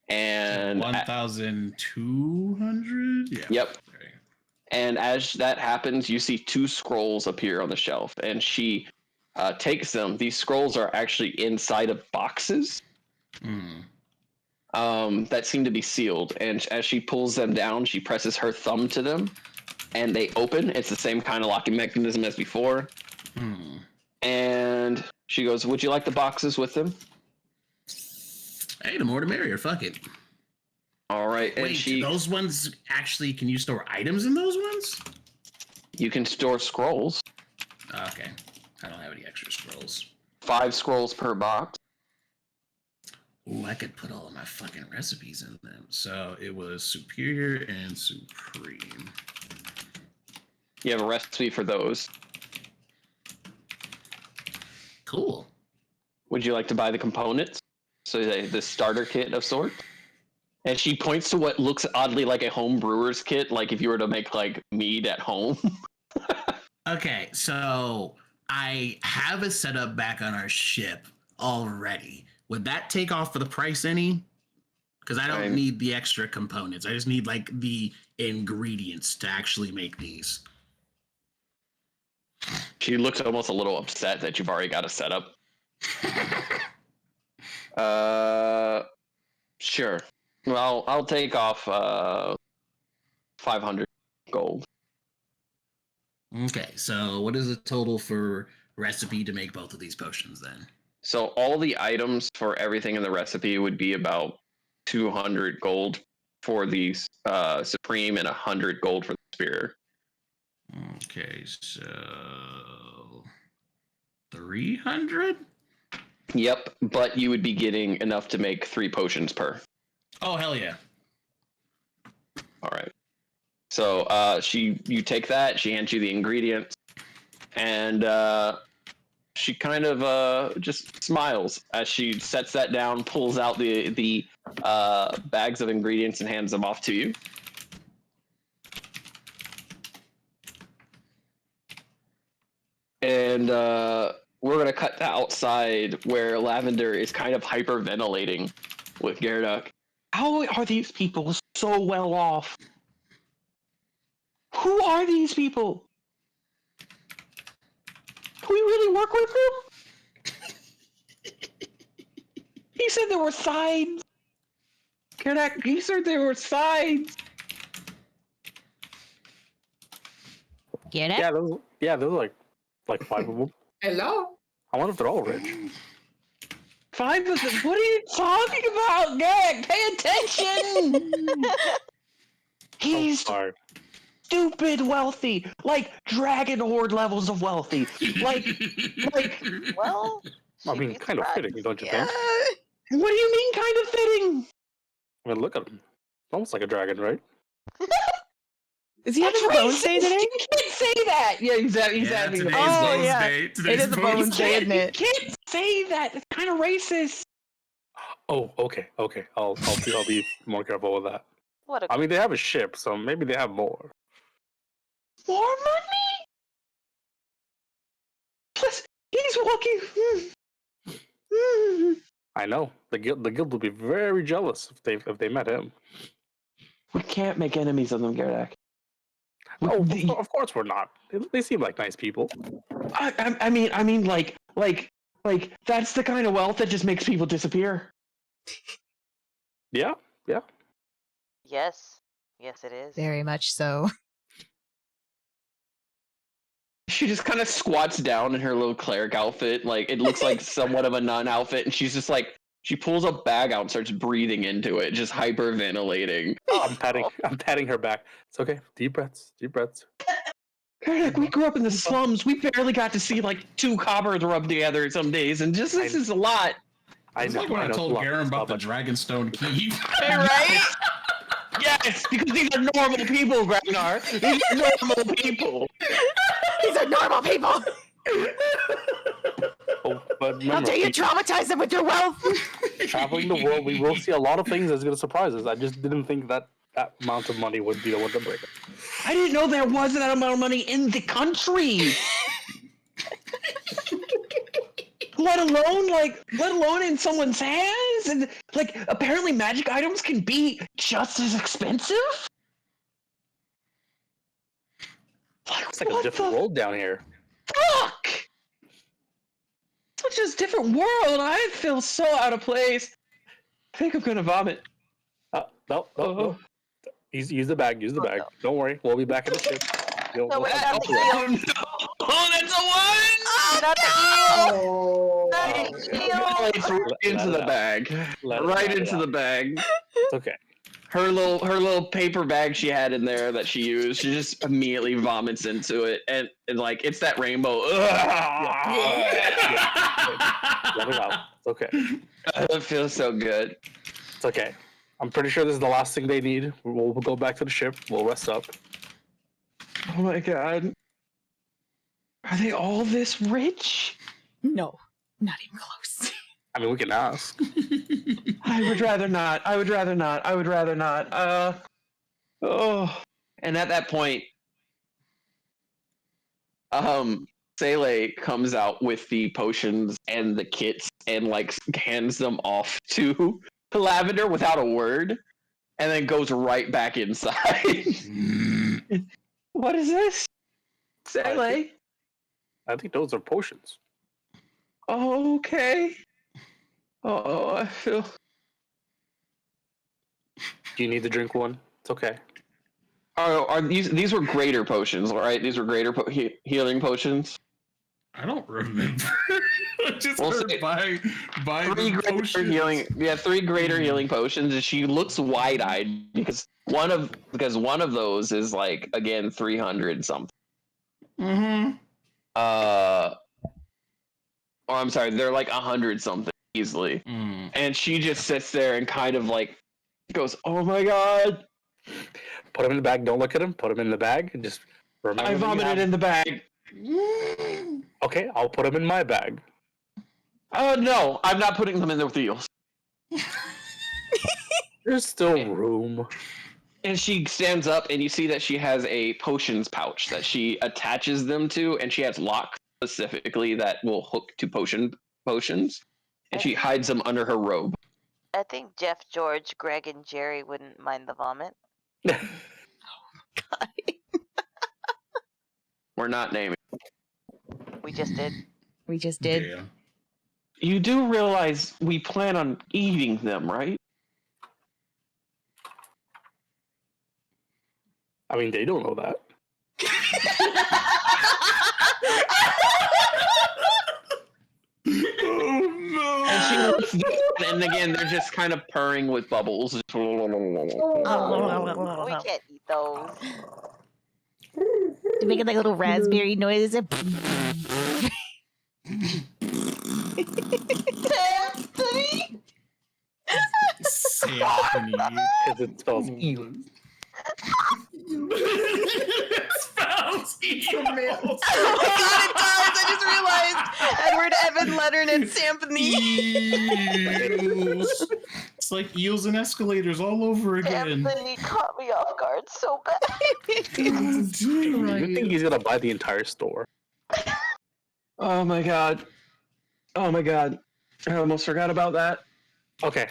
and 1,200. Yeah. Yep. Okay. And as that happens, you see 2 scrolls appear on the shelf, and she takes them. These scrolls are actually inside of boxes that seem to be sealed. And as she pulls them down, she presses her thumb to them, and they open. It's the same kind of locking mechanism as before. And she goes, "Would you like the boxes with them?" Hey, the more the merrier. Fuck it. All right. And Wait, those ones actually, can you store items in those ones? You can store scrolls. Okay. I don't have any extra scrolls. 5 scrolls per box. Ooh, I could put all of my fucking recipes in them. So it was superior and supreme. You have a recipe for those. Cool. Would you like to buy the components? So the starter kit of sorts? And she points to what looks oddly like a home brewer's kit, like if you were to make like mead at home. Okay, so I have a setup back on our ship already. Would that take off for the price any? Because I don't need the extra components. I just need like the ingredients to actually make these. She looks almost a little upset that you've already got a setup. Sure. Well, I'll take off 500 gold. Okay, so what is the total for recipe to make both of these potions then? So all the items for everything in the recipe would be about 200 gold for the supreme and 100 gold for the spear. Okay, so 300? Yep, but you would be getting enough to make 3 potions per. Oh, hell yeah. All right. So you take that, she hands you the ingredients, and she kind of just smiles as she sets that down, pulls out the bags of ingredients and hands them off to you. And we're going to cut to outside where Lavender is kind of hyperventilating with Gyarados. How are these people so well off? Who are these people? Can we really work with them? He said there were signs. He said there were signs. Get it? Yeah, there's like 5 of them. Hello? I wonder if they're all rich. 5 of them? What are you talking about, Gag? Pay attention! He's stupid wealthy, like dragon horde levels of wealthy. Like. Well, I mean, kind of fitting, don't you think? What do you mean, kind of fitting? I mean, look at him. Almost like a dragon, right? Is he having a bone day today? You can't say that. Yeah, he's having today's a Oh, Bones yeah. Day. It Today's is a Bones Day, isn't You it? can't say that. It's kind of racist. Oh, okay. I'll be more careful with that. what a I mean, they have a ship, so maybe they have more. More money? Plus, he's walking. I know the guild will be very jealous if they met him. We can't make enemies of them, Gyarados. Oh, of course we're not. They seem like nice people. I mean, like that's the kind of wealth that just makes people disappear. Yeah. yes, it is. Very much so. She just kind of squats down in her little cleric outfit, like it looks like somewhat of a nun outfit, and she's just like, She pulls a bag out and starts breathing into it, just hyperventilating. I'm patting her back. It's okay. Deep breaths. Deep breaths. We grew up in the slums. We barely got to see like 2 coppers rub together some days, and just this is a lot. It's like when I told Garem about the Dragonstone key. Right? Yes, because these are normal people, Gragnar. These are normal people. These are normal people. Oh, but remember, How dare you traumatize them with your wealth? traveling the world, we will see a lot of things that's going to surprise us. I just didn't think that amount of money would deal with the breakup. I didn't know there was that amount of money in the country. let alone in someone's hands, and like apparently magic items can be just as expensive. Like, It's like a different world down here. Fuck! Such a different world. I feel so out of place. I think I'm gonna vomit. No. Use the bag. Use the bag. Don't worry. We'll be back in the ship. No, we'll wait, have that's to the do it. shield. Oh, that's a one! Not the Oh, Not the shield. It's right into the bag. Right into the bag. It's okay. Her little paper bag she had in there that she used, she just immediately vomits into it, and like it's that rainbow. Let it out. It's okay. It feels so good. It's okay. I'm pretty sure this is the last thing they need. We'll go back to the ship. We'll rest up. Oh my god. Are they all this rich? No, not even close. I mean, we can ask. I would rather not. Oh. And at that point, Sele comes out with the potions and the kits and like hands them off to Lavender without a word, and then goes right back inside. What is this? Sele? I think those are potions. Oh, okay. Oh, I feel. Do you need to drink one? It's okay. Are these were greater potions, right? These were greater healing potions. I don't remember. I just We'll heard say by 3 the greater potions. healing. Yeah, 3 greater healing potions, and she looks wide-eyed because one of those is like again 300 something. Mm-hmm. Or I'm sorry, they're like 100 something easily. Mm. And she just sits there and kind of like goes, "Oh my god!" Put him in the bag. Don't look at him. Put him in the bag. And just remember. I vomited in the bag. Okay, I'll put him in my bag. No, I'm not putting them in there with eels. There's still room. And she stands up, and you see that she has a potions pouch that she attaches them to, and she has locks specifically that will hook to potions, and she hides them under her robe. I think Jeff, George, Greg, and Jerry wouldn't mind the vomit. God. We're not naming. We just did. We just did. Yeah. You do realize we plan on eating them, right? I mean, they don't know that. Oh no! And she looks down, and again, they're just kind of purring with bubbles. We can't eat those. They're making like little raspberry noises. Seraphina. Because it spells evil. It spells evil. Oh my god, it does! I just realized Edward, Evan, Leonard, and Symphony. Eels. It's like eels and escalators all over again. Anthony caught me off guard so bad. God damn. You think he's gonna buy the entire store? Oh my god. Oh my god. I almost forgot about that. Okay,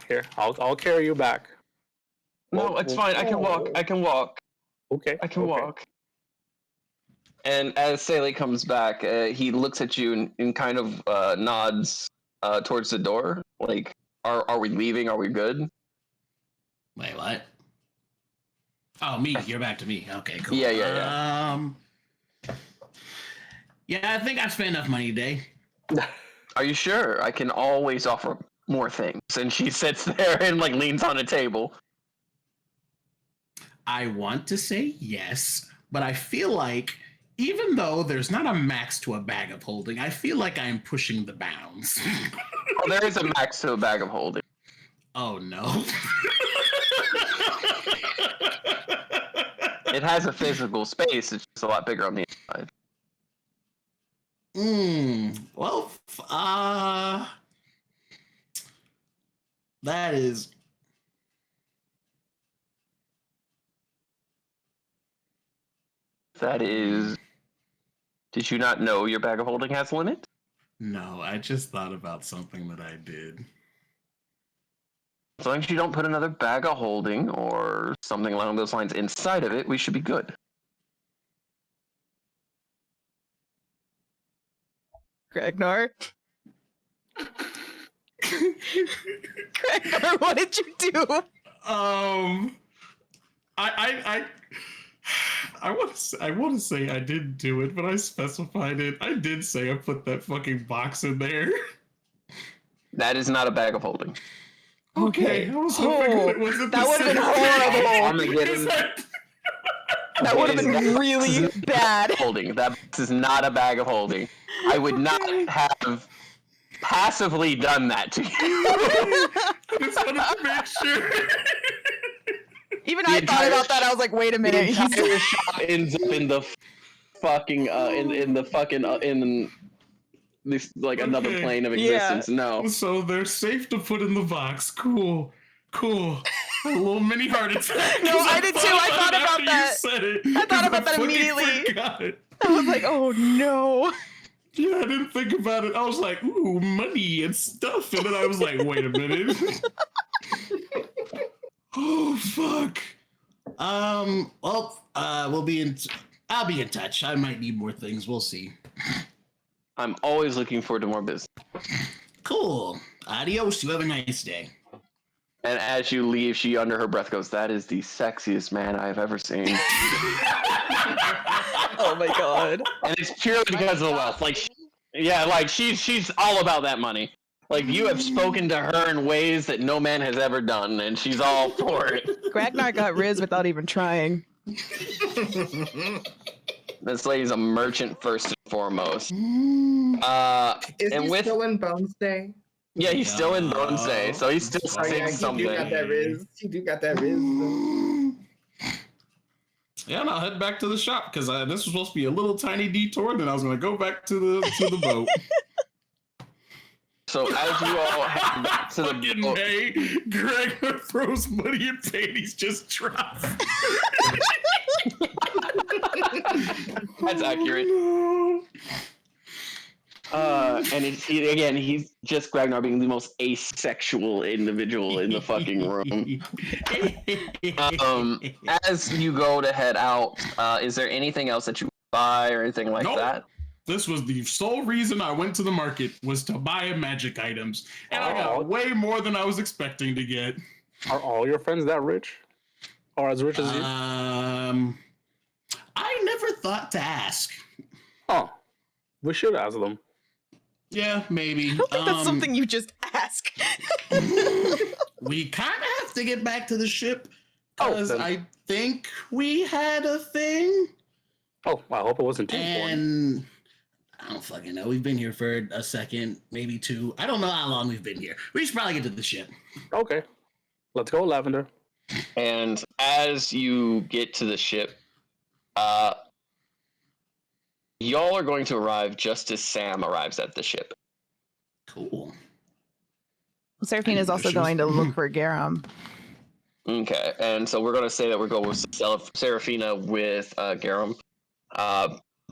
here. I'll carry you back. No, it's fine. I can walk. Okay. I can walk. And as Sele comes back, he looks at you and kind of nods towards the door. Like, are we leaving? Are we good? Wait, what? Oh, me. You're back to me. Okay, cool. Yeah. Yeah, I think I've spent enough money today. Are you sure? I can always offer more things. And she sits there and like leans on a table. I want to say yes, but I feel like even though there's not a max to a bag of holding, I feel like I'm pushing the bounds. Well, there is a max to a bag of holding. Oh no. It has a physical space, it's just a lot bigger on the inside. Well, that is... That is... Did you not know your bag of holding has a limit? No, I just thought about something that I did. As long as you don't put another bag of holding or something along those lines inside of it, we should be good. Gragnar? Gragnar, what did you do? I want to say I didn't do it, but I specified it. I did say I put that fucking box in there. That is not a bag of holding. Okay, I was hoping it wasn't that would have been horrible. That would have been really bad. Holding. That is not a bag of holding. I would not have passively done that to you. I just wanted to make sure. Even I thought about that. I was like, wait a minute. The entire shop ends up in the fucking in this like another plane of existence. Yeah. No. So they're safe to put in the box. Cool. A little mini heart attack. No, I did too. I thought about that. I thought about that immediately. I was like, oh no. Yeah, I didn't think about it. I was like, ooh, money and stuff. And then I was like, wait a minute. Oh, fuck. I'll be in touch. I might need more things. We'll see. I'm always looking forward to more business. Cool. Adios. You have a nice day. And as you leave, she under her breath goes, "That is the sexiest man I've ever seen." Oh my god. And it's purely because of the wealth. Like, she's all about that money. Like, you have spoken to her in ways that no man has ever done, and she's all for it. Gragnar got Riz without even trying. This lady's a merchant first and foremost. Is he still in Bones Day? Yeah, he's still in Bones Day, so he's still saying something. You do got that Riz. You do got that Riz. Yeah, and I'll head back to the shop because this was supposed to be a little tiny detour. Then I was going to go back to the boat. So as you all head back to the boat, Gragnar throws money and panties just drop. That's accurate. And he's just Gragnar being the most asexual individual in the fucking room. As you go to head out, is there anything else that you buy or anything like that? This was the sole reason I went to the market, was to buy magic items. And I got way more than I was expecting to get. Are all your friends that rich? Or as rich as you? I never thought to ask. Oh, we should ask them. Yeah, maybe. I don't think that's something you just ask. We kind of have to get back to the ship. Because I think we had a thing. Oh, I hope it wasn't too important. I don't fucking know. We've been here for a second, maybe two. I don't know how long we've been here. We should probably get to the ship. Okay. Let's go, Lavender. And as you get to the ship, y'all are going to arrive just as Sam arrives at the ship. Cool. Seraphina is also going to look for Garem. Okay, and so we're going to say that we're going with Seraphina with Garem,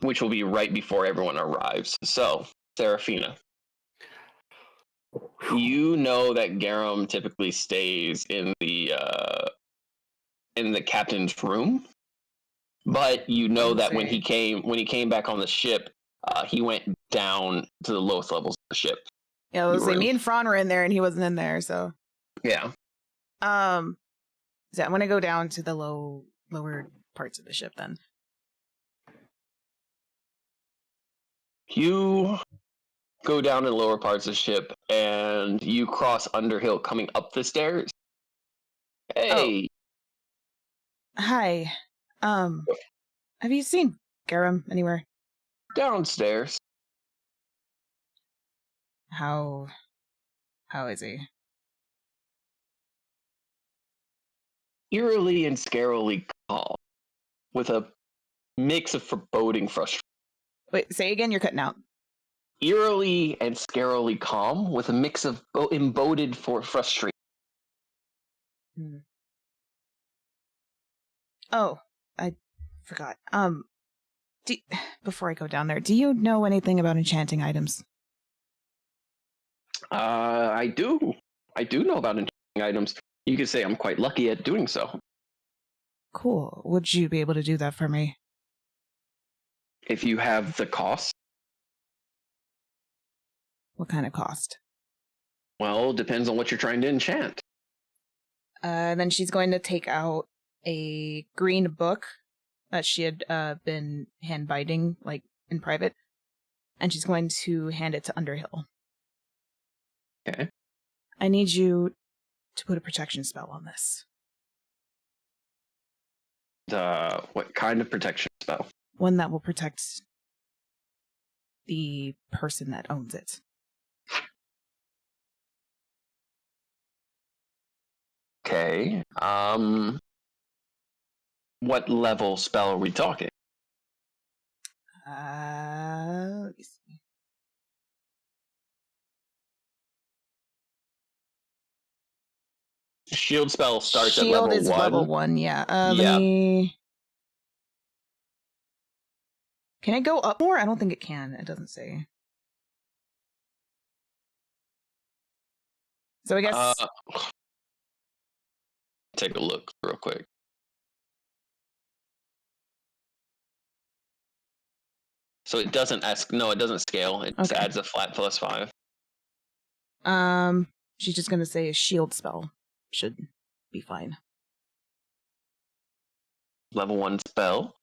which will be right before everyone arrives. So, Seraphina, you know that Garem typically stays in the captain's room, but you know that when he came back on the ship, he went down to the lowest levels of the ship. Yeah, me and Phraan were in there, and he wasn't in there. So yeah. So I'm gonna go down to the lower parts of the ship then. go down in the lower parts of the ship, and you cross Underhill coming up the stairs. Hey. Oh. Hi. Have you seen Garem anywhere? Downstairs. How is he? Eerily and scarily calm, with a mix of foreboding frustration. Wait, say again, you're cutting out. Eerily and scarily calm, with a mix of embodied for frustration. Oh, I forgot. Before I go down there, do you know anything about enchanting items? I do. I do know about enchanting items. You could say I'm quite lucky at doing so. Cool. Would you be able to do that for me? If you have the cost. What kind of cost? Well, it depends on what you're trying to enchant. Then she's going to take out a green book that she had been hand binding, like, in private, and she's going to hand it to Underhill. Okay. I need you to put a protection spell on this. What kind of protection spell? One that will protect the person that owns it. Okay. What level spell are we talking? Let me see. Shield spell starts Shield at level 1. is level 1, yeah. Yeah. Let me... Can it go up more? I don't think it can. It doesn't say. So I guess... Take a look real quick. So it doesn't it doesn't scale. It just adds a flat +5. She's just gonna say a shield spell should be fine. Level 1 spell.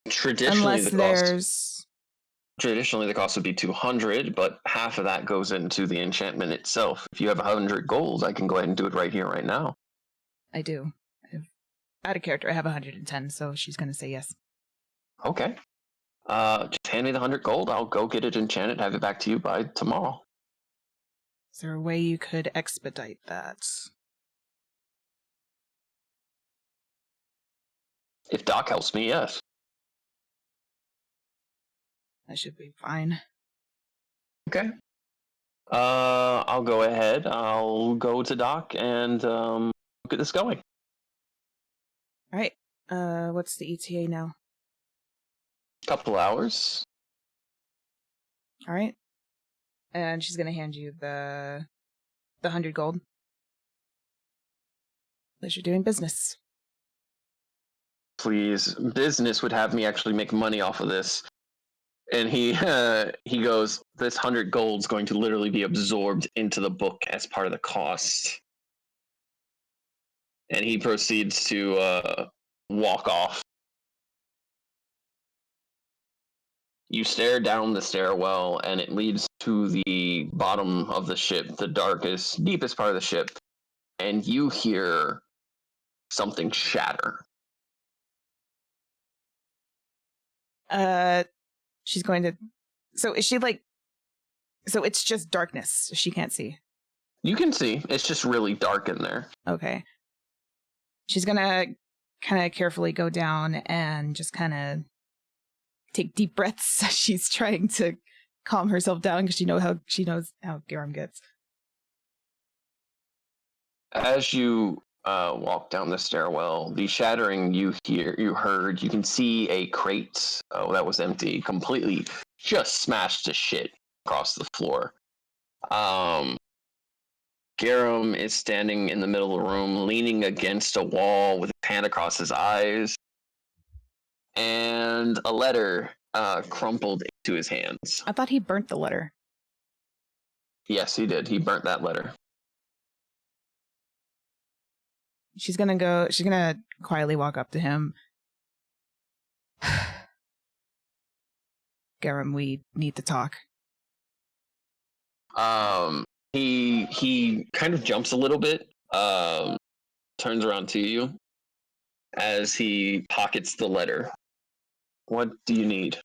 Traditionally, the cost would be 200, but half of that goes into the enchantment itself. If you have 100 gold, I can go ahead and do it right here, right now. I do. Out of character, I have 110, so she's gonna say yes. Okay. Just hand me the 100 gold. I'll go get it enchanted, have it back to you by tomorrow. Is there a way you could expedite that? If Doc helps me, yes. That should be fine. Okay. I'll go ahead. I'll go to Doc and get this going. All right. What's the ETA now? Couple hours. All right. And she's gonna hand you the 100 gold. Pleasure doing business. Please, business would have me actually make money off of this. And he goes, this 100 gold's going to literally be absorbed into the book as part of the cost. And he proceeds to walk off. You stare down the stairwell, and it leads to the bottom of the ship, the darkest, deepest part of the ship. And you hear something shatter. She's going to... So is she like... So it's just darkness. She can't see. You can see. It's just really dark in there. Okay. She's gonna kind of carefully go down and just kind of take deep breaths as she's trying to calm herself down because she knows how Garem gets. As you walk down the stairwell, the shattering you heard, you can see a crate that was empty, completely just smashed to shit across the floor. Garem is standing in the middle of the room, leaning against a wall with his hand across his eyes, and a letter crumpled into his hands. I thought he burnt the letter. Yes, he did. He burnt that letter. She's gonna quietly walk up to him. Garem, we need to talk. He kind of jumps a little bit, turns around to you as he pockets the letter. What do you need?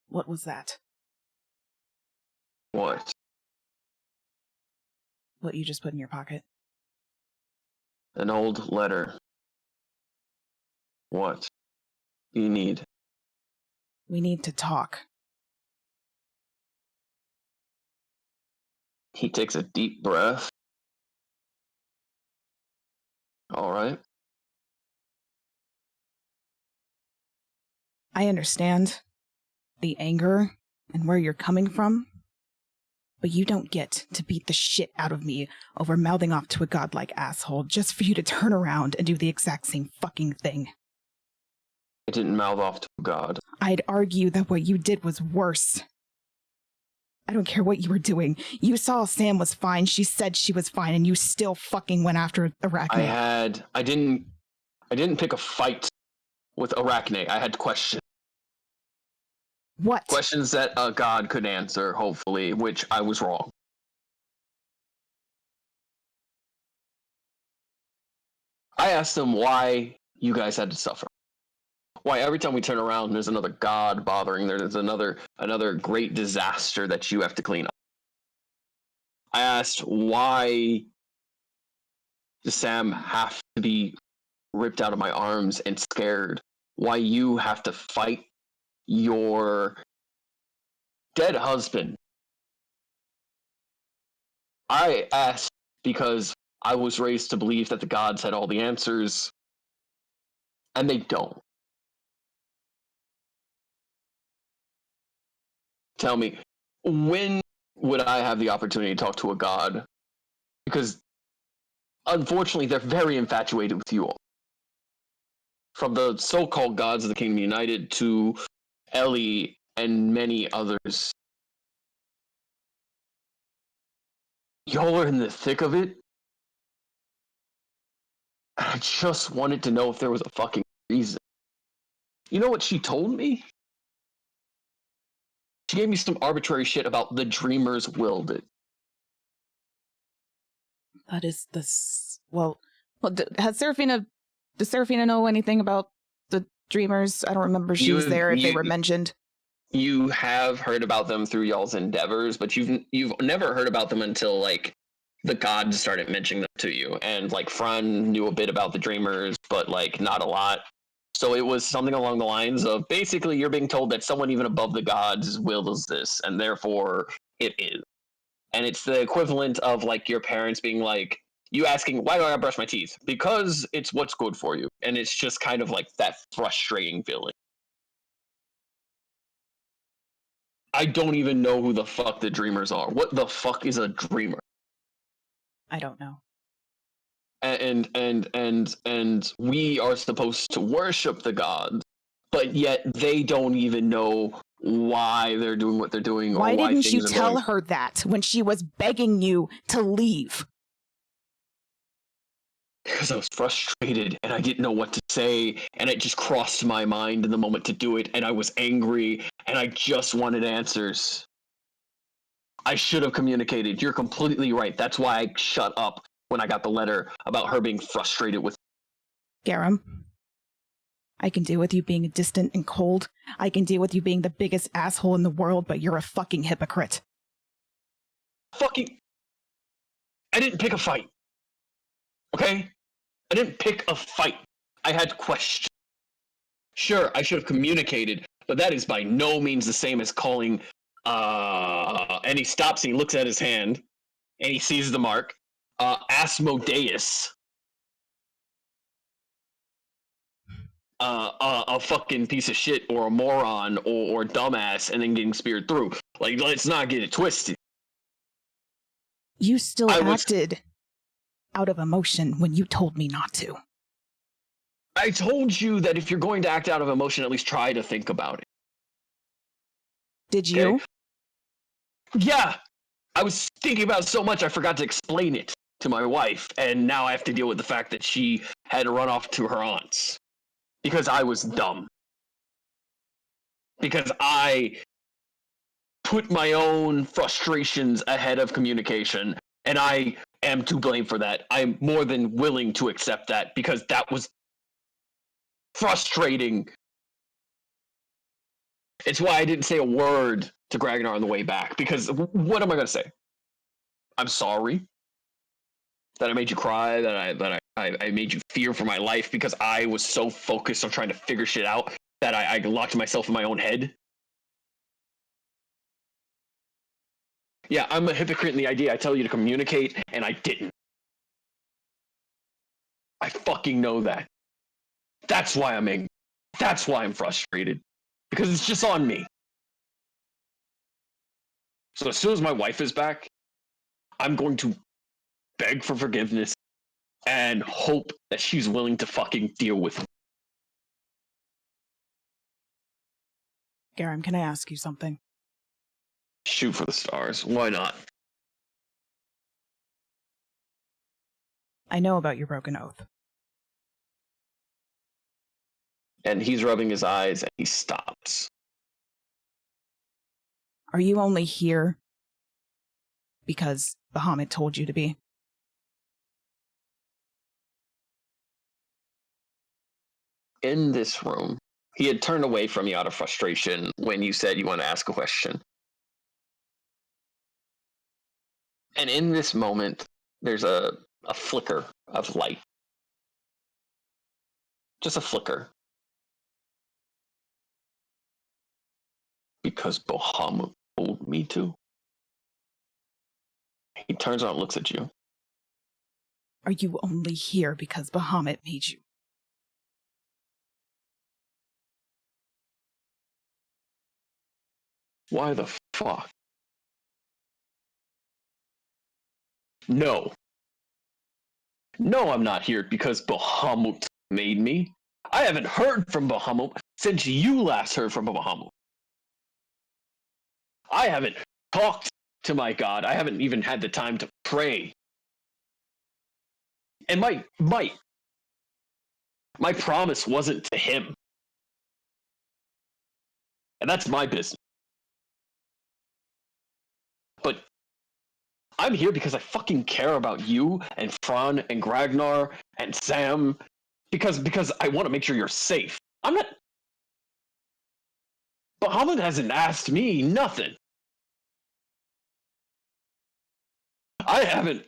What was that? What? What you just put in your pocket? An old letter. What do you need? We need to talk. He takes a deep breath. All right. I understand the anger and where you're coming from, but you don't get to beat the shit out of me over mouthing off to a godlike asshole just for you to turn around and do the exact same fucking thing. I didn't mouth off to God. I'd argue that what you did was worse. I don't care what you were doing. You saw Sam was fine, she said she was fine, and you still fucking went after Arachne. I didn't pick a fight with Arachne. I had questions. What? Questions that a god could answer, hopefully, which I was wrong. I asked them why you guys had to suffer. Why every time we turn around, there's another god bothering. There's another great disaster that you have to clean up. I asked why does Sam have to be ripped out of my arms and scared? Why you have to fight your dead husband? I asked because I was raised to believe that the gods had all the answers, and they don't. Tell me, when would I have the opportunity to talk to a god? Because, unfortunately, they're very infatuated with you all. From the so-called gods of the Kingdom United to Ellie and many others. Y'all are in the thick of it. I just wanted to know if there was a fucking reason. You know what she told me? She gave me some arbitrary shit about the dreamers willed it. That is this. Well, does Seraphina know anything about the dreamers? I don't remember if she was there, if they were mentioned. You have heard about them through y'all's endeavors, but you've never heard about them until, like, the gods started mentioning them to you. And, like, Phraan knew a bit about the dreamers, but, like, not a lot. So it was something along the lines of, basically, you're being told that someone even above the gods wills this, and therefore it is. And it's the equivalent of, like, your parents being like, you asking, why do I brush my teeth? Because it's what's good for you. And it's just kind of like that frustrating feeling. I don't even know who the fuck the dreamers are. What the fuck is a dreamer? I don't know. And we are supposed to worship the gods, but yet they don't even know why they're doing what they're doing. Why didn't you tell going. her that when she was begging you to leave? Because I was frustrated and I didn't know what to say, and it just crossed my mind in the moment to do it, and I was angry and I just wanted answers. I should have communicated. You're completely right. That's why I shut up when I got the letter about her being frustrated with. Garem, I can deal with you being distant and cold. I can deal with you being the biggest asshole in the world, but you're a fucking hypocrite. Fucking... I didn't pick a fight. Okay? I didn't pick a fight. I had questions. Sure, I should have communicated, but that is by no means the same as calling, and he stops and he looks at his hand, and he sees the mark, Asmodeus. A fucking piece of shit or a moron or dumbass, and then getting speared through. Like, let's not get it twisted. You still acted out of emotion when you told me not to. I told you that if you're going to act out of emotion, at least try to think about it. Did you? Okay? Yeah. I was thinking about it so much I forgot to explain it to my wife, and now I have to deal with the fact that she had to run off to her aunt's. Because I was dumb. Because I put my own frustrations ahead of communication, and I am to blame for that. I'm more than willing to accept that because that was frustrating. It's why I didn't say a word to Gragnar on the way back, because what am I going to say? I'm sorry that I made you cry, that I made you fear for my life because I was so focused on trying to figure shit out that I locked myself in my own head. Yeah, I'm a hypocrite in the idea I tell you to communicate, and I didn't. I fucking know that. That's why I'm angry. That's why I'm frustrated. Because it's just on me. So as soon as my wife is back, I'm going to beg for forgiveness and hope that she's willing to fucking deal with it. Garem, can I ask you something? Shoot for the stars. Why not? I know about your broken oath. And he's rubbing his eyes and he stops. Are you only here because Bahamut told you to be? In this room, he had turned away from you out of frustration when you said you want to ask a question. And in this moment, there's a flicker of light. Just a flicker. Because Bahamut told me to. He turns around and looks at you. Are you only here because Bahamut made you? Why the fuck? No. No, I'm not here because Bahamut made me. I haven't heard from Bahamut since you last heard from Bahamut. I haven't talked to my god. I haven't even had the time to pray. And my promise wasn't to him. And that's my business. But I'm here because I fucking care about you and Phraan and Gragnar and Sam. Because I want to make sure you're safe. I'm not... Bahamut hasn't asked me nothing. I haven't...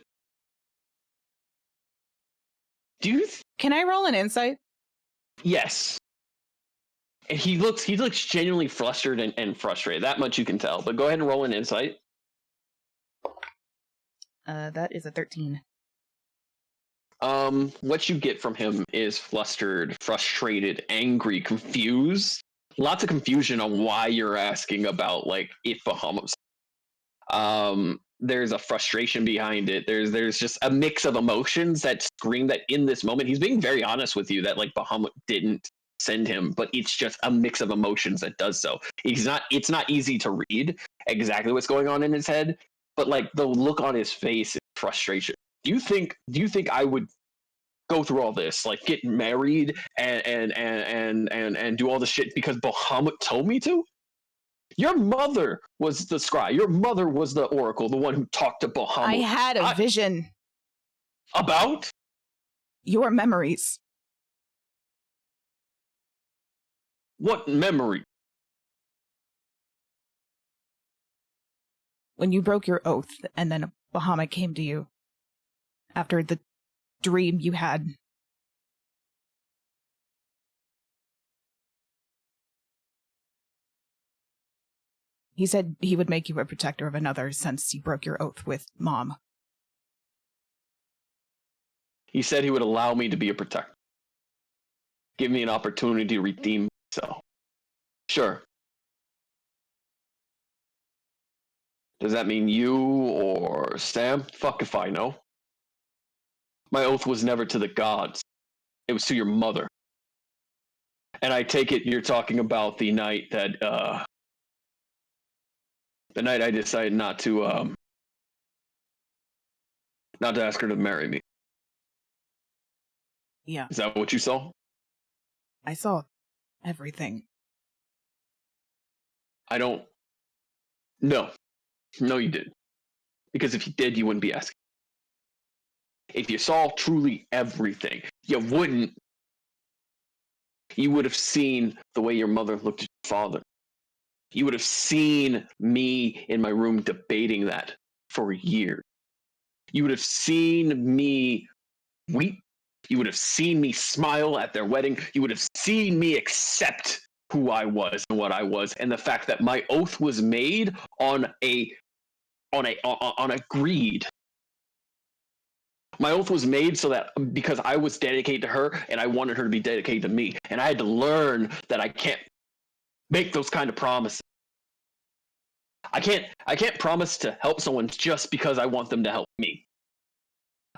Do you... Can I roll an insight? Yes. And he looks genuinely flustered and frustrated. That much you can tell. But go ahead and roll an insight. That is a 13. What you get from him is flustered, frustrated, angry, confused. Lots of confusion on why you're asking about, like, if Bahamut's... There's a frustration behind it. There's just a mix of emotions that scream that in this moment he's being very honest with you that, like, Bahamut didn't send him, but it's just a mix of emotions that does so. It's not easy to read exactly what's going on in his head, but, like, the look on his face is frustration. Do you think I would go through all this, like get married and do all the shit because Bahamut told me to? Your mother was the scry. Your mother was the oracle, the one who talked to Bahamut. I had a vision. About? Your memories. What memory? When you broke your oath and then Bahamut came to you after the dream you had. He said he would make you a protector of another since you broke your oath with Mom. He said he would allow me to be a protector. Give me an opportunity to redeem myself. Sure. Does that mean you or Sam? Fuck if I know. My oath was never to the gods. It was to your mother. And I take it you're talking about the night that, the night I decided not to ask her to marry me. Yeah. Is that what you saw? I saw everything. I don't No. No, you didn't. Because if you did, you wouldn't be asking. If you saw truly everything, you wouldn't. You would have seen the way your mother looked at your father. You would have seen me in my room debating that for years. You would have seen me weep. You would have seen me smile at their wedding. You would have seen me accept who I was and what I was, and the fact that my oath was made on a greed. My oath was made so that because I was dedicated to her and I wanted her to be dedicated to me, and I had to learn that I can't make those kind of promises. I can't promise to help someone just because I want them to help me.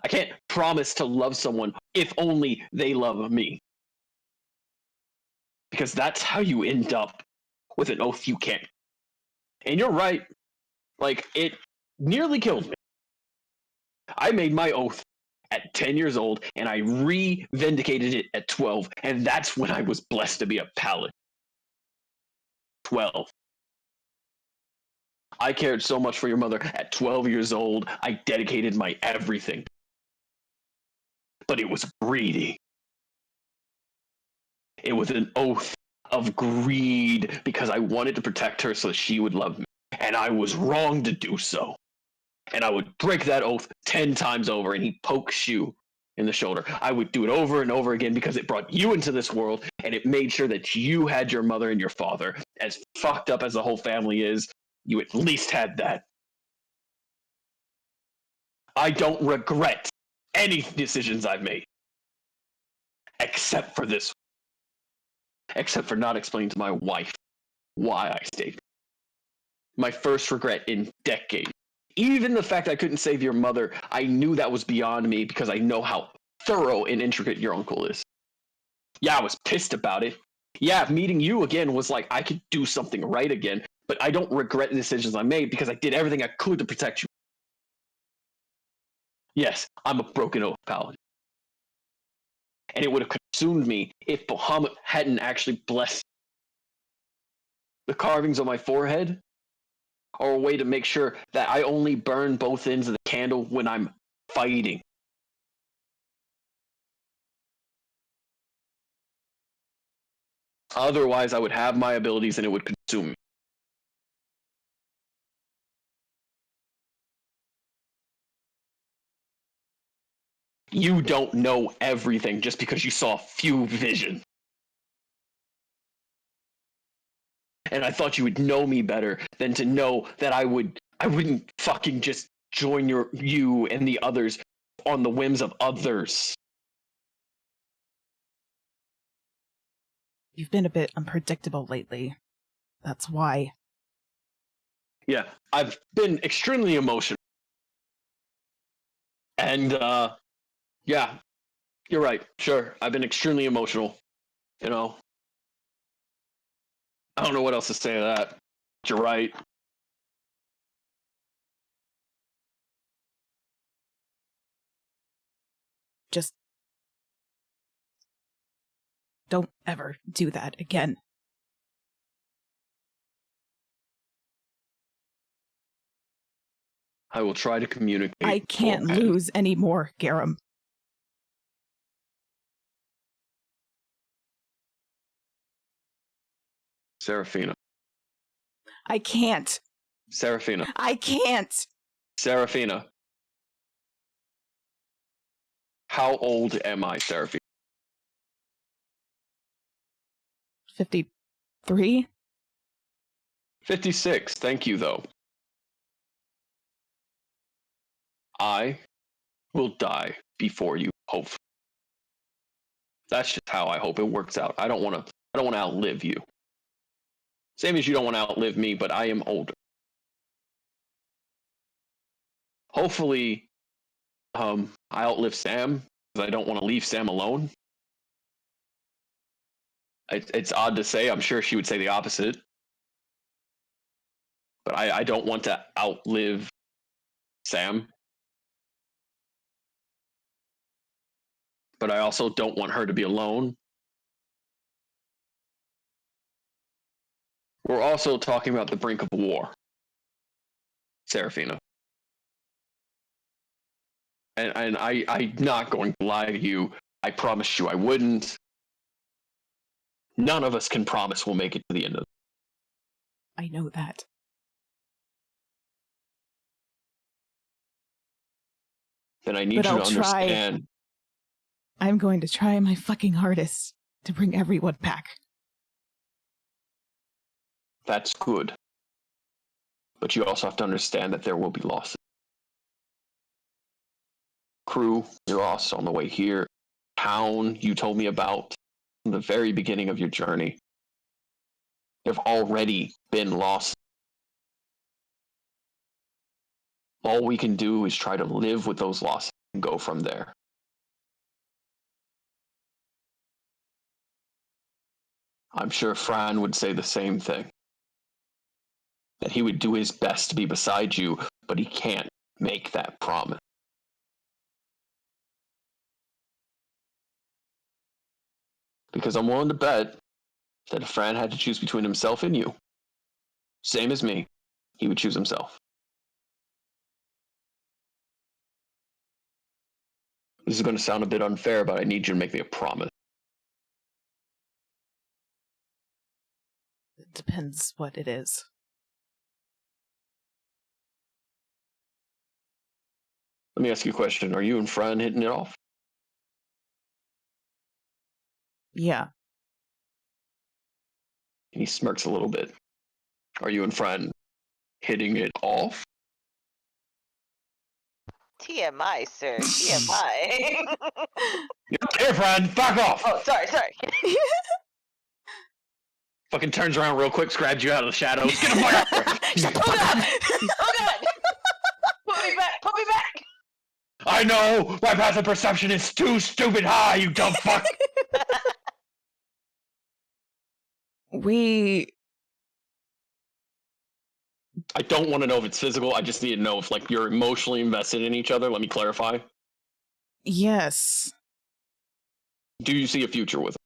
I can't promise to love someone if only they love me. Because that's how you end up with an oath you can't. And you're right. Like, it nearly killed me. I made my oath at 10 years old, and I re-vindicated it at 12, and that's when I was blessed to be a paladin. 12. I cared so much for your mother. At 12 years old, I dedicated my everything. But it was greedy. It was an oath of greed because I wanted to protect her so she would love me. And I was wrong to do so. And I would break that oath 10 times over, and he pokes you in the shoulder. I would do it over and over again because it brought you into this world, and it made sure that you had your mother and your father. As fucked up as the whole family is, you at least had that. I don't regret any decisions I've made. Except for this. Except for not explaining to my wife why I stayed. My first regret in decades. Even the fact I couldn't save your mother, I knew that was beyond me because I know how thorough and intricate your uncle is. Yeah, I was pissed about it. Yeah, meeting you again was like, I could do something right again, but I don't regret the decisions I made because I did everything I could to protect you. Yes, I'm a broken oath paladin. And it would have consumed me if Bahamut hadn't actually blessed the carvings on my forehead, or a way to make sure that I only burn both ends of the candle when I'm fighting. Otherwise, I would have my abilities and it would consume me. You don't know everything just because you saw a few visions. And I thought you would know me better than to know that I wouldn't fucking just join you and the others on the whims of others. You've been a bit unpredictable lately. That's why. Yeah, I've been extremely emotional. And, yeah, you're right. Sure, I've been extremely emotional. You know, I don't know what else to say to that. But you're right. Just don't ever do that again. I will try to communicate. I can't lose anymore, Garem. Seraphina. I can't. Seraphina. I can't. Seraphina. How old am I, Seraphina? 53? 56. Thank you, though. I will die before you, hopefully. That's just how I hope it works out. I don't want to outlive you. Same as you don't want to outlive me, but I am older. Hopefully, I outlive Sam, because I don't want to leave Sam alone. It's odd to say. I'm sure she would say the opposite. But I don't want to outlive Sam. But I also don't want her to be alone. We're also talking about the brink of war. Seraphina. And I'm not going to lie to you. I promised you I wouldn't. None of us can promise we'll make it to the end of it. I know that. Then I need But you I'll to understand. I'm going to try my fucking hardest to bring everyone back. That's good. But you also have to understand that there will be losses. Crew, you lost on the way here. Town, you told me about from the very beginning of your journey. There have already been losses. All we can do is try to live with those losses and go from there. I'm sure Phraan would say the same thing. That he would do his best to be beside you, but he can't make that promise. Because I'm willing to bet that if Phraan had to choose between himself and you, same as me, he would choose himself. This is going to sound a bit unfair, but I need you to make me a promise. It depends what it is. Let me ask you a question. Are you and Phraan hitting it off? Yeah. He smirks a little bit. Are you and Phraan hitting it off? TMI, sir. TMI. Here, Phraan, fuck off! Oh, sorry. Fucking turns around real quick, grabs you out of the shadows. Get the fuck out there! Oh god! Oh god! Put me back! I know! My passive perception is too stupid high, you dumb fuck! I don't want to know if it's physical, I just need to know if, like, you're emotionally invested in each other. Let me clarify. Yes. Do you see a future with it?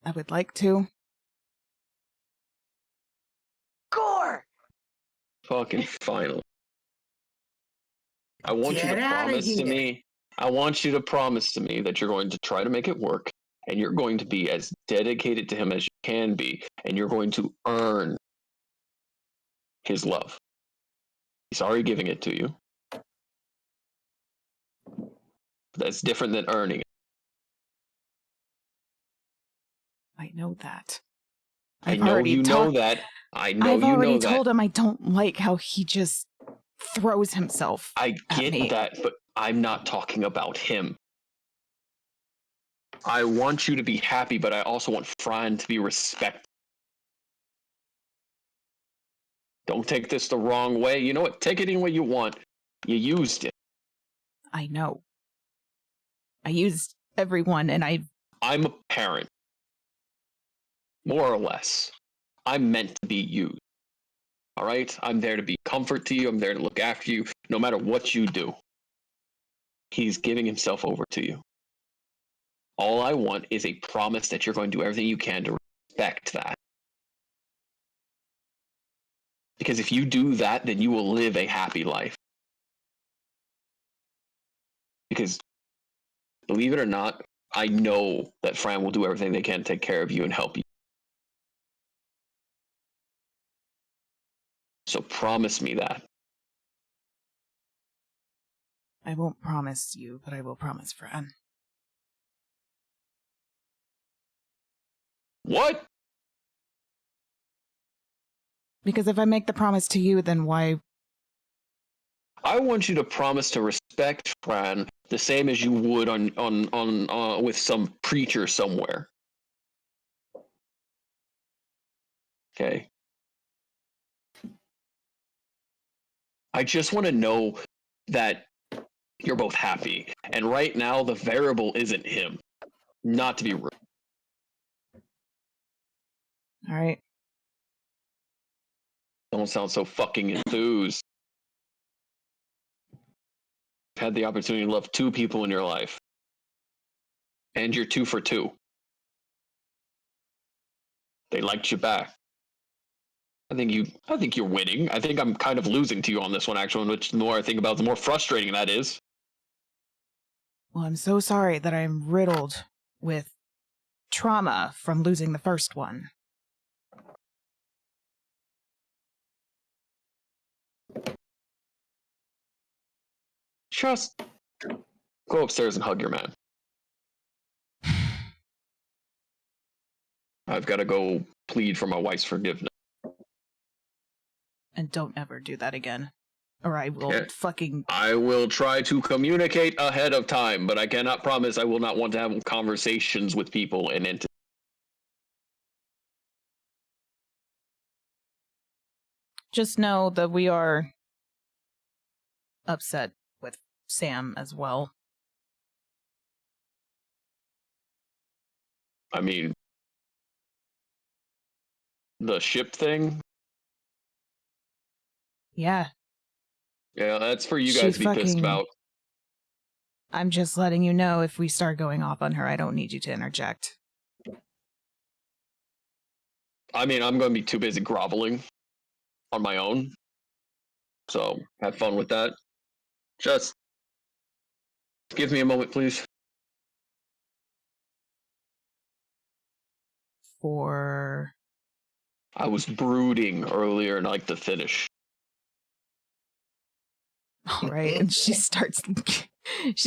I would like to. Gore! Fucking finally. I want you Get to outta promise to here. me. I want you to promise to me that you're going to try to make it work, and you're going to be as dedicated to him as you can be, and you're going to earn his love. He's already giving it to you. That's different than earning it. I know that. I know you know that. I know I've you already know that. told him I don't like how he just throws himself I at me. get that, but I'm not talking about him. I want you to be happy, but I also want Phraan to be respected. Don't take this the wrong way. You know what? Take it any way you want. You used it. I know. I used everyone, and I'm a parent. More or less. I'm meant to be used. All right? I'm there to be comfort to you. I'm there to look after you, no matter what you do. He's giving himself over to you. All I want is a promise that you're going to do everything you can to respect that. Because if you do that, then you will live a happy life. Because, believe it or not, I know that Phraan will do everything they can to take care of you and help you. So promise me that. I won't promise you, but I will promise Phraan. What? Because if I make the promise to you, then why? I want you to promise to respect Phraan the same as you would on with some preacher somewhere. Okay. I just want to know that you're both happy. And right now, the variable isn't him. Not to be rude. All right. Don't sound so fucking enthused. You've had the opportunity to love two people in your life. And you're 2 for 2. They liked you back. I think you're winning. I think I'm kind of losing to you on this one, actually, which the more I think about it, the more frustrating that is. Well, I'm so sorry that I'm riddled with trauma from losing the first one. Just go upstairs and hug your man. I've got to go plead for my wife's forgiveness. And don't ever do that again. Or I will fucking... I will try to communicate ahead of time, but I cannot promise I will not want to have conversations with people and entities. Just know that we are upset with Sam as well. I mean, the ship thing? Yeah. Yeah, that's for you guys to be pissed about. I'm just letting you know if we start going off on her, I don't need you to interject. I mean, I'm going to be too busy groveling on my own. So, have fun with that. Just give me a moment, please. I was brooding earlier and I'd like to finish. All right, and she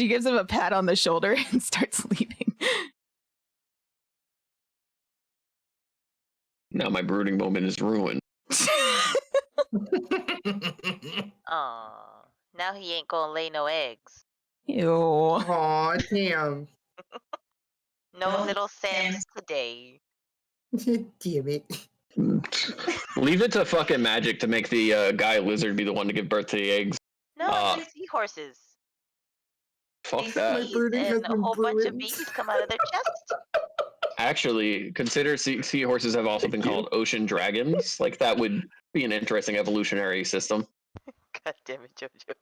gives him a pat on the shoulder and starts leaving. Now my brooding moment is ruined. Aw, now he ain't gonna lay no eggs. Ew. Aw, damn. No little Sam's today. Damn it. Leave it to fucking magic to make the guy lizard be the one to give birth to the eggs. No, it's seahorses. Fuck They that. sneeze and a whole bunch of babies come out of their chest. Actually, consider seahorses have also been called ocean dragons. Like, that would be an interesting evolutionary system. God damn it, Jojo.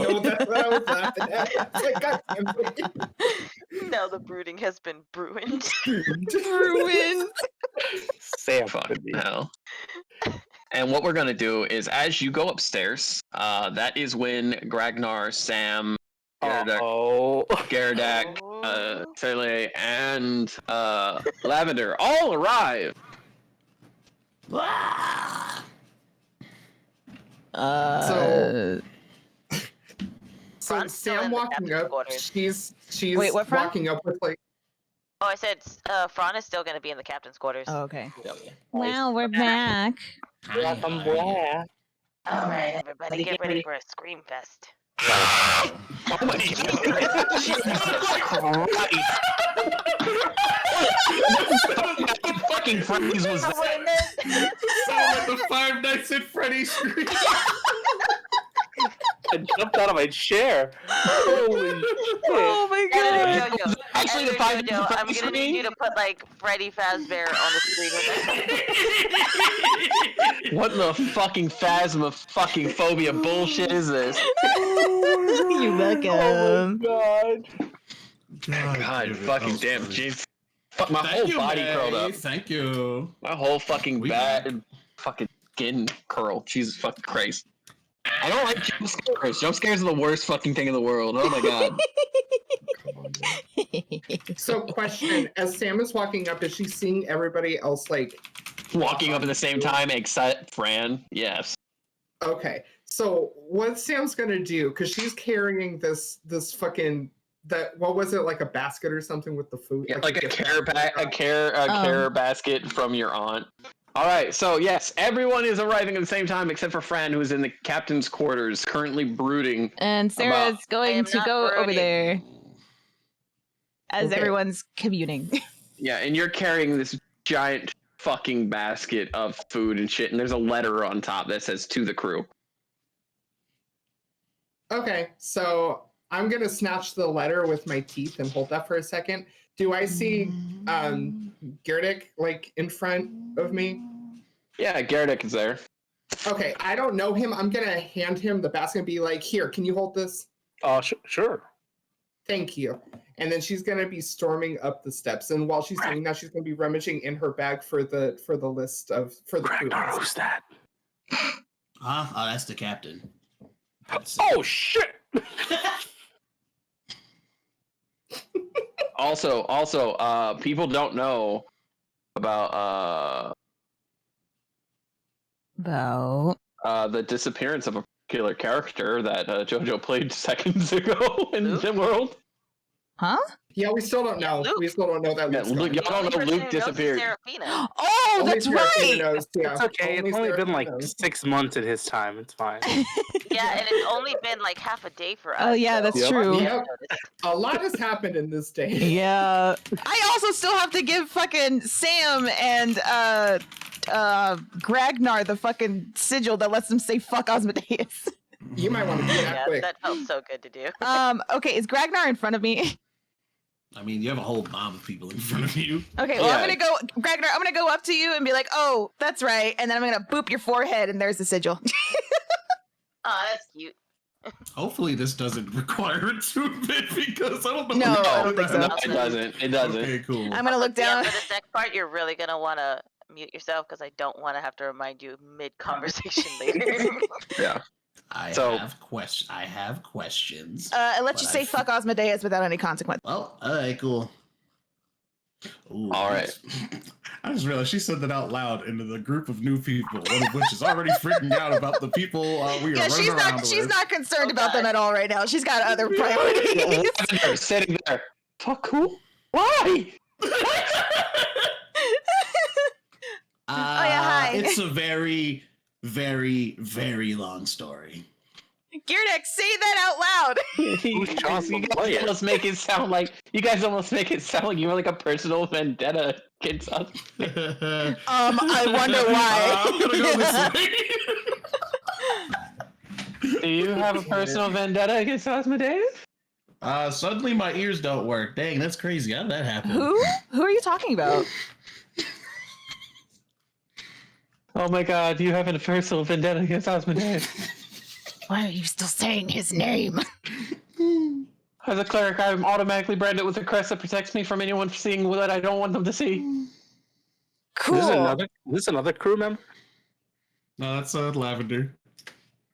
No, that's what I was laughing at. Like, God damn it. Now the brooding has been ruined. Ruined. Sam, Fuck hell. And what we're gonna do is, as you go upstairs, that is when Gragnar, Sam, Gardak, Tele, and Lavender all arrive. So Sam walking up, she's Wait, what, Phraan? walking up with like. Oh, I said Phraan is still gonna be in the captain's quarters. Oh, okay. Yep. Wow, we're back. Welcome back. All right, everybody, get ready for a scream fest. Oh my god. Jesus Christ. Fucking Freddy's was that? Sound like the Five Nights at Freddy's scream. I jumped out of my chair. Holy shit. Oh my god. Jojo, Actually, the Jojo, Jojo, I'm gonna need you to put like Freddy Fazbear on the screen. What the fucking phasma fucking phobia bullshit is this? You're welcome. God. God, dude, fucking that damn, was jeez. My Thank whole you, body May. curled up. Thank you. My whole fucking We- fucking skin curl. Jesus fucking Christ. I don't like jump scares. Jump scares are the worst fucking thing in the world. Oh my god. So, question: as Sam is walking up, is she seeing everybody else like Walking up at the same time, except Phraan. Yes. Okay, so what Sam's gonna do? Because she's carrying this fucking what was it, like a basket or something with the food? Yeah, like a gift care basket? care basket from your aunt. All right, so yes, everyone is arriving at the same time except for Phraan, who is in the captain's quarters, currently brooding. And Sarah's I going am to not go over brooding. there as Okay. everyone's communing. Yeah, and you're carrying this giant fucking basket of food and shit, and there's a letter on top that says "To the crew." Okay, so I'm gonna snatch the letter with my teeth and hold that for a second. Do I see Gerdic like in front of me? Yeah, Gardak is there. Okay, I don't know him. I'm gonna hand him the basket and be like, "Here, can you hold this?" Sure. Thank you. And then she's gonna be storming up the steps. And while she's doing that, she's gonna be rummaging in her bag for the list of the crew Gragnar, list. who's that? Huh? Oh, that's the captain. Oh shit! Also, people don't know about the disappearance of a particular character that JoJo played seconds ago in Gym World. Huh? Yeah, we still don't know. We still don't know that Luke's gone. You don't know Luke disappeared. Oh, Only that's Seraphina right. knows, yeah. It's okay. It's only been Seraphina like knows. 6 months in his time. It's fine. Yeah, and it's only been like half a day for us. Oh yeah, that's true. Yep. A lot has happened in this day. Yeah. I also still have to give fucking Sam and Gragnar the fucking sigil that lets them say fuck Osmodeus. You might want to do that Yeah, quick. that felt so good to do. Okay, is Gragnar in front of me? I mean, you have a whole mob of people in front of you. Okay, well, I'm gonna go, Gragnar, I'm gonna go up to you and be like, oh, that's right, and then I'm gonna boop your forehead and there's the sigil. Oh, that's cute. Hopefully this doesn't require attunement because I don't know. No, I don't think so. No, it doesn't. It doesn't. Okay, cool. I'm gonna look down. Yeah, for this next part, you're really gonna want to mute yourself because I don't want to have to remind you mid-conversation later. Yeah. I have questions. It lets you say fuck Osmodeus without any consequence. Well, alright, cool. Ooh, All right. I just realized she said that out loud into the group of new people, one of which is already freaking out about the people we are running around with. She's not concerned about them at all right now. She's got other priorities. They're sitting there. Fuck who? Why? Oh yeah, hi. It's a very, very, very long story. Geardeck, say that out loud. You guys almost make it sound like you were like a personal vendetta against us. I wonder why. I'm gonna go this way. Do you have a personal vendetta against Osmodeus? Suddenly my ears don't work. Dang, that's crazy. How did that happen? Who are you talking about? Oh my god, you have a personal vendetta against Osmodeus. Why are you still saying his name? As a cleric, I'm automatically branded with a crest that protects me from anyone seeing what I don't want them to see. Cool. Is this another crew member? No, that's Lavender.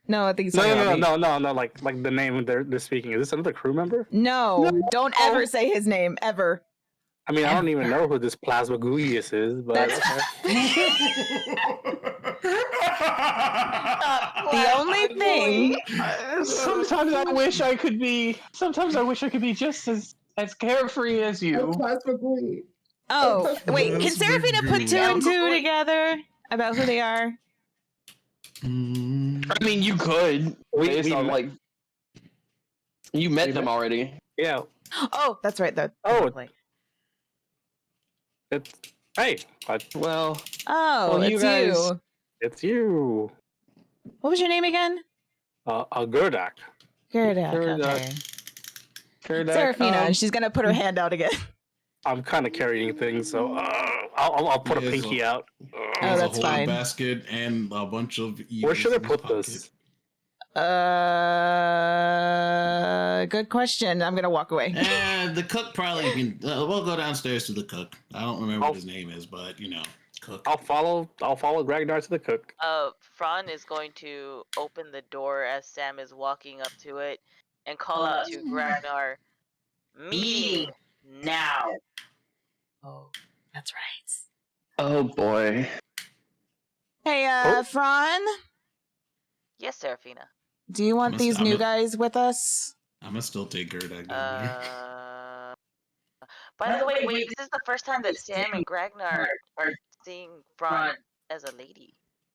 No, I think he's talking about me. No. Like the name they're speaking. Is this another crew member? No, don't ever say his name ever. I mean, I don't even know who this Plasma Guius is, but That's the only thing. Sometimes I wish I could be just as carefree as you. Oh, wait, can That's Seraphina big put two green. and two together about who they are? I mean, you could. Based on like, you met them already. yeah. Oh, that's right. It's hey. Well, Oh, well, you it's guys- you. It's you. What was your name again? Gerdak. Gerdak. Gerdak. Okay. Gerdak, Seraphina, and she's gonna put her hand out again. I'm kind of carrying things, so I'll put a Yes, pinky out. Oh, that's a fine. basket and a bunch of. Where should I in his put pocket. this? Good question. I'm gonna walk away. The cook probably can. We'll go downstairs to the cook. I don't remember what his name is, but cook. I'll follow Gragnar to the cook. Phraan is going to open the door as Sam is walking up to it and call out to Gragnar, "Meeting now." Oh, that's right. Oh boy. Hey, Phraan, Yes, Seraphina. do you want these new guys with us? I'm gonna still take Gerdak down here. By the way, wait, this is the first time that Sam and Gragnar are seeing Phraan as a lady.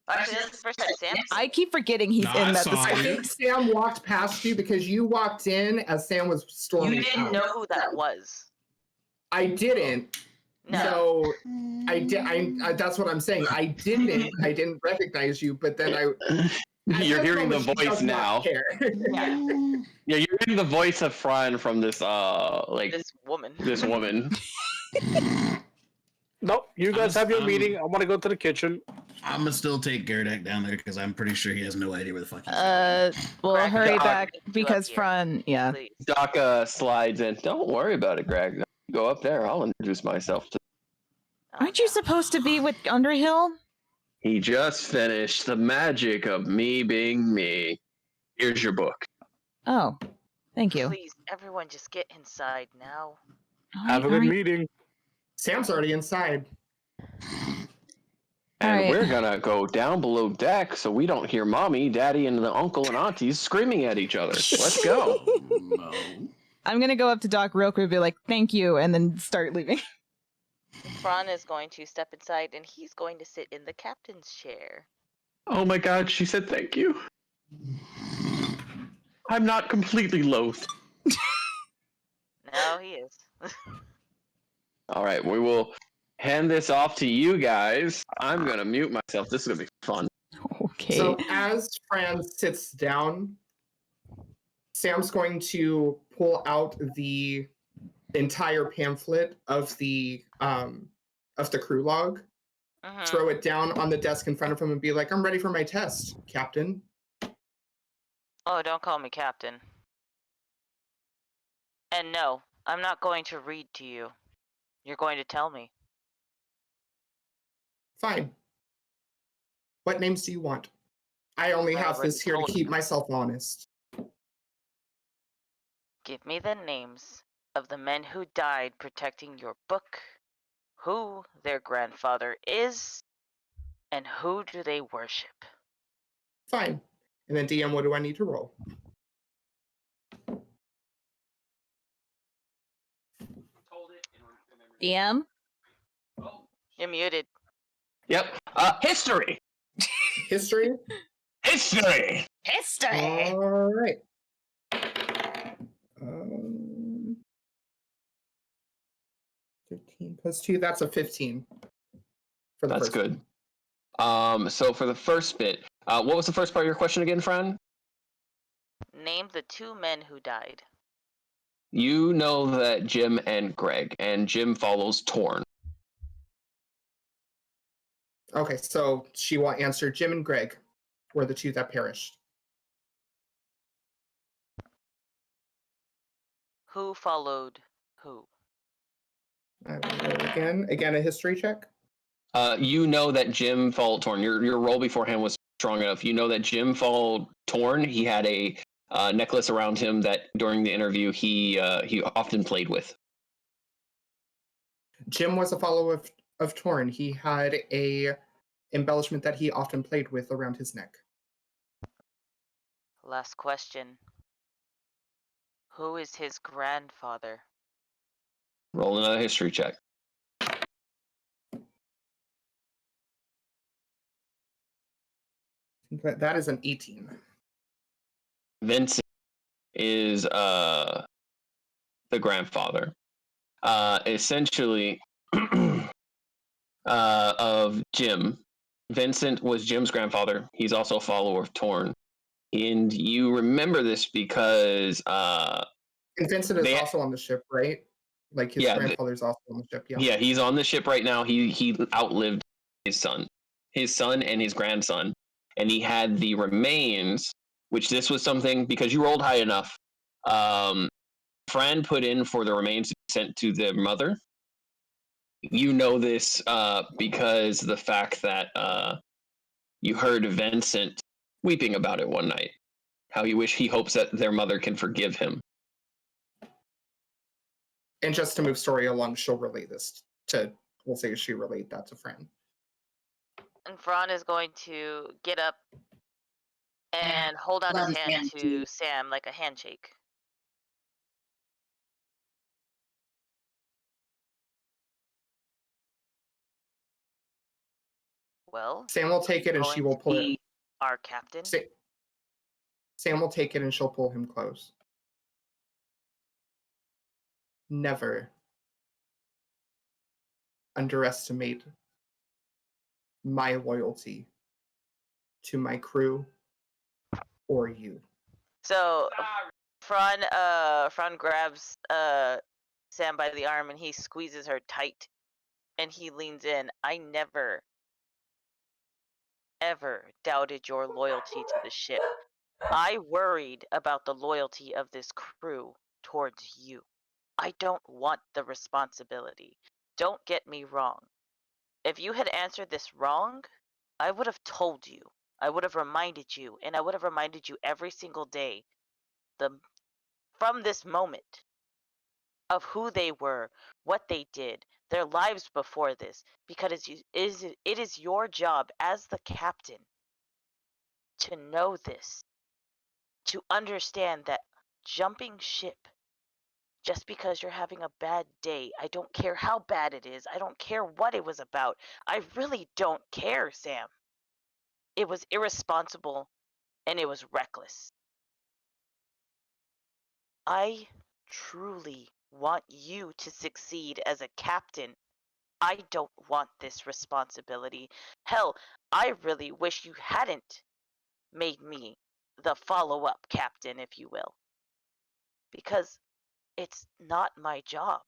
Actually, this is the first time Sam. I keep forgetting he's No, in I that saw I discussion. think Sam walked past you because you walked in as Sam was storming. You didn't out. know who that was. I didn't. No. So I did. That's what I'm saying. I didn't recognize you, but then I. at You're that hearing the moment, she voice does not now. care. Yeah, Yeah, you're hearing the voice of Phraan from this this woman. this woman. Nope, you guys have your meeting. I want to go to the kitchen. I'm gonna still take Gardak down there because I'm pretty sure he has no idea where the fuck he's We'll Gragnar, hurry Doc, back get you up because here, Phraan, yeah. please. Doc slides in. Don't worry about it, Greg. Go up there. I'll introduce myself to. Oh, Aren't you no. supposed to be with Underhill? He just finished The Magic of Me Being Me. Here's your book. Oh, thank you. Please, everyone, just get inside now. Have a good meeting. Sam's already inside. And Alright. we're gonna go down below deck so we don't hear mommy, daddy, and the uncle and aunties screaming at each other. Let's go. No. I'm gonna go up to Doc real quick and be like, thank you, and then start leaving. Phraan is going to step inside, and he's going to sit in the captain's chair. Oh my god, she said thank you. I'm not completely loath. No, he is. All right, we will hand this off to you guys. I'm gonna mute myself. This is gonna be fun. Okay. So as Phraan sits down, Sam's going to pull out the entire pamphlet of the crew log, Mhm. throw it down on the desk in front of him, and be like, "I'm ready for my test, Captain." Oh, don't call me captain. And no, I'm not going to read to you. You're going to tell me. Fine. What names do you want? I only I have already this here to told keep you. myself honest. Give me the names of the men who died protecting your book, who their grandfather is, and who do they worship. Fine. And then DM, what do I need to roll? DM? You're muted. Yep. History. History? History. History! All right. 15 plus 2, that's a 15. For the That's first good. one. So for the first bit, what was the first part of your question again, Fran? Name the 2 men who died. You know that Jim and Greg, and Jim follows Torn. Okay, so she will answer Jim and Greg were the 2 that perished. Who followed who? I will roll again. Again, a history check. You know that Jim followed Torn. Your roll beforehand was strong enough. You know that Jim followed Torn. He had a necklace around him that during the interview he often played with. Jim was a follower of Torn. He had a embellishment that he often played with around his neck. Last question. Who is his grandfather? Roll another history check. That is an 18. Vincent is the grandfather. Essentially of Jim. Vincent was Jim's grandfather. He's also a follower of Torn. And you remember this because And Vincent is also on the ship, right? Like his grandfather's also on the ship. Yeah, he's on the ship right now. He outlived his son and his grandson, and he had the remains. Which this was something because you rolled high enough. Fran put in for the remains to be sent to the mother. You know this because the fact that you heard Vincent weeping about it one night. How he hopes that their mother can forgive him. And just to move story along, she'll relay this to, we'll say she relayed that to Fran. And Phraan is going to get up and hold out his hand to Sam like a handshake. Well, Sam will take it and she will pull it. Our captain. Sam will take it and she'll pull him close. Never underestimate my loyalty to my crew or you. So Phraan grabs Sam by the arm and he squeezes her tight and he leans in. I never ever doubted your loyalty to the ship. I worried about the loyalty of this crew towards you. I don't want the responsibility. Don't get me wrong. If you had answered this wrong, I would have told you. I would have reminded you, and I would have reminded you every single day from this moment of who they were, what they did, their lives before this, because it is your job as the captain to know this, to understand that jumping ship just because you're having a bad day, I don't care how bad it is, I don't care what it was about, I really don't care, Sam. It was irresponsible and it was reckless. I truly want you to succeed as a captain. I don't want this responsibility. Hell, I really wish you hadn't made me the follow-up captain, if you will. Because it's not my job.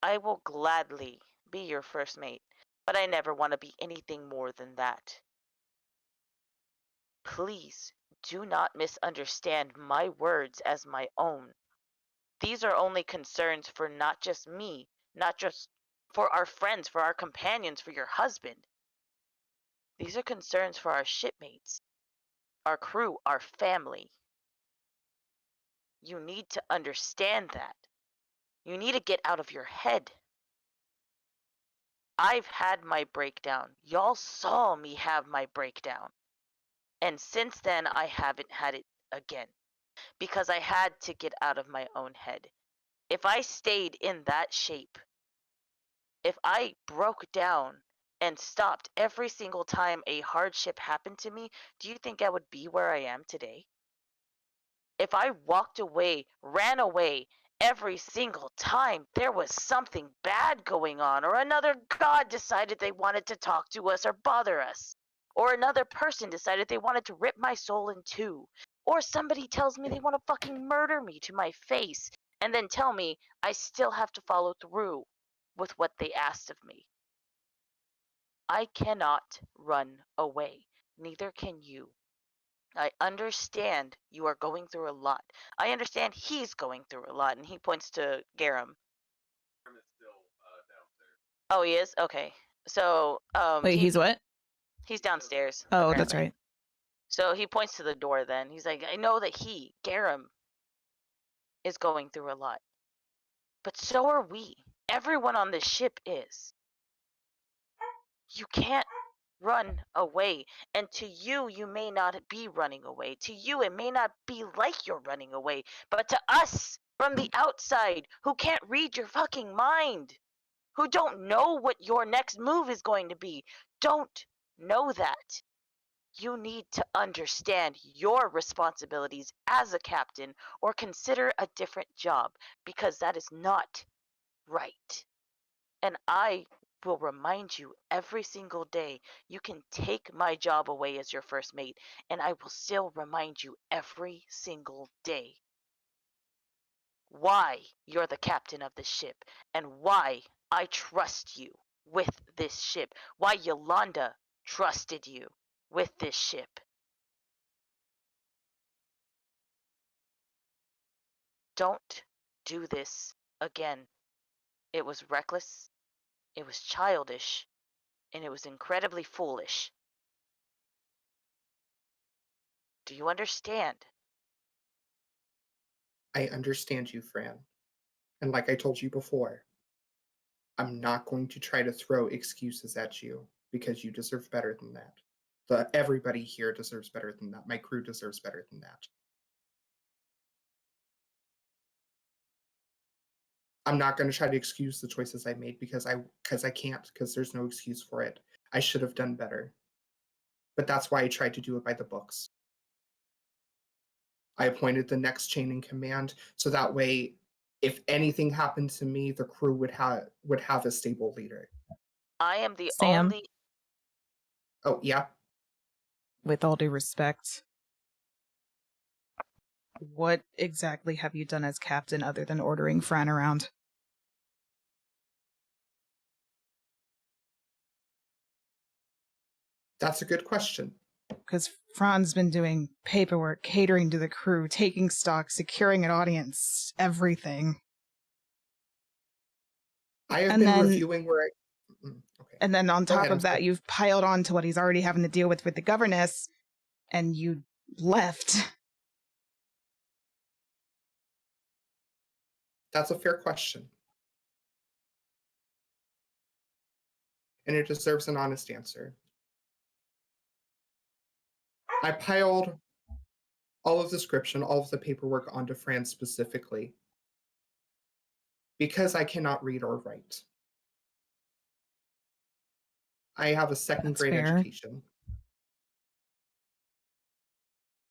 I will gladly be your first mate, but I never want to be anything more than that. Please do not misunderstand my words as my own. These are only concerns for not just me, not just for our friends, for our companions, for your husband. These are concerns for our shipmates, our crew, our family. You need to understand that. You need to get out of your head. I've had my breakdown. Y'all saw me have my breakdown. And since then, I haven't had it again. Because I had to get out of my own head. If I stayed in that shape, if I broke down and stopped every single time a hardship happened to me, do you think I would be where I am today? If I walked away, ran away every single time there was something bad going on, or another god decided they wanted to talk to us or bother us, or another person decided they wanted to rip my soul in two, or somebody tells me they want to fucking murder me to my face, and then tell me I still have to follow through with what they asked of me. I cannot run away. Neither can you. I understand you are going through a lot. I understand he's going through a lot, and he points to Garem. Oh, he is? Okay. So, Wait, he's what? he's downstairs. Oh, apparently. that's right. So he points to the door then. He's like, I know that Garem, is going through a lot. But so are we. Everyone on this ship is. You can't run away. And to you, you may not be running away. To you, it may not be like you're running away. But to us, from the outside, who can't read your fucking mind, who don't know what your next move is going to be, don't know that. You need to understand your responsibilities as a captain or consider a different job, because that is not right. And I will remind you every single day, you can take my job away as your first mate, and I will still remind you every single day why you're the captain of the ship and why I trust you with this ship, why Yolanda trusted you with this ship. Don't do this again. It was reckless, it was childish, and it was incredibly foolish. Do you understand? I understand you, Phraan. And like I told you before, I'm not going to try to throw excuses at you because you deserve better than that. Everybody here deserves better than that. My crew deserves better than that. I'm not going to try to excuse the choices I made because I can't, because there's no excuse for it. I should have done better. But that's why I tried to do it by the books. I appointed the next chain in command, so that way, if anything happened to me, the crew would have a stable leader. I am the Sam? only. Oh, yeah? With all due respect, what exactly have you done as captain other than ordering Phraan around? That's a good question. Because Phrán's been doing paperwork, catering to the crew, taking stock, securing an audience, everything. I have And been then- reviewing where okay. And then on Go top ahead, I'm of that, sorry. you've piled on to what he's already having to deal with the governess, and you left. That's a fair question. And it deserves an honest answer. I piled all of the description, all of the paperwork onto Phraan specifically because I cannot read or write. I have a second That's grade fair. education.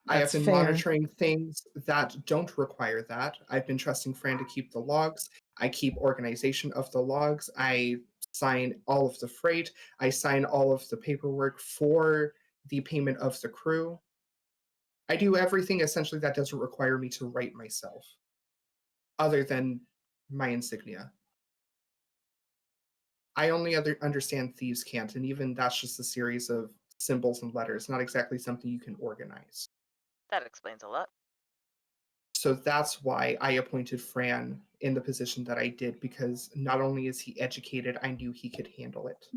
I have That's been fair. monitoring things that don't require that. I've been trusting Phraan to keep the logs. I keep organization of the logs. I sign all of the freight. I sign all of the paperwork for the payment of the crew. I do everything essentially that doesn't require me to write myself, other than my insignia. I only understand thieves' cant, and even that's just a series of symbols and letters, not exactly something you can organize. That explains a lot. So that's why I appointed Phraan in the position that I did, because not only is he educated, I knew he could handle it.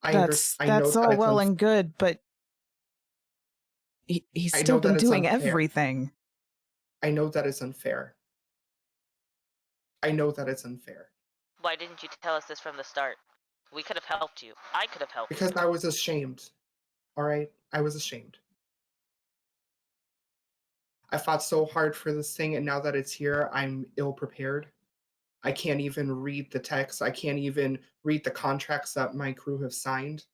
That's know all that well and good, but he's I still know that been it's doing unfair. everything. I know that it's unfair. I know that it's unfair. Why didn't you tell us this from the start? We could have helped you. I could have helped Because you. I was ashamed. All right? I was ashamed. I fought so hard for this thing, and now that it's here, I'm ill prepared. I can't even read the text. I can't even read the contracts that my crew have signed.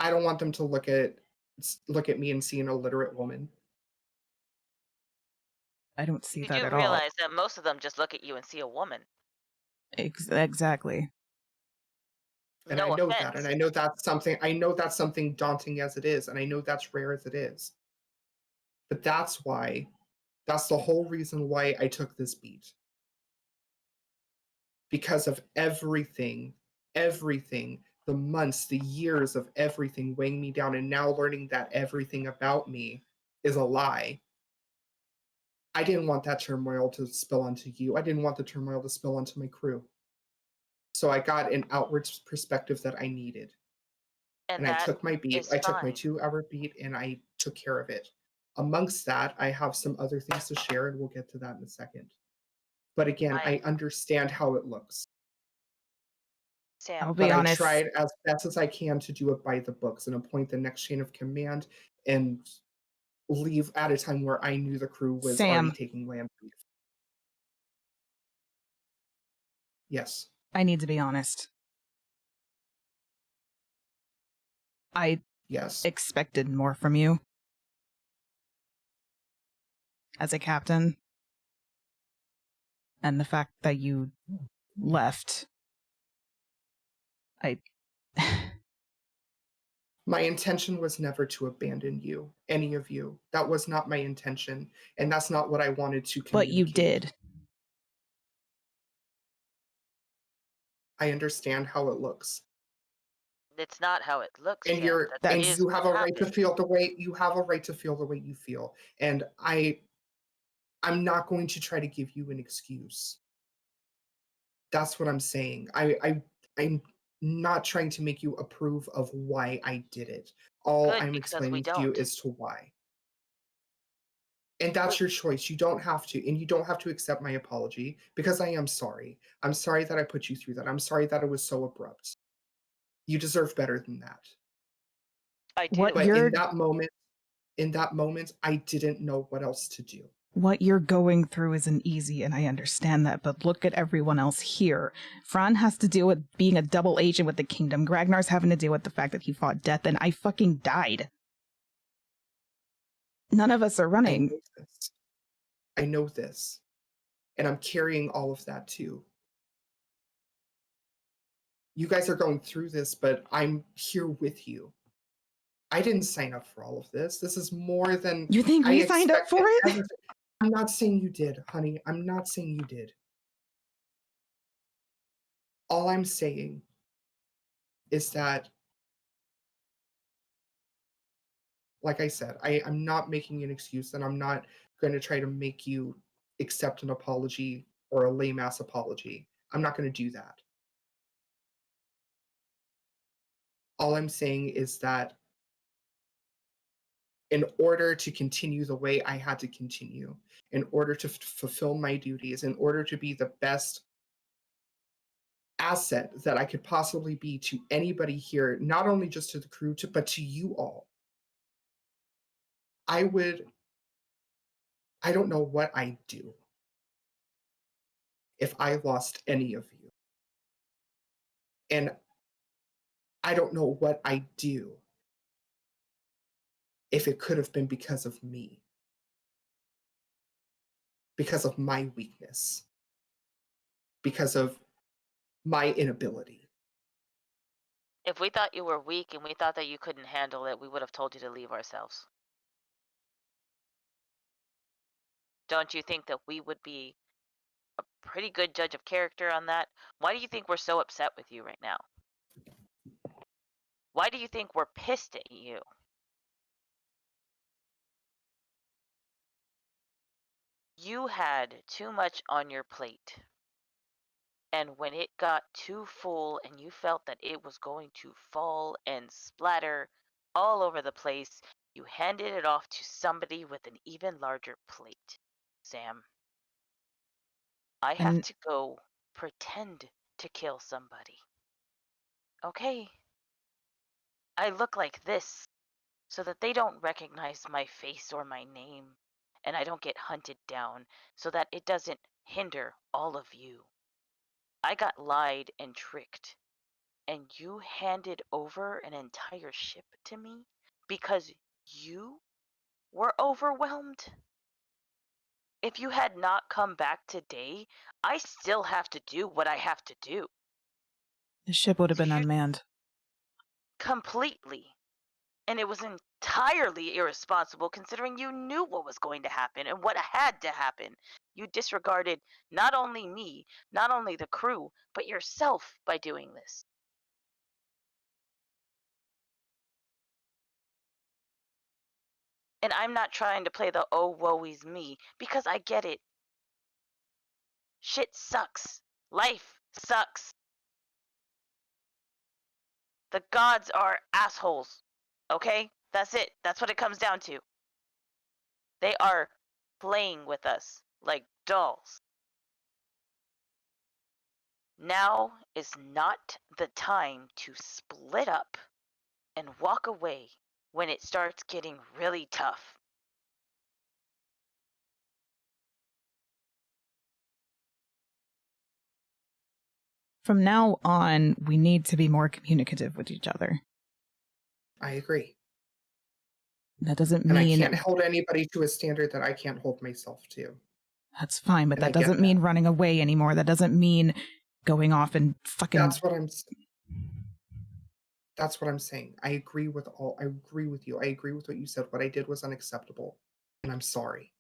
I don't want them to look at me and see an illiterate woman. I don't see You that do at all. realize that most of them just look at you and see a woman. Exactly. And No I know offense. that, and I know that's something daunting as it is, and I know that's rare as it is. But that's the whole reason why I took this beat. Because of everything, the months, the years of everything weighing me down, and now learning that everything about me is a lie. I didn't want that turmoil to spill onto you. I didn't want the turmoil to spill onto my crew. So I got an outward perspective that I needed. And I took my beat. I took my 2-hour beat, and I took care of it. Amongst that, I have some other things to share, and we'll get to that in a second. But again, I understand how it looks. Sam, I'll be honest. I tried as best as I can to do it by the books and appoint the next chain of command and leave at a time where I knew the crew was already taking land beef. Yes. I need to be honest. I expected more from you as a captain. And the fact that you left, My intention was never to abandon you, any of you. That was not my intention, and that's not what I wanted to communicate. But you did. I understand how it looks. It's not how it looks. And Sam. you have a right to feel the way you feel. And I'm not going to try to give you an excuse. That's what I'm saying. I'm not trying to make you approve of why I did it. All I'm explaining to you is to why. And that's your choice. You don't have to. And you don't have to accept my apology, because I am sorry. I'm sorry that I put you through that. I'm sorry that it was so abrupt. You deserve better than that. I do. But in that moment, I didn't know what else to do. What you're going through isn't easy, and I understand that, but look at everyone else here. Phraan has to deal with being a double agent with the kingdom. Gragnar's having to deal with the fact that he fought death, and I fucking died. None of us are running. I know this. And I'm carrying all of that too. You guys are going through this, but I'm here with you. I didn't sign up for all of this. This is more than... You think we signed up for it? I'm not saying you did, honey. I'm not saying you did. All I'm saying is that, like I said, I'm not making an excuse, and I'm not going to try to make you accept an apology or a lame ass apology. I'm not going to do that. All I'm saying is that in order to continue the way I had to continue, in order to fulfill my duties, in order to be the best asset that I could possibly be to anybody here, not only just to the crew, but to you all, I don't know what I'd do if I lost any of you. And I don't know what I'd do if it could have been because of me, because of my weakness, because of my inability. If we thought you were weak and we thought that you couldn't handle it, we would have told you to leave ourselves. Don't you think that we would be a pretty good judge of character on that? Why do you think we're so upset with you right now? Why do you think we're pissed at you? You had too much on your plate. And when it got too full and you felt that it was going to fall and splatter all over the place, you handed it off to somebody with an even larger plate. Sam, I have And to go pretend to kill somebody. Okay? I look like this so that they don't recognize my face or my name, and I don't get hunted down so that it doesn't hinder all of you. I got lied and tricked, and you handed over an entire ship to me because you were overwhelmed? If you had not come back today, I still have to do what I have to do. the ship would have been You unmanned. completely. And it was entirely irresponsible considering you knew what was going to happen and what had to happen. You disregarded not only me, not only the crew, but yourself by doing this. And I'm not trying to play the oh woe is me, because I get it. Shit sucks. Life sucks. The gods are assholes. Okay? That's it. That's what it comes down to. They are playing with us like dolls. Now is not the time to split up and walk away when it starts getting really tough. From now on, we need to be more communicative with each other. I agree. That doesn't And I mean can't hold anybody to a standard that I can't hold myself to. that's fine, but And I that get doesn't mean running away anymore. That doesn't mean going off and fucking. That's what I'm saying. I agree with you. I agree with what you said. What I did was unacceptable, and I'm sorry.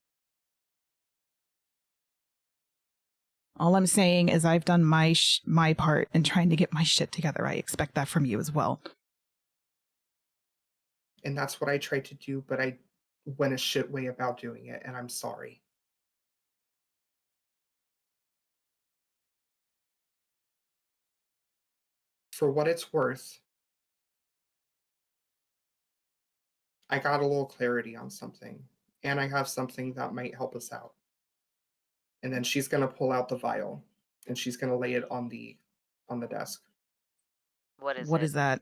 All I'm saying is I've done my part in trying to get my shit together. I expect that from you as well. And that's what I tried to do, but I went a shit way about doing it, and I'm sorry. For what it's worth, I got a little clarity on something, and I have something that might help us out. And then she's going to pull out the vial, and she's going to lay it on the desk. What is What it? is that?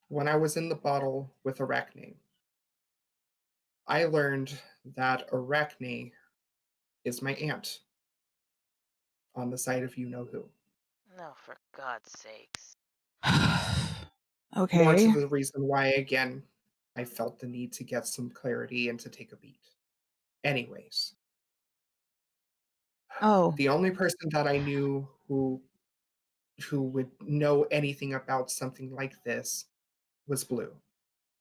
When I was in the bottle with Arachne, I learned that Arachne is my aunt on the side of you-know-who. No, for God's sakes. Okay. More to the reason why, again, I felt the need to get some clarity and to take a beat. Anyways. Oh. The only person that I knew who would know anything about something like this was Blue.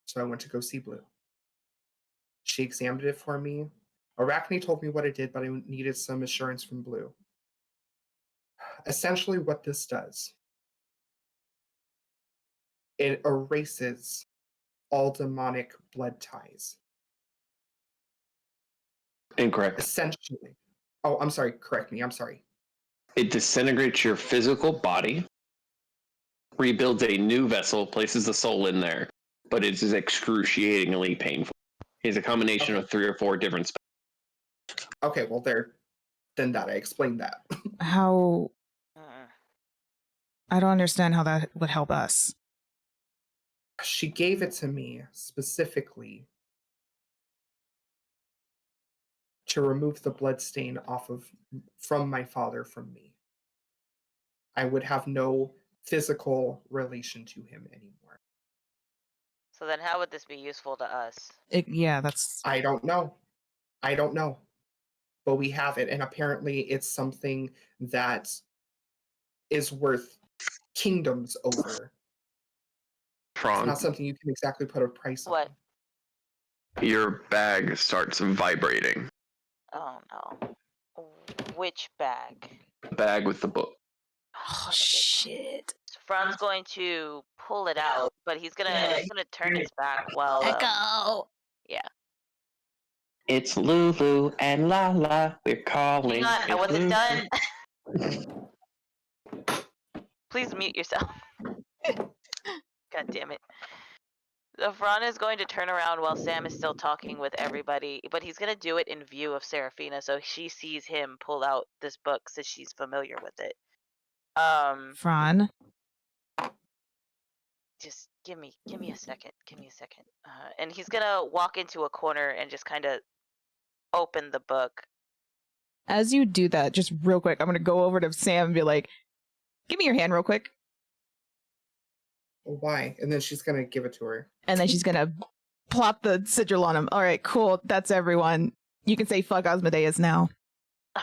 So I went to go see Blue. She examined it for me. Arachne told me what it did, but I needed some assurance from Blue. Essentially what this does it erases all demonic blood ties. Incorrect. Essentially. Oh, I'm sorry. Correct me. I'm sorry. It disintegrates your physical body, rebuilds a new vessel, places the soul in there, but it is excruciatingly painful. It's a combination of 3 or 4 different spells. Okay, well, then that I explained that. How? I don't understand how that would help us. She gave it to me specifically to remove the blood stain from my father from me. I would have no physical relation to him anymore. So then how would this be useful to us? Yeah, that's... I don't know. But we have it, and apparently it's something that is worth kingdoms over. Phraan, It's not something you can exactly put a price on. What? your bag starts vibrating. Oh no. Which bag? The bag with the book. Oh, shit. Phrán's going to pull it out, but he's gonna turn his back while Echo! yeah. It's Lulu and Lala. We're calling. Hang on, I wasn't Lulu. done. Please mute yourself. God damn it. So Phraan is going to turn around while Sam is still talking with everybody, but he's going to do it in view of Seraphina, so she sees him pull out this book since she's familiar with it. Phraan? Just give me a second. And he's going to walk into a corner and just kind of open the book. As you do that, just real quick, I'm going to go over to Sam and be like, give me your hand real quick. Why? And then she's going to give it to her. And then she's going to plop the sigil on him. All right, cool. That's everyone. You can say fuck Asmodeus now.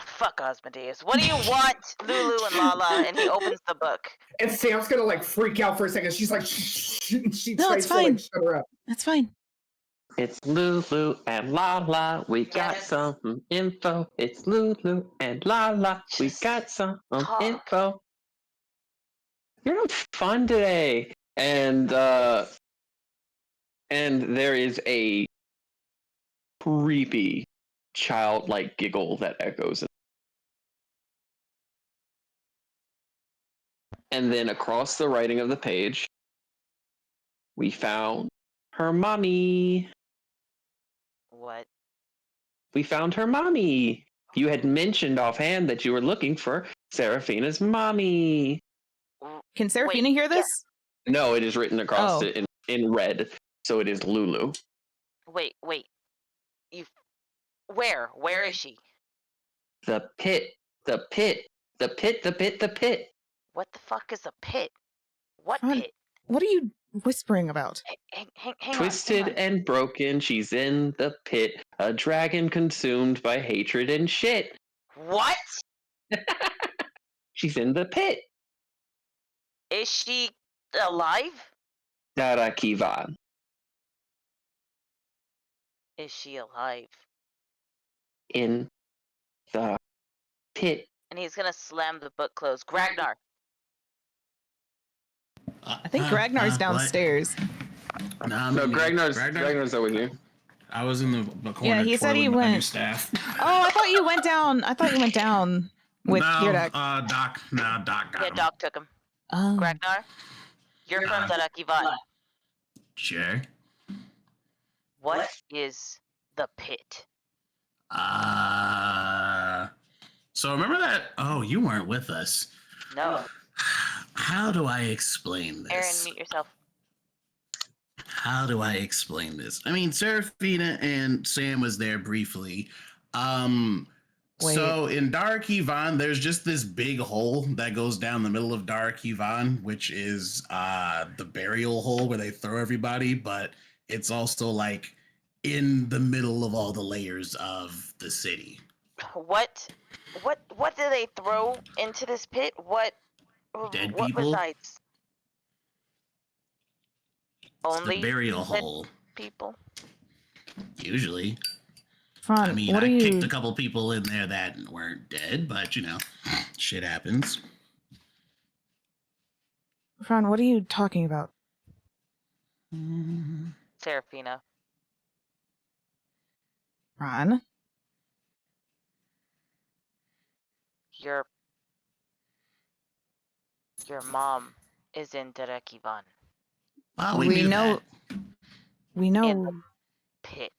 Fuck Asmodeus. What do you want, Lulu and Lala? And he opens the book. And Sam's going to like freak out for a second. She's like, she No, tries it's to fine. like shut her up. That's fine. It's Lulu and Lala. We got some info. It's Lulu and Lala. We got some info. You're not fun today. And there is a creepy childlike giggle that echoes. And then across the writing of the page, we found her mommy. What? We found her mommy. You had mentioned offhand that you were looking for Seraphina's mommy. Can Seraphina hear this? No, it is written across it in red, so it is Lulu. Wait. Where is she? The pit. What What the fuck is a pit? What Phraan, pit? what are you whispering about? Hang Twisted on. and broken, she's in the pit. A dragon consumed by hatred and shit. What? She's in the pit. Is she alive? Darakivan. Is she alive? In the pit. And he's gonna slam the book closed. Gragnar. I think Ragnar's downstairs. No, Gragnar's over here. I was in the corner. Yeah, he said he went. Staff. Oh, I thought you went down. With Girdak. Doc. No, Doc got him. Doc took him. Oh. Gragnar, you're from Darakivan. Sure. What is the pit? So remember that? Oh, you weren't with us. No. How do I explain this? Aaron, mute yourself. How do I explain this? I mean, Seraphina and Sam was there briefly. So in Dark Yvonne, there's just this big hole that goes down the middle of Dark Yvonne, which is the burial hole where they throw everybody, but it's also like in the middle of all the layers of the city. What do they throw into this pit? Dead what people? Besides? It's Only the burial dead hole. people. Usually. Phraan, I mean, what I are kicked you... a couple people in there that weren't dead, but you know, shit happens. Phraan, what are you talking about? Seraphina. Ron? Your mom is in Derekivan. Well, we knew know. that. We In know. the pit.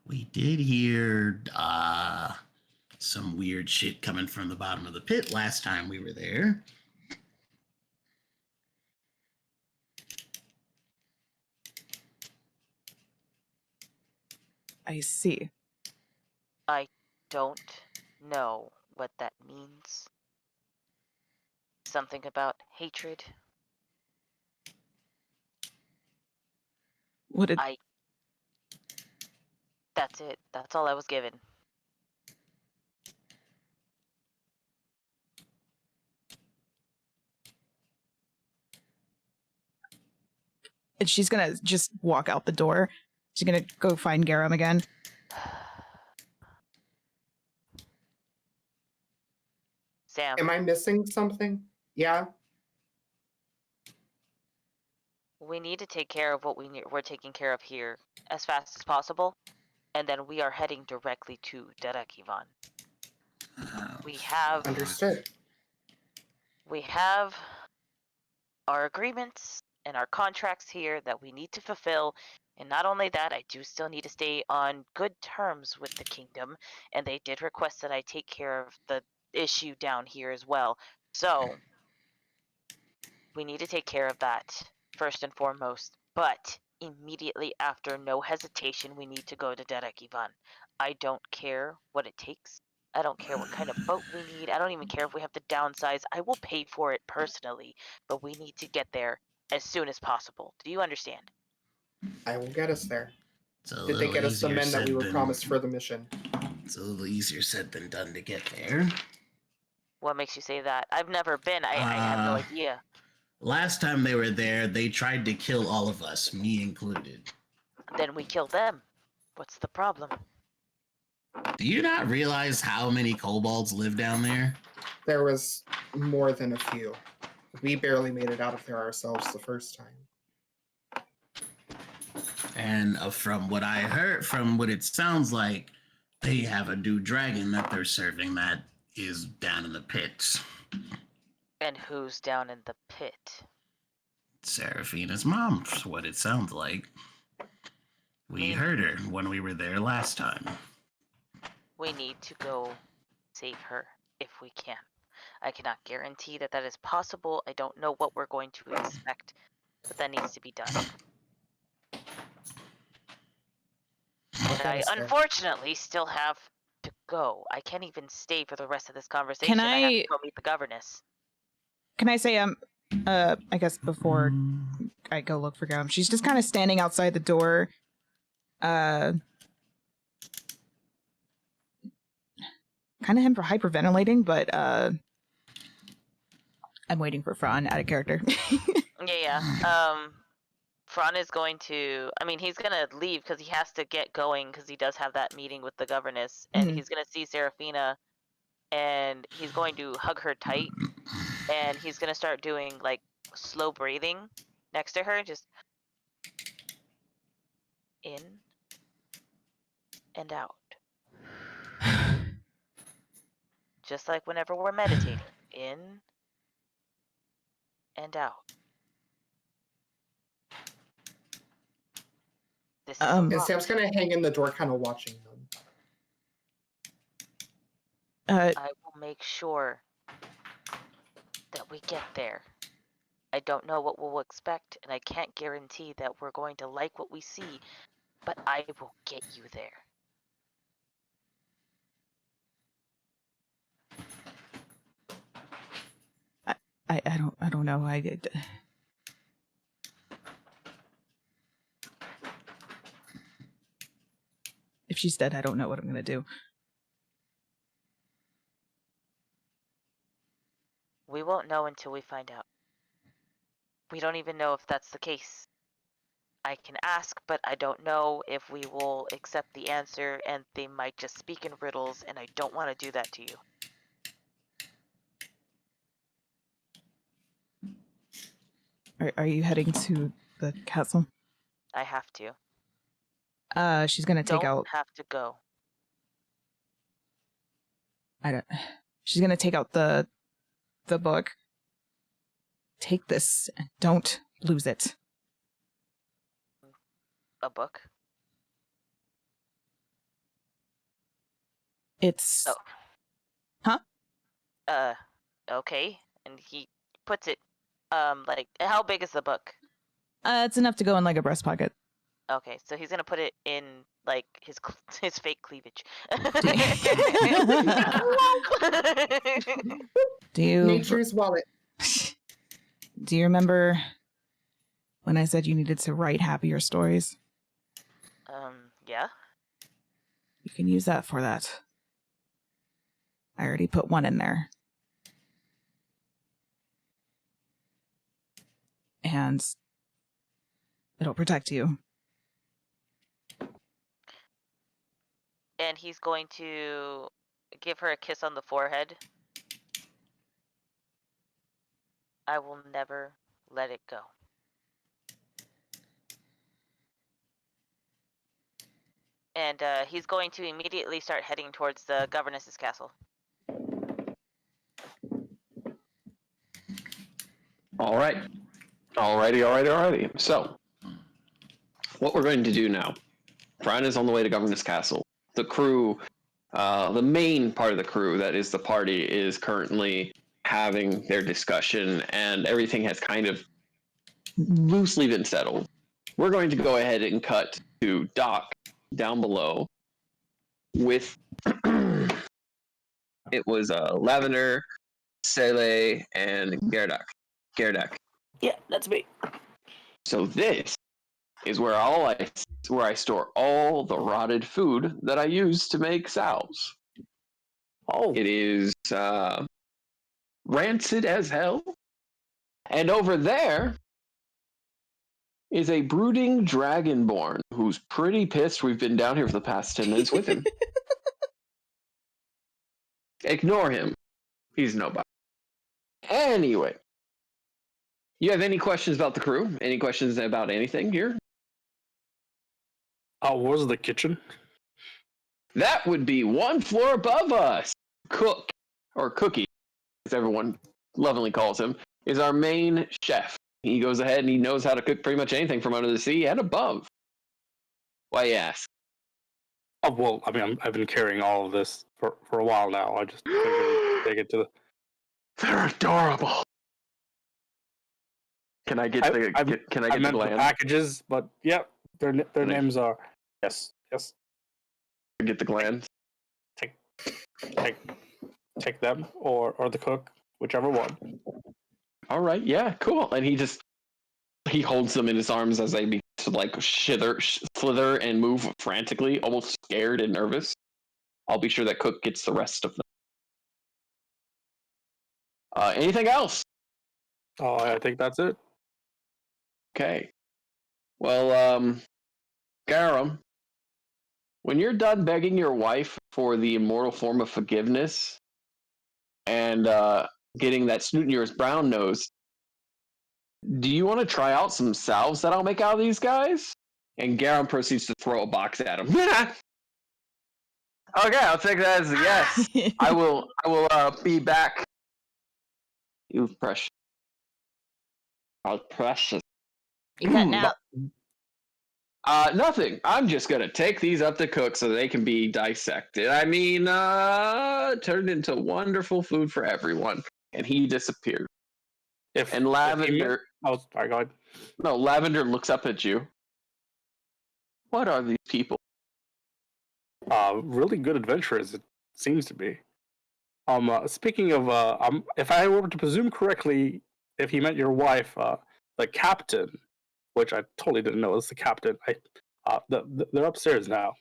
We did hear some weird shit coming from the bottom of the pit last time we were there. I see. I don't know what that means. Something about hatred. What did? That's it. That's all I was given. And she's gonna just walk out the door. She's gonna go find Garem again. Sam. Am I missing something? Yeah. We need to take care of what we're taking care of here as fast as possible, and then we are heading directly to Derekivan. We have Understood. our agreements and our contracts here that we need to fulfill, and not only that, I do still need to stay on good terms with the kingdom, and they did request that I take care of the issue down here as well. So we need to take care of that first and foremost, but immediately after, no hesitation, we need to go to Derekivan. I don't care what it takes. I don't care what kind of boat we need. I don't even care if we have to downsize. I will pay for it personally, but we need to get there as soon as possible. Do you understand? I will get us there. Did Did they get us the men that we were promised for the mission? It's a little easier said than done to get there. What makes you say that? I've never been. I have no idea. Last time they were there, they tried to kill all of us, me included. Then we kill them. What's the problem? Do you not realize how many kobolds live down there? There was more than a few. We barely made it out of there ourselves the first time. And from what I heard, from what it sounds like, they have a new dragon that they're serving that is down in the pits. And who's down in the pit? Seraphina's mom, for what it sounds like. We heard her when we were there last time. We need to go save her if we can. I cannot guarantee that that is possible. I don't know what we're going to expect, but that needs to be done. And I unfortunately still have to go. I can't even stay for the rest of this conversation. I have to go meet the governess. Can I say I guess before I go look for Garem, she's just kind of standing outside the door, kind of hyperventilating, but I'm waiting for Phraan out of character. Yeah. Phraan is going to, he's going to leave because he has to get going because he does have that meeting with the governess, and he's going to see Seraphina, and he's going to hug her tight, and he's going to start doing, like, slow breathing next to her, just in and out. Just like whenever we're meditating. In and out. This is and Sam's gonna hang in the door, kind of watching them. I will make sure that we get there. I don't know what we'll expect, and I can't guarantee that we're going to like what we see, but I will get you there. I don't know. If she's dead, I don't know what I'm gonna do. We won't know until we find out. We don't even know if that's the case. I can ask, but I don't know if we will accept the answer, and they might just speak in riddles, and I don't want to do that to you. Are you heading to the castle? I have to. She's gonna take out. Have to go. She's gonna take out the book. Take this and don't lose it. A book? It's. Oh. Huh? Okay. And he puts it, like, how big is the book? It's enough to go in like a breast pocket. Okay, so he's gonna put it in like his fake cleavage. Do you Nature's wallet. Do you remember when I said you needed to write happier stories? Yeah. You can use that for that. I already put one in there. And it'll protect you. And he's going to give her a kiss on the forehead. I will never let it go. And he's going to immediately start heading towards the governess's castle. All right. Alrighty. So, what we're going to do now, Phraan is on the way to Governess Castle. The crew, the main part of the crew that is the party, is currently having their discussion, and everything has kind of loosely been settled. We're going to go ahead and cut to Doc down below with it was Lavender, Sele, and Gerdak. Yeah, that's me. So this is where I store all the rotted food that I use to make salves. Oh, It is rancid as hell. And over there is a brooding dragonborn who's pretty pissed we've been down here for the past 10 minutes with him. Ignore him. He's nobody. Anyway, you have any questions about the crew? Any questions about anything here? What was the kitchen? That would be one floor above us. Cook, or Cookie, as everyone lovingly calls him, is our main chef. He goes ahead and he knows how to cook pretty much anything from under the sea and above. Why you ask? Oh, well, I mean, I've been carrying all of this for a while now. I just figured take it to the... They're adorable. Can I get the gland? Packages, but yeah, their names are yes. Get the glands. Take them or the cook, whichever one. All right, yeah, cool. And he holds them in his arms as they begin to like slither and move frantically, almost scared and nervous. I'll be sure that Cook gets the rest of them. Anything else? Oh, I think that's it. Okay. Well, Garem, when you're done begging your wife for the immortal form of forgiveness and getting that snoot in yours brown nose, do you want to try out some salves that I'll make out of these guys? And Garem proceeds to throw a box at him. Okay, I'll take that as a yes. I will be back. You precious. How precious. You cutting out? Nothing. I'm just gonna take these up to Cook so they can be dissected. I mean, turned into wonderful food for everyone. And he disappeared. Lavender. Oh, sorry, go ahead. No, Lavender looks up at you. What are these people? Really good adventurers, it seems to be. Speaking of, if I were to presume correctly, if he meant your wife, the captain, which I totally didn't know was the captain. They're upstairs now.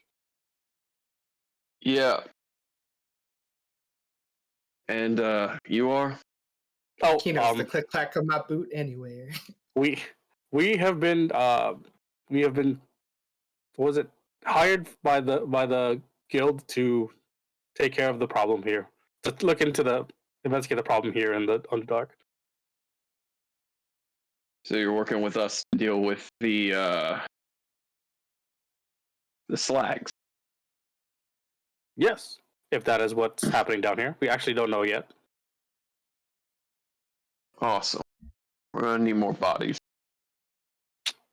Yeah. And you are? Oh, the click clack of my boot anywhere. We have been was it hired by the guild to take care of the problem here, to look into investigate the problem here in the Underdark. So you're working with us to deal with the slags. Yes, if that is what's happening down here. We actually don't know yet. Awesome. We're gonna need more bodies.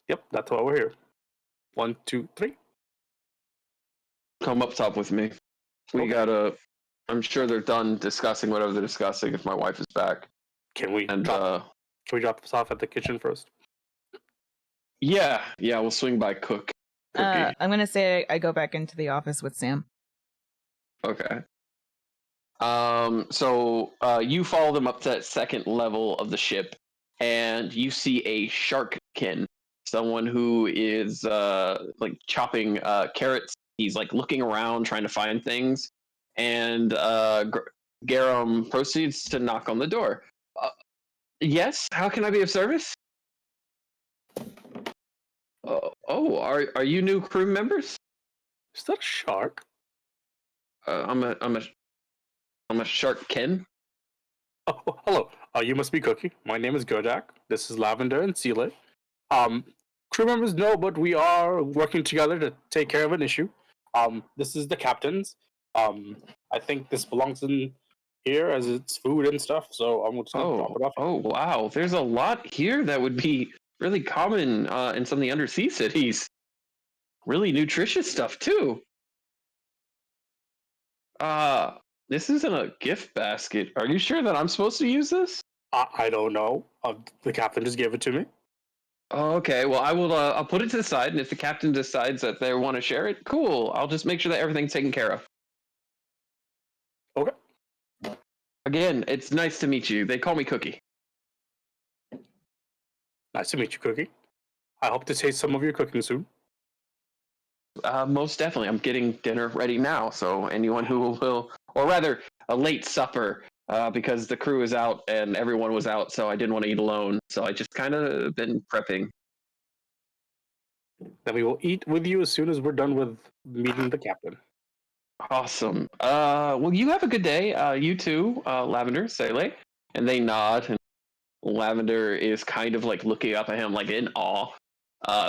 Yep, that's why we're here. 1, 2, 3. Come up top with me. We Okay. gotta. I'm sure they're done discussing whatever they're discussing. If my wife is back, Can we and drop this off at the kitchen first? yeah, we'll swing by Cookie. I'm gonna say I go back into the office with Sam. Okay. So you follow them up to that second level of the ship, and you see a sharkkin, someone who is like chopping carrots. He's like looking around, trying to find things, and Garem proceeds to knock on the door. Yes, how can I be of service? Are you new crew members? Is that a shark? I'm a sharkkin. Oh, hello. You must be Cookie. My name is Godak. This is Lavender and Seeley. Crew members know, but we are working together to take care of an issue. This is the captain's. I think this belongs in here as it's food and stuff, so I'm just gonna drop it off. Oh, wow. There's a lot here that would be really common in some of the undersea cities. Really nutritious stuff, too. This isn't a gift basket. Are you sure that I'm supposed to use this? I don't know. The captain just gave it to me. Oh, okay. Well, I'll put it to the side, and if the captain decides that they want to share it, cool. I'll just make sure that everything's taken care of. Okay. Again, it's nice to meet you. They call me Cookie. Nice to meet you, Cookie. I hope to taste some of your cooking soon. Most definitely. I'm getting dinner ready now, so anyone who will, or rather, a late supper, because the crew is out and everyone was out, so I didn't want to eat alone. So I just kind of been prepping. Then we will eat with you as soon as we're done with meeting the captain. Awesome. Well, you have a good day. You too, Lavender, Sele. And they nod, and Lavender is kind of like looking up at him, like in awe.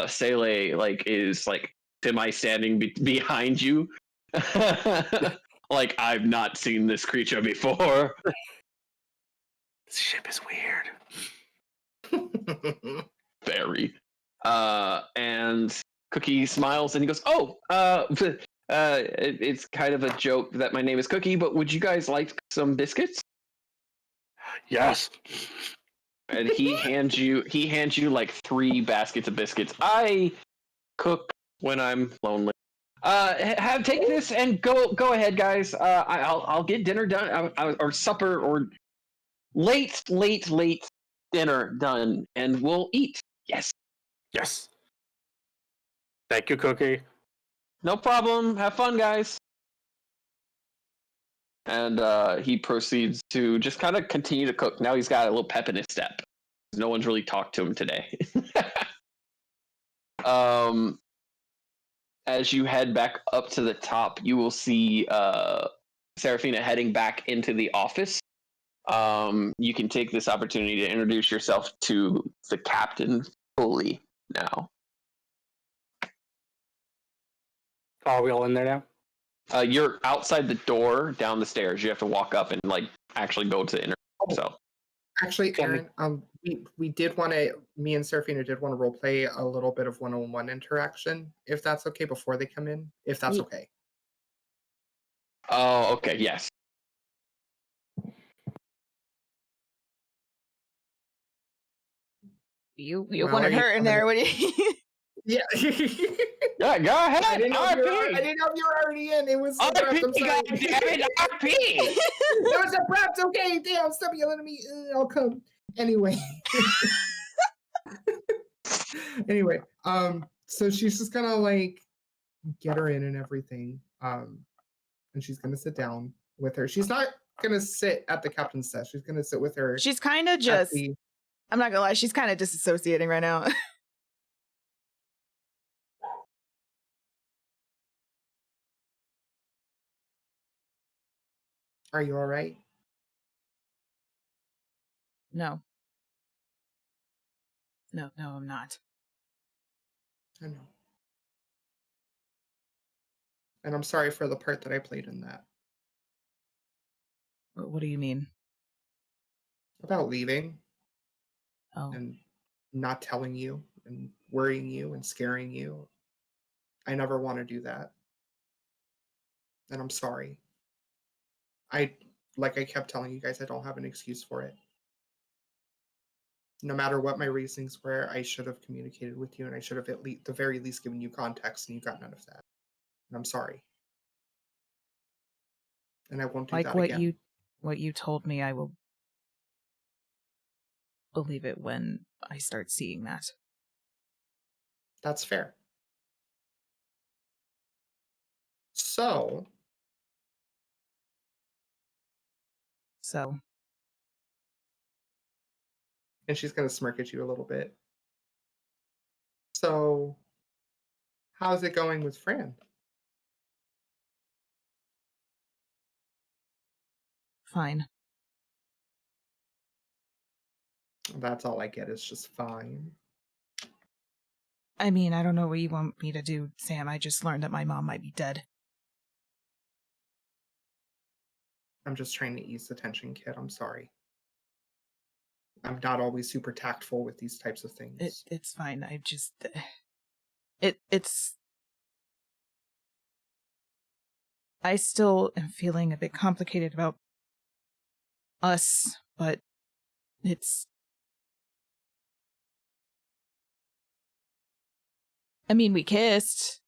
Sele like is like semi-standing behind you, like I've not seen this creature before. This ship is weird. Very. And Cookie smiles and he goes, "Oh, it's kind of a joke that my name is Cookie, but would you guys like some biscuits?" Yes. And he hands you like 3 baskets of biscuits. I cook when I'm lonely. Take this and go ahead, guys. I'll get dinner done, or supper, or late dinner done, and we'll eat. Yes. Thank you, Cookie. No problem. Have fun, guys. And he proceeds to just kind of continue to cook. Now he's got a little pep in his step. No one's really talked to him today. As you head back up to the top, you will see Seraphina heading back into the office. You can take this opportunity to introduce yourself to the captain fully now. Are we all in there now? You're outside the door, down the stairs. You have to walk up and like actually go to inter. So actually, Aaron, we did want to. Me and Seraphina did want to role play a little bit of one-on-one interaction, if that's okay, before they come in. If that's okay. Oh, okay. Yes. You wanted her in there, what do you? Yeah. Yeah, go ahead. I didn't know if you were already in. It was a prep. I'm sorry. RP. It was a prep. Okay, damn. Stop yelling at me. I'll come. Anyway. So she's just gonna like get her in and everything. And she's gonna sit down with her. She's not gonna sit at the captain's desk. She's gonna sit with her. She's kind of just. I'm not gonna lie. She's kind of disassociating right now. Are you all right? No. No, I'm not. I know. And I'm sorry for the part that I played in that. What do you mean? About leaving. Oh. And not telling you and worrying you and scaring you. I never want to do that. And I'm sorry. Like I kept telling you guys, I don't have an excuse for it. No matter what my reasonings were, I should have communicated with you, and I should have at the very least given you context, and you got none of that. And I'm sorry. And I won't do that again. What you told me, I will believe it when I start seeing that. That's fair. So. And she's going to smirk at you a little bit. So, how's it going with Phraan? Fine. That's all I get is just fine. I mean, I don't know what you want me to do, Sam. I just learned that my mom might be dead. I'm just trying to ease the tension, kid. I'm sorry. I'm not always super tactful with these types of things. It's fine. I just... It's... I still am feeling a bit complicated about us, but it's... I mean, we kissed.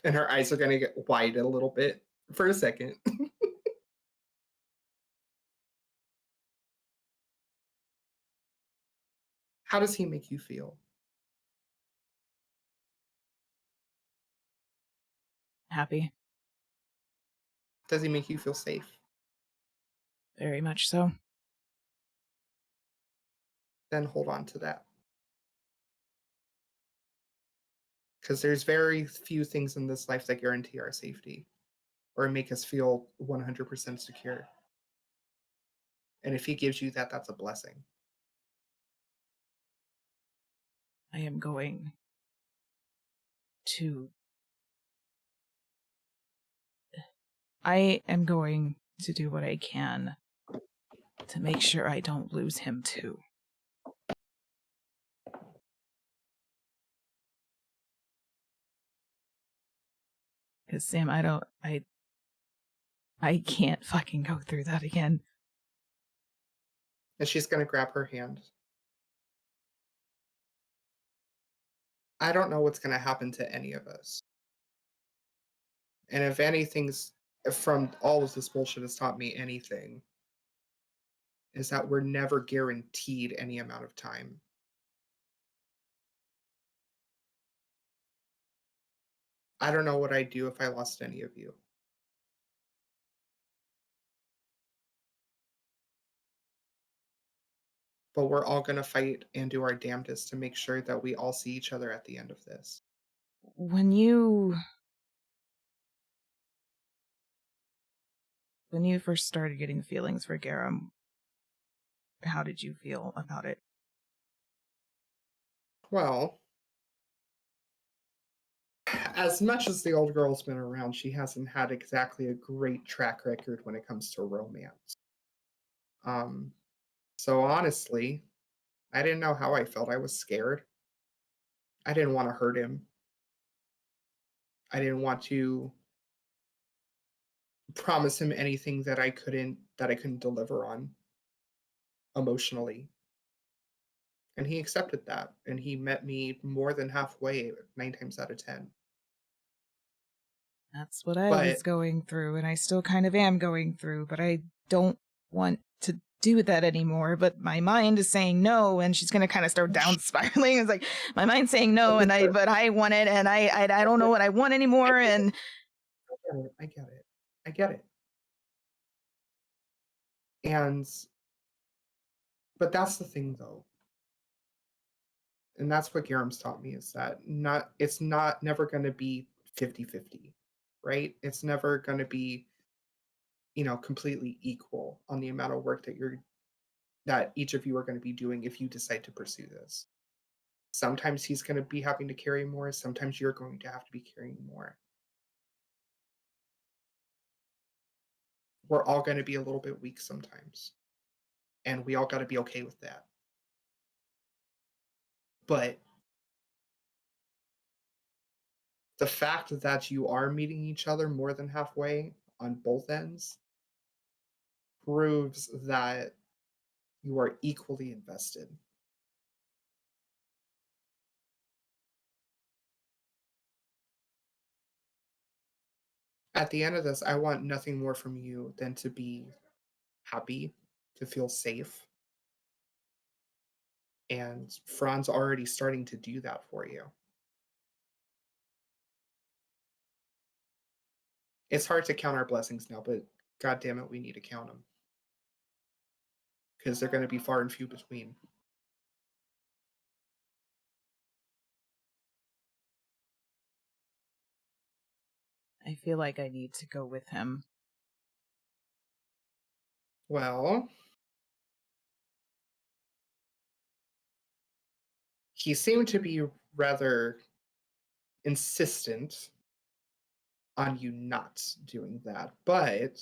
And her eyes are going to get wide a little bit for a second. How does he make you feel? Happy. Does he make you feel safe? Very much so. Then hold on to that. Because there's very few things in this life that guarantee our safety or make us feel 100% secure. And if he gives you that, that's a blessing. I am going to do what I can to make sure I don't lose him too. Because Sam, I can't fucking go through that again. And she's going to grab her hand. I don't know what's going to happen to any of us. And if anything's from all of this bullshit has taught me anything, is that we're never guaranteed any amount of time. I don't know what I'd do if I lost any of you. But we're all going to fight and do our damnedest to make sure that we all see each other at the end of this. When you first started getting feelings for Garem, how did you feel about it? Well, as much as the old girl's been around, she hasn't had exactly a great track record when it comes to romance. So honestly, I didn't know how I felt. I was scared. I didn't want to hurt him. I didn't want to promise him anything that I couldn't deliver on emotionally. And he accepted that, and he met me more than halfway 9 times out of 10. That's what I was going through, and I still kind of am going through, but I don't want to do that anymore. But my mind is saying no, and she's going to kind of start down spiraling. It's like my mind's saying no, but I want it, and I don't know what I want anymore. And I get it. But that's the thing, though. And that's what Garem's taught me, is that it's never going to be 50-50, right? It's never going to be, completely equal on the amount of work that you're that each of you are going to be doing if you decide to pursue this. Sometimes he's going to be having to carry more. Sometimes you're going to have to be carrying more. We're all going to be a little bit weak sometimes. And we all got to be okay with that. But the fact that you are meeting each other more than halfway on both ends proves that you are equally invested. At the end of this, I want nothing more from you than to be happy, to feel safe. And Phrán's already starting to do that for you. It's hard to count our blessings now, but God damn it, we need to count them. Because they're going to be far and few between. I feel like I need to go with him. Well, he seemed to be rather insistent on you not doing that, but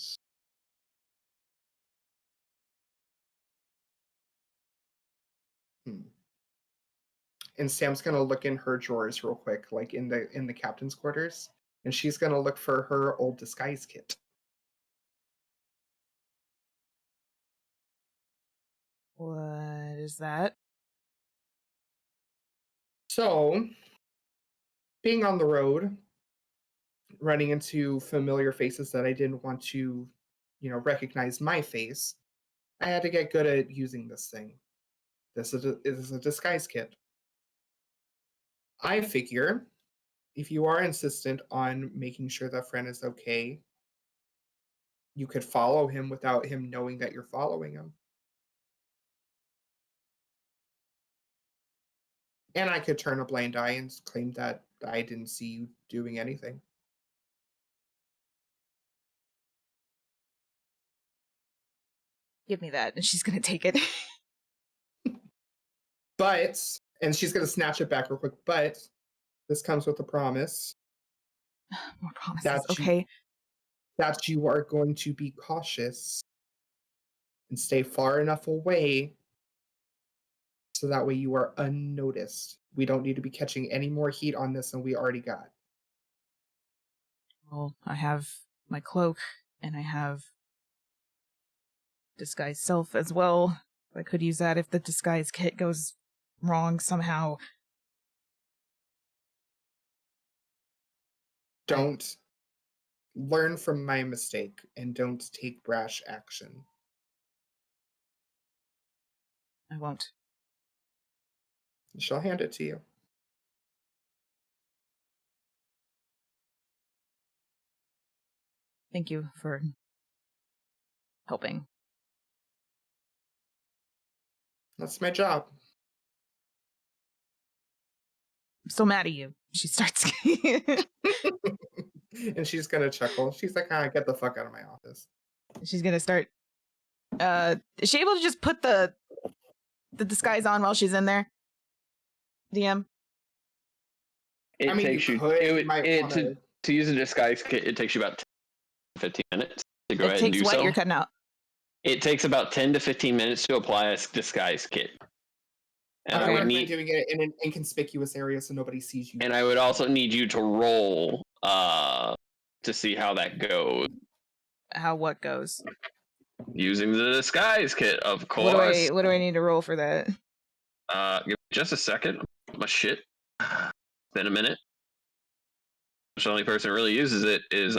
and Sam's gonna look in her drawers real quick, like in the captain's quarters, and she's gonna look for her old disguise kit. What is that? So, being on the road, running into familiar faces that I didn't want to, recognize my face, I had to get good at using this thing. This is a disguise kit. I figure if you are insistent on making sure that Phrán is okay, you could follow him without him knowing that you're following him. And I could turn a blind eye and claim that I didn't see you doing anything. Give me that, and she's gonna take it. But, and she's going to snatch it back real quick, but this comes with a promise. More promises, okay. That you are going to be cautious and stay far enough away so that way you are unnoticed. We don't need to be catching any more heat on this than we already got. Well, I have my cloak, and I have disguise self as well. I could use that if the disguise kit goes wrong somehow. Don't learn from my mistake and don't take brash action. I won't. She'll hand it to you. Thank you for helping. That's my job. I'm still mad at you. She starts. And she's gonna chuckle. She's like, get the fuck out of my office. She's gonna start. Is she able to just put the disguise on while she's in there? DM? It takes you. To use a disguise kit, it takes you about 10 to 15 minutes to go ahead and do so. It takes what? You're cutting out. It takes about 10 to 15 minutes to apply a disguise kit. And I would recommend doing it in an inconspicuous area so nobody sees you. And I would also need you to roll to see how that goes. How what goes? Using the disguise kit, of course. What do I need to roll for that? Give me just a second. My shit. It's been a minute. The only person who really uses it is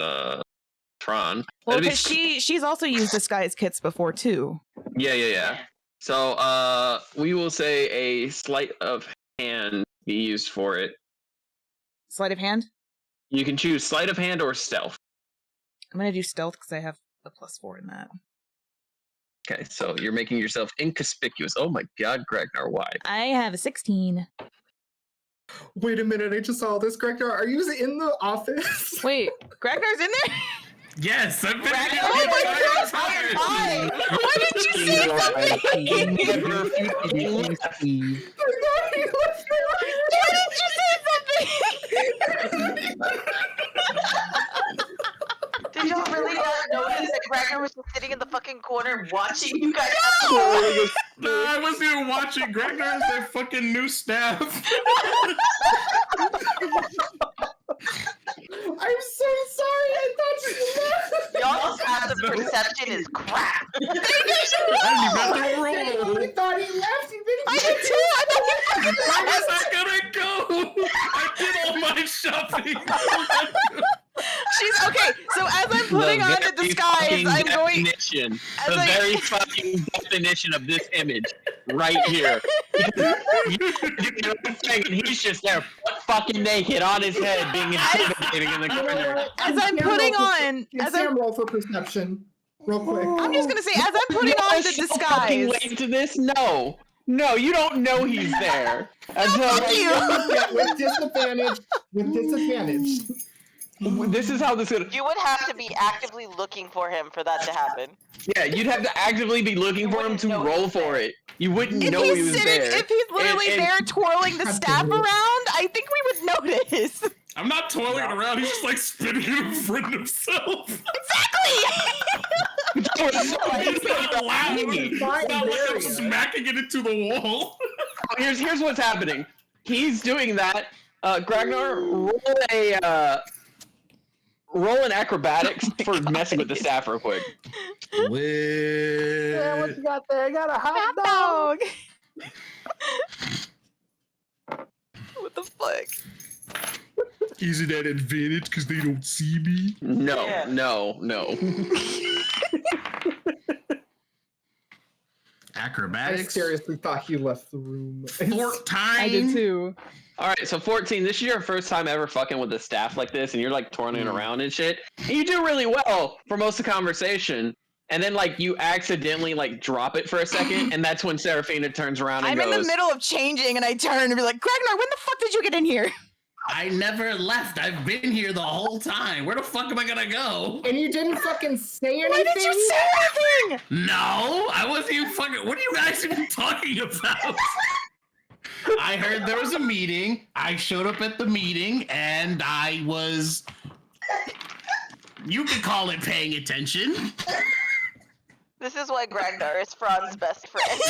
Phraan. Well, because she's also used disguise kits before too. Yeah. So we will say a sleight of hand be used for it. Sleight of hand? You can choose sleight of hand or stealth. I'm gonna do stealth because I have a +4 in that. Okay, so you're making yourself inconspicuous. Oh my god, Gragnar, why? I have a 16. Wait a minute, I just saw this. Gragnar, are you in the office? Wait, Gragnar's in there? Yes, I've been Ragnar, here the entire time. Why didn't you say something? Never Why didn't you say something? Did y'all really not notice that Gragnar was just sitting in the fucking corner watching you guys have No, I wasn't even watching. Gragnar has their fucking new staff. I'm so sorry. I thought you left. Y'all's passive perception is crap. I didn't even have to roll. I thought he left. He didn't. I did too. I thought you fucking Where was left. I gonna go? I did all my shopping. She's okay. So as I'm putting on the disguise, I'm going. The very fucking definition of this image, right here. He's just there, fucking naked on his head, being intimidating in the corner. As I'm putting on, as I'm, roll for perception, real quick. I'm just gonna say, as I'm putting on the disguise. Wait to this? No, you don't know he's there. Fuck you. With disadvantage. With disadvantage. This is how this is. You would have to be actively looking for him for that to happen. Yeah, you'd have to actively be looking for him to roll for it. You wouldn't If know he he's was sitting, there. if he's literally there twirling the staff around, I think we would notice. I'm not twirling it around. He's just like spinning it in front of himself. Exactly. He's not laughing. It's not like I'm smacking it into the wall. Here's what's happening. He's doing that. Gragnar, roll an acrobatics for messing with the staff real quick. Yeah, what you got there? I got a hot dog. What the fuck? Is it an advantage because they don't see me? No. I Acrobatics. seriously thought he left the room. 14. I did too. All right, so 14. This is your first time ever fucking with the staff like this, and you're like twirling it around and shit. And you do really well for most of the conversation, and then like you accidentally like drop it for a second, and that's when Seraphina turns around and I'm goes, in the middle of changing, and I turn and be like, Gragnar, when the fuck did you get in here? I never left. I've been here the whole time. Where the fuck am I gonna go? And you didn't fucking say anything? Why did you say anything? No, I wasn't even fucking. What are you guys even talking about? I heard there was a meeting. I showed up at the meeting, and I was. You could call it paying attention. This is why Gragnar is Phraan's best friend.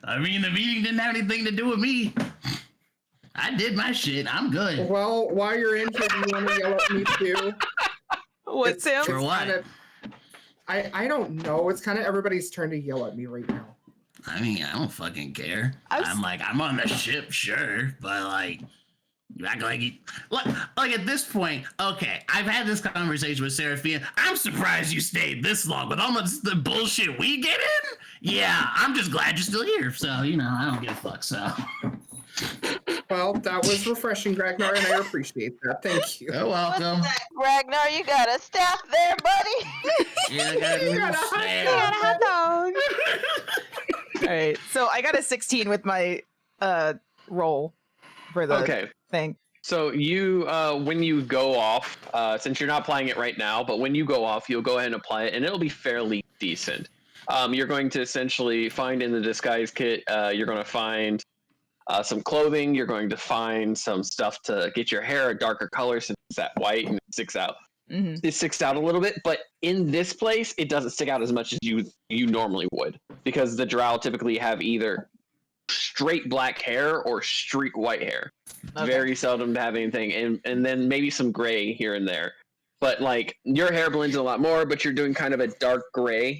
I mean, the meeting didn't have anything to do with me. I did my shit. I'm good. Well, while you're in here, do you want to yell at me too? What, Sam? For what? I don't know. It's kind of everybody's turn to yell at me right now. I mean, I don't fucking care. I'm on the ship, sure, but like, you act like you. Like at this point, okay, I've had this conversation with Seraphina. I'm surprised you stayed this long with all the bullshit we get in. Yeah, I'm just glad you're still here. So, I don't give a fuck, so. Well, that was refreshing, Gragnar, and I appreciate that. Thank you. You're welcome. Gragnar, you got a staff there, buddy? Yeah, I got a new staff. hot dog. All right, so I got a 16 with my roll for the thing. So you, when you go off, since you're not playing it right now, but when you go off, you'll go ahead and apply it, and it'll be fairly decent. You're going to essentially find in the disguise kit, you're going to find some clothing. You're going to find some stuff to get your hair a darker color since it's that white and it sticks out. Mm-hmm. It sticks out a little bit, but in this place, it doesn't stick out as much as you normally would, because the drow typically have either straight black hair or streak white hair. Okay. Very seldom to have anything, and then maybe some gray here and there. But like your hair blends a lot more, but you're doing kind of a dark gray.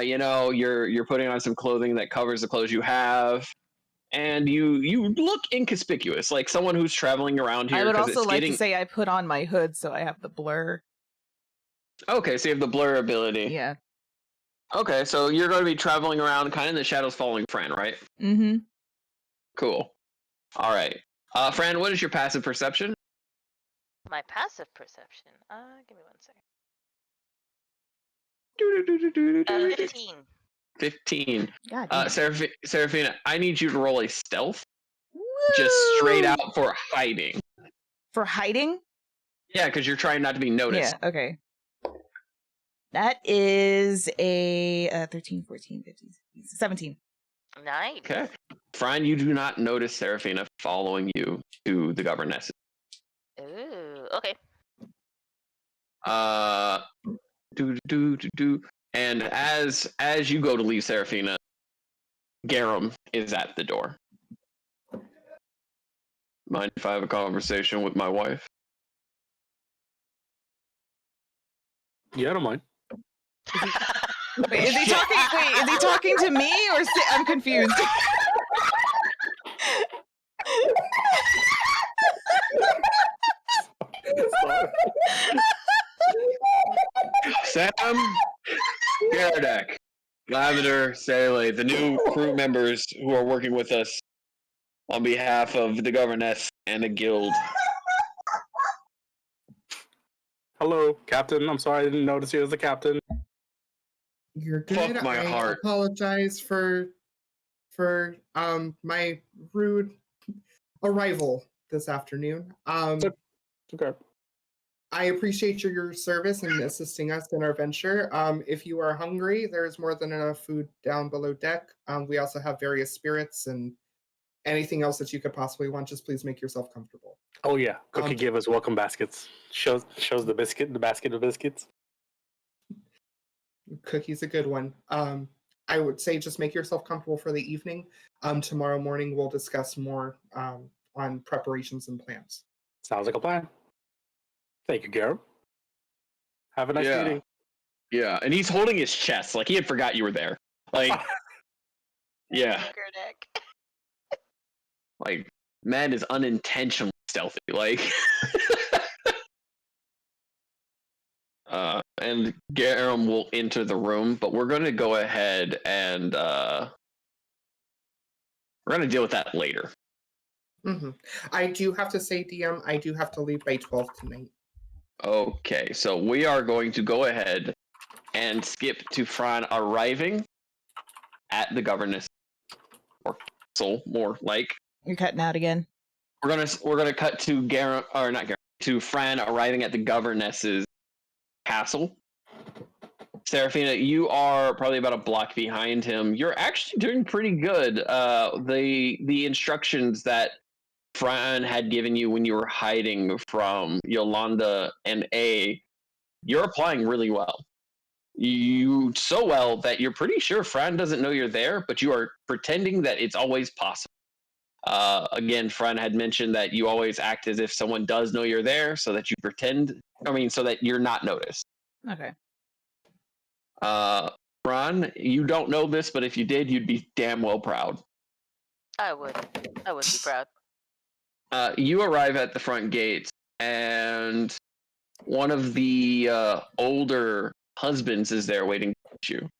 You're putting on some clothing that covers the clothes you have. And you look inconspicuous, like someone who's traveling around here. I would also like to say I put on my hood, so I have the blur. Okay, so you have the blur ability. Yeah. Okay, so you're going to be traveling around kind of in the shadows following Phraan, right? Mm-hmm. Cool. All right. Phraan, what is your passive perception? My passive perception? Give me 1 second. 15. 15. God. Seraphina, I need you to roll a stealth. Woo! Just straight out for hiding. For hiding? Yeah, because you're trying not to be noticed. Yeah, okay. That is a 13, 14, 15, 16, 17. Nice. Okay. Phraan, you do not notice Seraphina following you to the Governess. Ooh, okay. And as you go to leave Seraphina, Garem is at the door. Mind if I have a conversation with my wife? Yeah, I don't mind. Wait, is he talking? Wait, is he talking to me or I'm confused? Sam, Garadek, Lavender, Sally, the new crew members who are working with us on behalf of the Governess and the guild. Hello, Captain. I'm sorry I didn't notice you as the captain. You're good. Fuck my I heart. apologize for my rude arrival this afternoon. Okay. I appreciate your service and assisting us in our venture. If you are hungry, there is more than enough food down below deck. We also have various spirits and anything else that you could possibly want. Just please make yourself comfortable. Oh yeah, Cookie gave us welcome baskets. Shows the basket of biscuits. Cookie's a good one. I would say just make yourself comfortable for the evening. Tomorrow morning we'll discuss more on preparations and plans. Sounds like a plan. Thank you, Garem. Have a nice meeting. Yeah, and he's holding his chest like he had forgot you were there. Like, yeah, Gardeck. like man is unintentionally stealthy. Like, and Garem will enter the room, but we're going to go ahead and we're going to deal with that later. Mm-hmm. I do have to say, DM, I do have to leave by 12 tonight. Okay, so we are going to go ahead and skip to Phraan arriving at the Governess, or Castle, more like. You're cutting out again. We're gonna cut to Garem, or not Garem, to Phraan arriving at the Governess's castle. Seraphina, you are probably about a block behind him. You're actually doing pretty good. The instructions that Phraan had given you when you were hiding from Yolanda and A, you're applying really well. You so well that you're pretty sure Phraan doesn't know you're there, but you are pretending that it's always possible. Again, Phraan had mentioned that you always act as if someone does know you're there, so that you pretend. So that you're not noticed. Okay. Phraan, you don't know this, but if you did, you'd be damn well proud. I would be proud. You arrive at the front gates, and one of the older husbands is there waiting to meet you.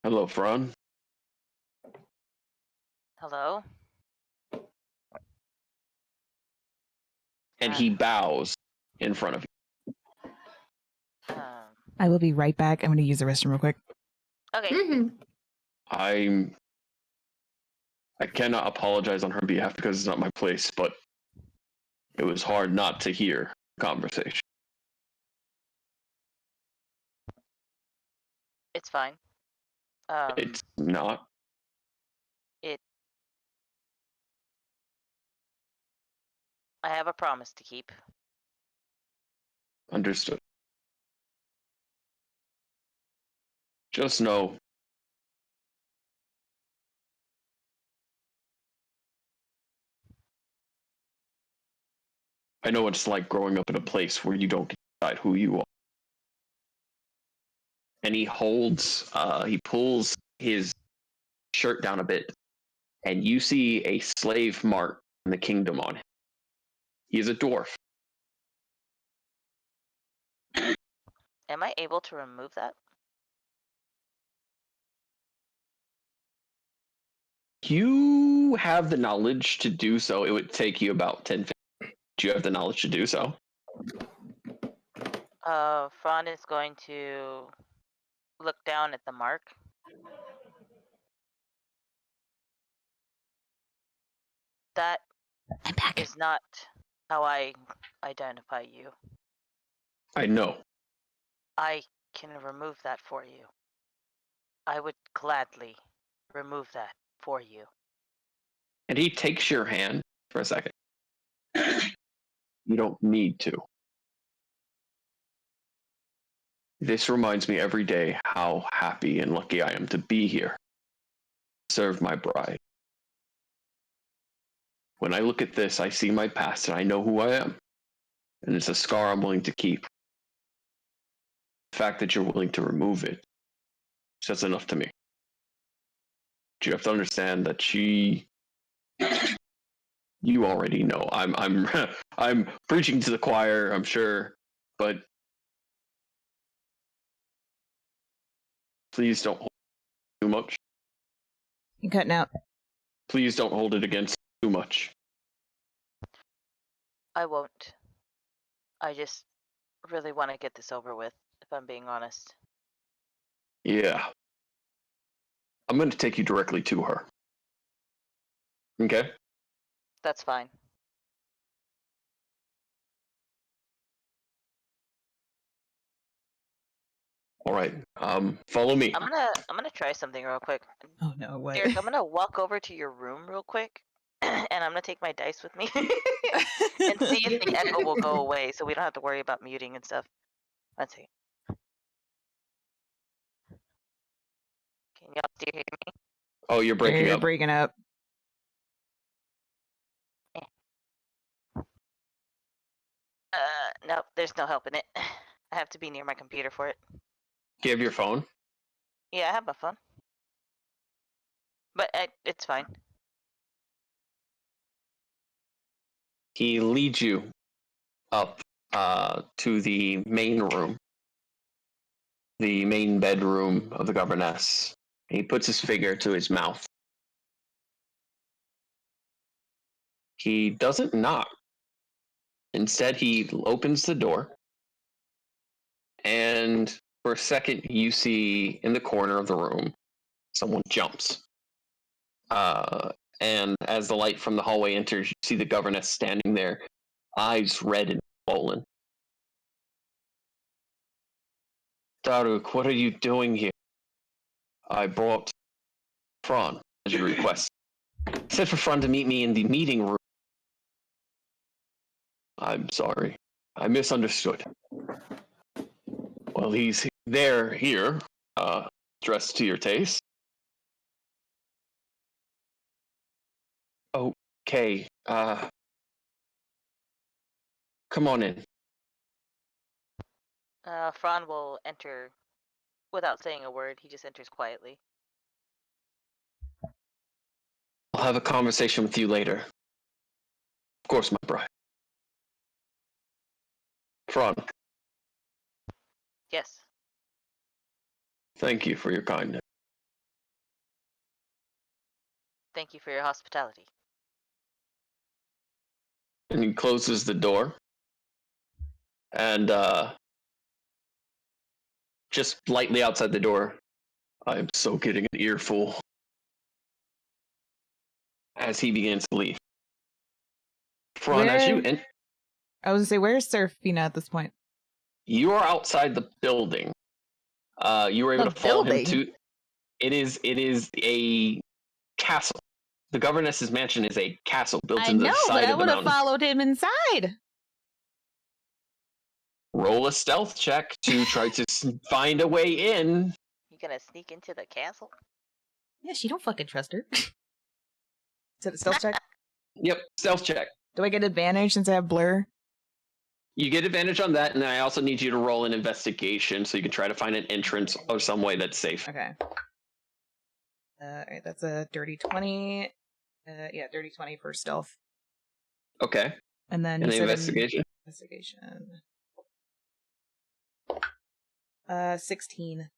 Hello, Phraan. Hello? And he bows in front of you. I will be right back. I'm going to use the restroom real quick. Okay. Mm-hmm. I cannot apologize on her behalf because it's not my place, but it was hard not to hear the conversation. It's fine. It's not. I have a promise to keep. Understood. Just know I know what it's like growing up in a place where you don't decide who you are. And he pulls his shirt down a bit, and you see a slave mark in the kingdom on him. He is a dwarf. Am I able to remove that? You have the knowledge to do so. It would take you about 10 Do you have the knowledge to do so? Phraan is going to look down at the mark. That I'm back. is not how I identify you. I know. I can remove that for you. I would gladly remove that for you. And he takes your hand for a second. You don't need to. This reminds me every day how happy and lucky I am to be here. Serve my bride. When I look at this, I see my past and I know who I am. And it's a scar I'm willing to keep. The fact that you're willing to remove it says enough to me. But you have to understand that you already know. I'm preaching to the choir, I'm sure, but please don't hold it too much. You cutting out. Please don't hold it against too much. I won't. I just really want to get this over with, if I'm being honest. Yeah. I'm going to take you directly to her. Okay? That's fine. All right. Follow me. I'm gonna try something real quick. Oh no, what? Derek, I'm gonna walk over to your room real quick, and I'm gonna take my dice with me and see if the echo will go away, so we don't have to worry about muting and stuff. Let's see. Can y'all still hear me? Oh, you're breaking You're up. breaking up. Nope, there's no helping it. I have to be near my computer for it. Do you have your phone? Yeah, I have my phone. But it's fine. He leads you up to the main room, the main bedroom of the Governess. He puts his finger to his mouth. He doesn't knock. Instead, he opens the door, and for a second, you see in the corner of the room someone jumps. And as the light from the hallway enters, you see the Governess standing there, eyes red and swollen. Daruk, what are you doing here? I brought Phraan, as you request. Said for Phraan to meet me in the meeting room. I'm sorry. I misunderstood. Well, he's here, dressed to your taste. Okay, come on in. Phraan will enter without saying a word. He just enters quietly. I'll have a conversation with you later. Of course, my bride. Phraan, Yes. thank you for your kindness. Thank you for your hospitality. And he closes the door. And just lightly outside the door, I'm so getting an earful as he begins to leave. Phraan, as you I was gonna say, where's Seraphina at this point? you are outside the building. You were able The to follow him building? to. It is a castle. The Governess's mansion is a castle built I in the know, but side I of the would have mountain. followed him inside. Roll a stealth check to try to find a way in. You gonna sneak into the castle? Yeah, she don't fucking trust her. Is it a stealth check? Yep, stealth check. Do I get advantage since I have blur? You get advantage on that, and then I also need you to roll an investigation so you can try to find an entrance or some way that's safe. Okay. Alright, that's a dirty 20. Yeah, dirty 20 for stealth. Okay. And then And you the said investigation? Investigation. 16.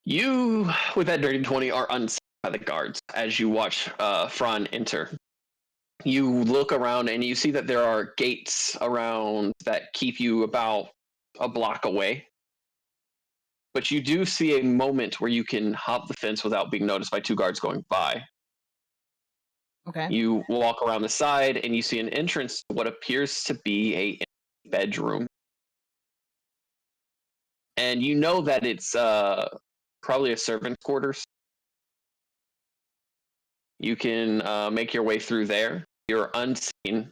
You, with that dirty 20, are unseen by the guards as you watch Phraan enter. You look around and you see that there are gates around that keep you about a block away. But you do see a moment where you can hop the fence without being noticed by two guards going by. Okay. You walk around the side and you see an entrance to what appears to be a bedroom. And you know that it's probably a servant's quarters. You can make your way through there. You're unseen.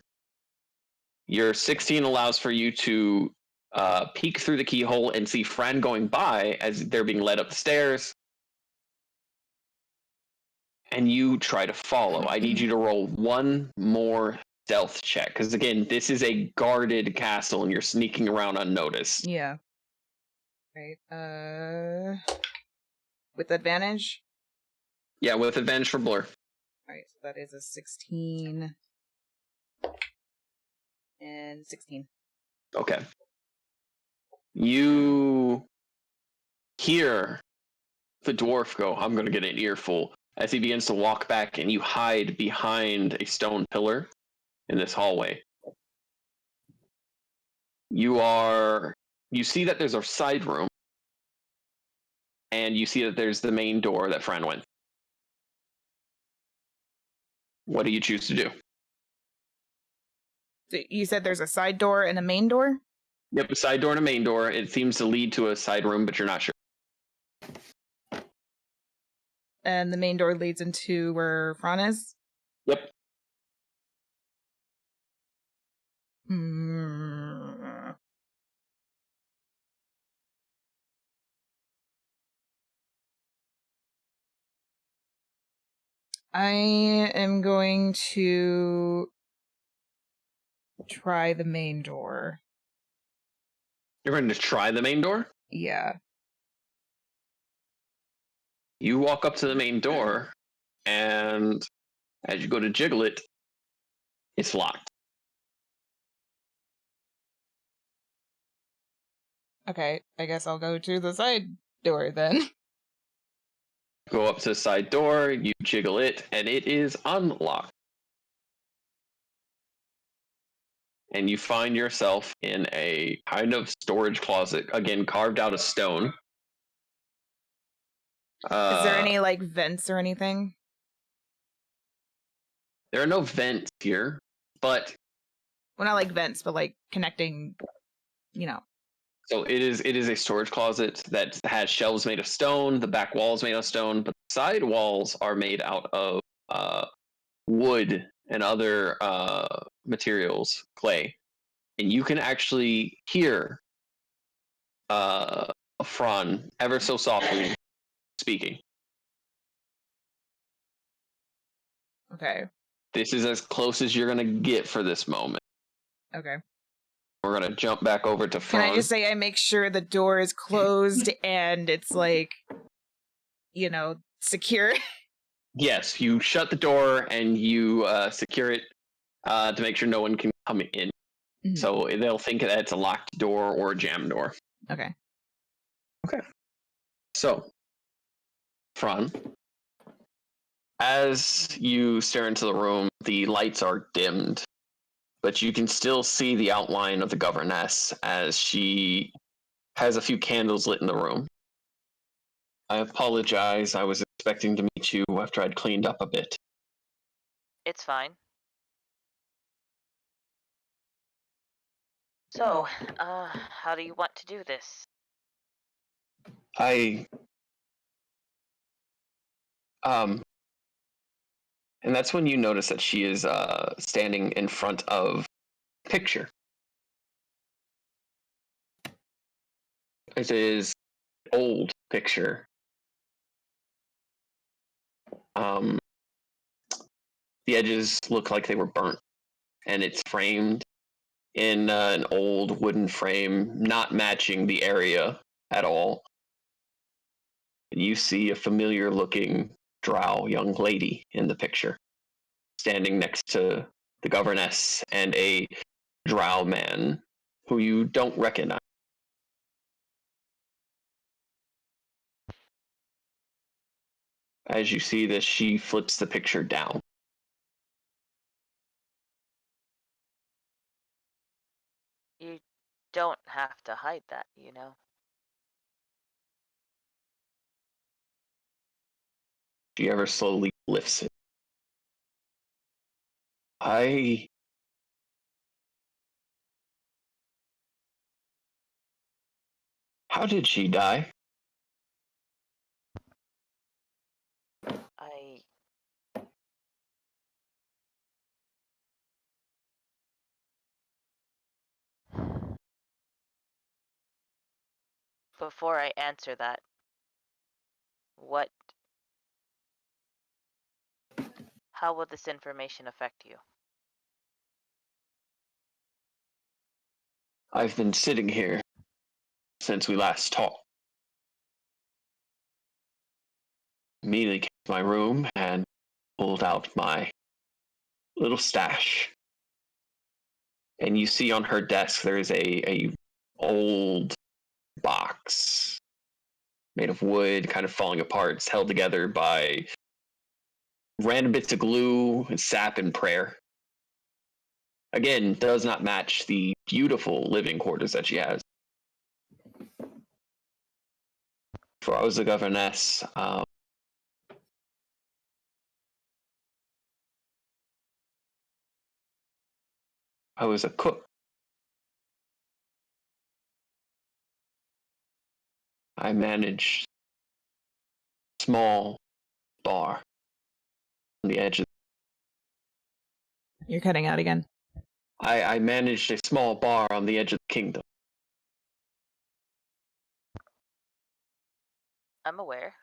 Your 16 allows for you to peek through the keyhole and see Phraan going by as they're being led up the stairs. And you try to follow. I need you to roll one more stealth check. Because again, this is a guarded castle and you're sneaking around unnoticed. Yeah. Right. With advantage? Yeah, with advantage for Blur. Alright, so that is a 16. And 16. Okay. You hear the dwarf go, I'm going to get an earful, as he begins to walk back and you hide behind a stone pillar in this hallway. You see that there's a side room, and you see that there's the main door that Phraan went. What do you choose to do? So you said there's a side door and a main door? Yep, a side door and a main door. It seems to lead to a side room, but you're not sure. And the main door leads into where Phraan is? Yep. I am going to try the main door. You're going to try the main door? Yeah. You walk up to the main door, and as you go to jiggle it, it's locked. Okay, I guess I'll go to the side door then. Go up to the side door, you jiggle it, and it is unlocked. And you find yourself in a kind of storage closet, again, carved out of stone. Is there any, like, vents or anything? There are no vents here, but... Well, not like vents, but like connecting, you know. So it is a storage closet that has shelves made of stone, the back wall is made of stone, but the side walls are made out of wood and other materials, clay. And you can actually hear Phraan ever so softly speaking. Okay. This is as close as you're going to get for this moment. Okay. We're going to jump back over to Phraan. Can I just say I make sure the door is closed and it's like, you know, secure? Yes, you shut the door and you secure it to make sure no one can come in. Mm-hmm. So they'll think that it's a locked door or a jammed door. Okay. Okay. So, Phraan, as you stare into the room, the lights are dimmed, but you can still see the outline of the Governess as she has a few candles lit in the room. I apologize. I was expecting to meet you after I'd cleaned up a bit. It's fine. So, how do you want to do this? And that's when you notice that she is standing in front of a picture. It is an old picture. The edges look like they were burnt, and it's framed in an old wooden frame, not matching the area at all. And you see a familiar-looking drow young lady in the picture, standing next to the Governess and a drow man who you don't recognize. As you see this, she flips the picture down. You don't have to hide that, you know. She ever slowly lifts it. I How did she die? I Before I answer that, what how will this information affect you? I've been sitting here since we last talked. Immediately came to my room and pulled out my little stash. And you see on her desk there is a old box made of wood, kind of falling apart. It's held together by random bits of glue, and sap, and prayer. Again, does not match the beautiful living quarters that she has. Before I was a governess, I was a cook. I managed a small bar on the edge of. You're cutting out again. I managed a small bar on the edge of the kingdom. I'm aware.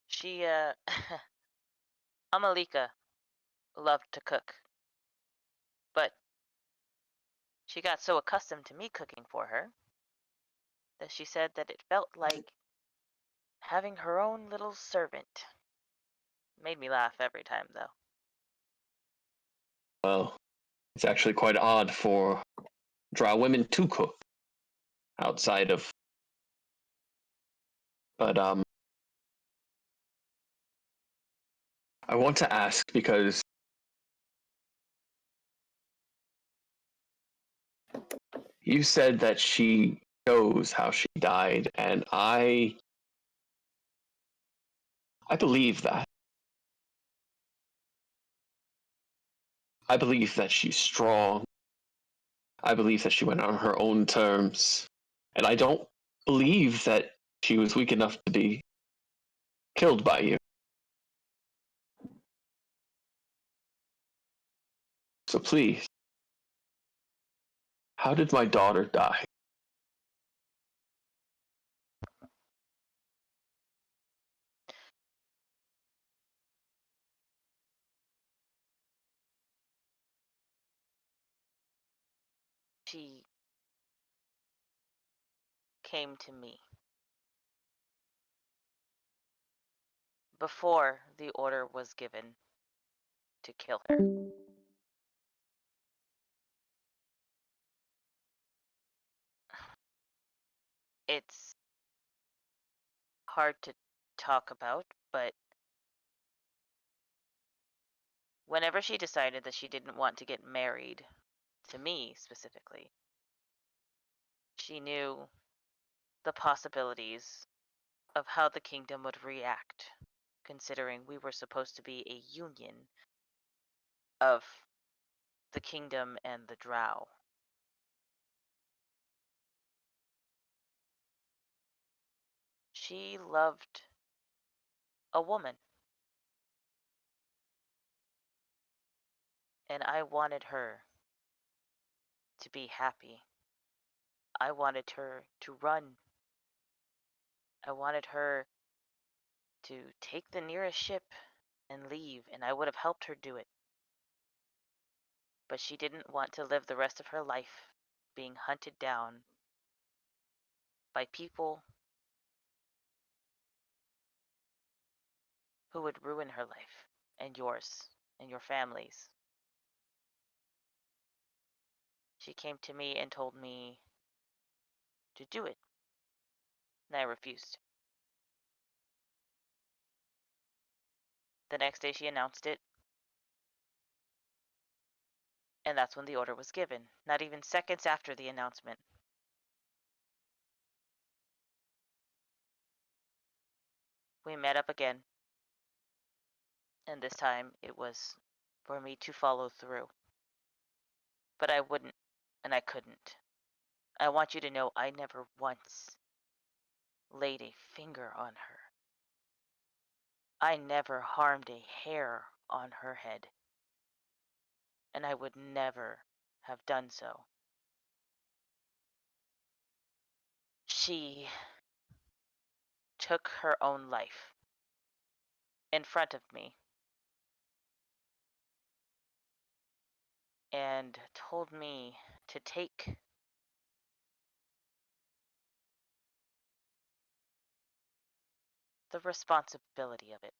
She Amalika loved to cook, but she got so accustomed to me cooking for her that she said that it felt like having her own little servant. Made me laugh every time, though. Well, it's actually quite odd for drow women to cook outside of. But I want to ask because you said that she knows how she died, and I believe that. I believe that she's strong. I believe that she went on her own terms. And I don't believe that she was weak enough to be killed by you. So please, how did my daughter die? She came to me before the order was given to kill her. It's hard to talk about, but whenever she decided that she didn't want to get married, to me specifically, she knew the possibilities of how the kingdom would react, considering we were supposed to be a union of the kingdom and the drow. She loved a woman, and I wanted her to be happy. I wanted her to run. I wanted her to take the nearest ship and leave, and I would have helped her do it. But she didn't want to live the rest of her life being hunted down by people who would ruin her life and yours and your family's. She came to me and told me to do it, and I refused. The next day she announced it, and that's when the order was given, not even seconds after the announcement. We met up again, and this time it was for me to follow through. But I wouldn't, and I couldn't. I want you to know I never once laid a finger on her. I never harmed a hair on her head. And I would never have done so. She took her own life in front of me and told me to take the responsibility of it.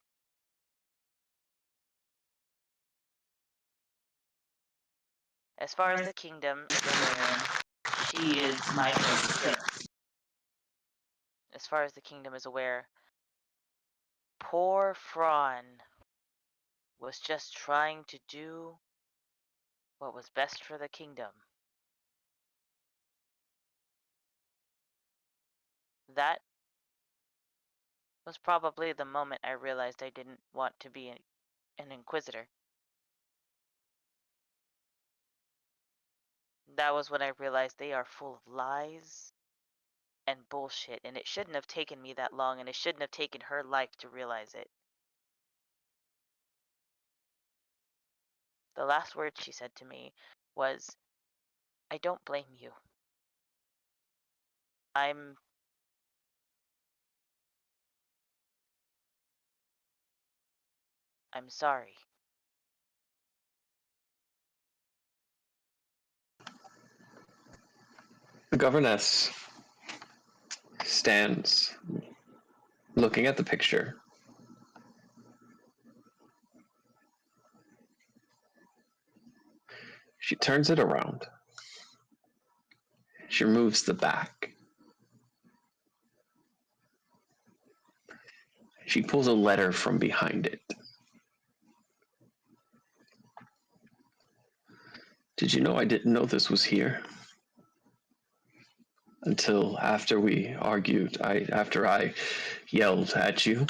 As far as the kingdom is aware, she is my chosen killer. As far as the kingdom is aware, poor Phraan was just trying to do what was best for the kingdom. That was probably the moment I realized I didn't want to be an inquisitor. That was when I realized they are full of lies and bullshit, and it shouldn't have taken me that long, and it shouldn't have taken her life to realize it. The last word she said to me was, I don't blame you. I'm sorry. The governess stands looking at the picture. She turns it around. She removes the back. She pulls a letter from behind it. Did you know I didn't know this was here? Until after we argued, after I yelled at you.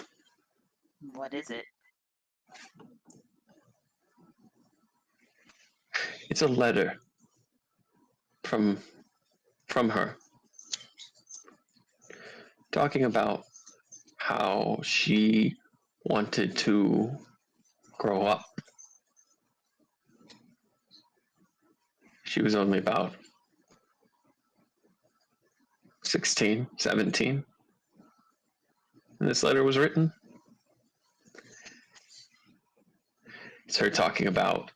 What is it? It's a letter from her, talking about how she wanted to grow up. She was only about 16, 17 when this letter was written. It's her talking about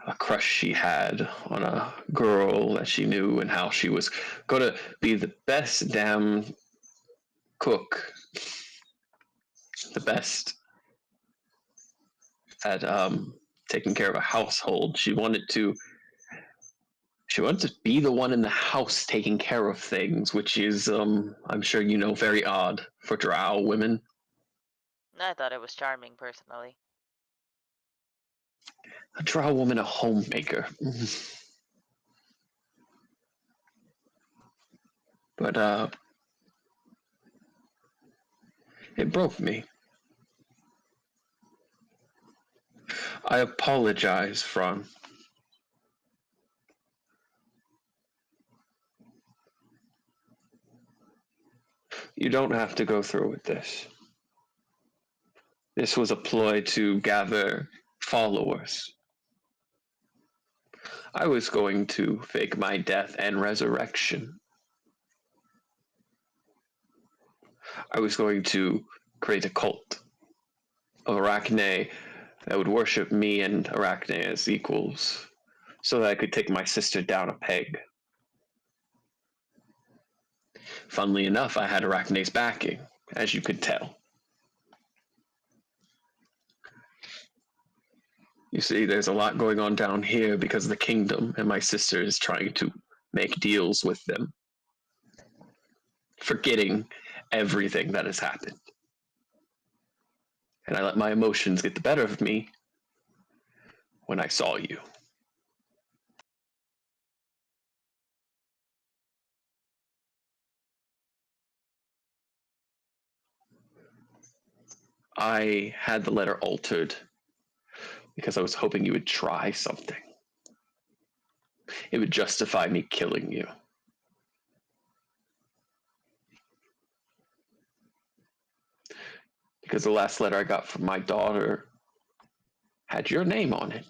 a crush she had on a girl that she knew and how she was going to be the best damn cook, the best at taking care of a household. She wanted to be the one in the house taking care of things, which is, I'm sure you know, very odd for drow women. I thought it was charming, personally. A drow woman, a homemaker. But, it broke me. I apologize, Phraan. You don't have to go through with this. This was a ploy to gather followers. I was going to fake my death and resurrection. I was going to create a cult of Arachne that would worship me and Arachne as equals, so that I could take my sister down a peg. Funnily enough, I had Arachne's backing, as you could tell. You see, there's a lot going on down here because of the kingdom, and my sister is trying to make deals with them, forgetting everything that has happened. And I let my emotions get the better of me when I saw you. I had the letter altered because I was hoping you would try something. It would justify me killing you. Because the last letter I got from my daughter had your name on it.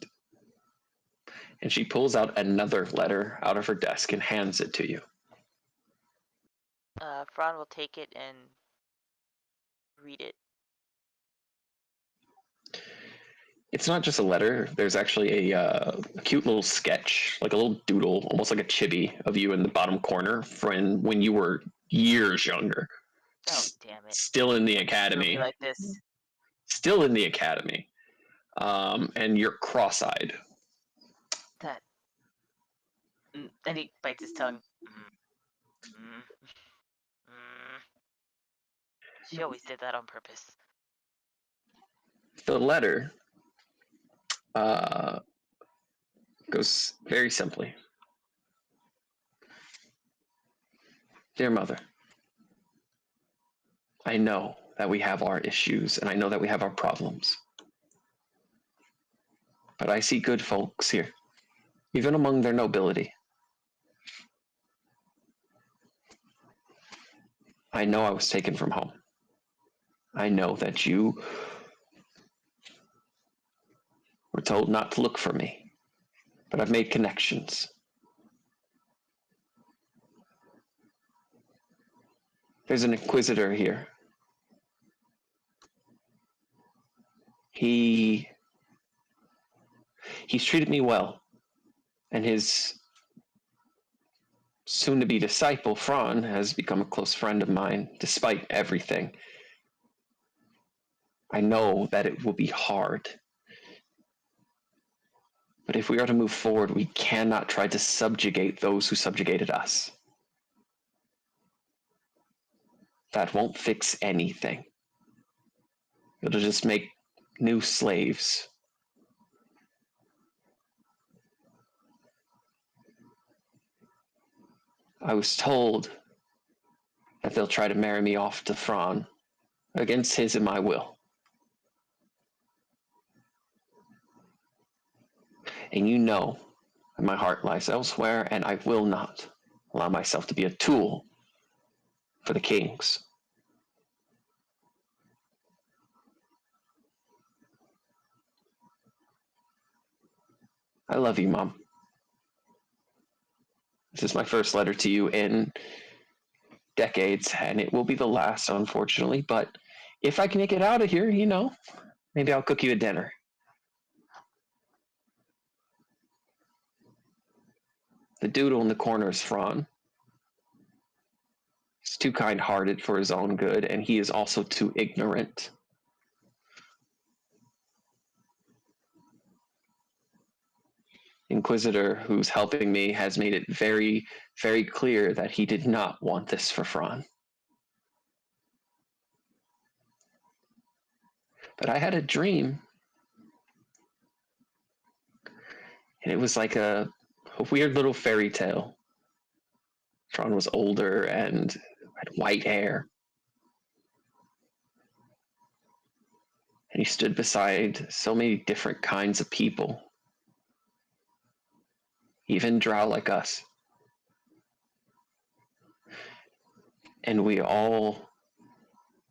And she pulls out another letter out of her desk and hands it to you. Phraan will take it and read it. It's not just a letter. There's actually a cute little sketch, like a little doodle, almost like a chibi of you in the bottom corner from when you were years younger. Oh, damn it. Still in the Don't academy. screw me like this. Still in the academy. And you're cross-eyed. That. And he bites his tongue. She always did that on purpose. The letter goes very simply. Dear Mother, I know that we have our issues and I know that we have our problems. But I see good folks here, even among their nobility. I know I was taken from home. I know that you were told not to look for me, but I've made connections. There's an inquisitor here. He's treated me well, and his soon-to-be disciple, Phraan, has become a close friend of mine, despite everything. I know that it will be hard. But if we are to move forward, we cannot try to subjugate those who subjugated us. That won't fix anything. It'll just make new slaves. I was told that they'll try to marry me off to Phraan, against his and my will. And you know that my heart lies elsewhere, and I will not allow myself to be a tool for the kings. I love you, Mom. This is my first letter to you in decades, and it will be the last, unfortunately, but if I can make it out of here, maybe I'll cook you a dinner. The doodle in the corner is Phraan. He's too kind-hearted for his own good, and he is also too ignorant. Inquisitor, who's helping me, has made it very, very clear that he did not want this for Phraan. But I had a dream. And it was like a weird little fairy tale. Phraan was older and had white hair. And he stood beside so many different kinds of people. Even drow like us. And we all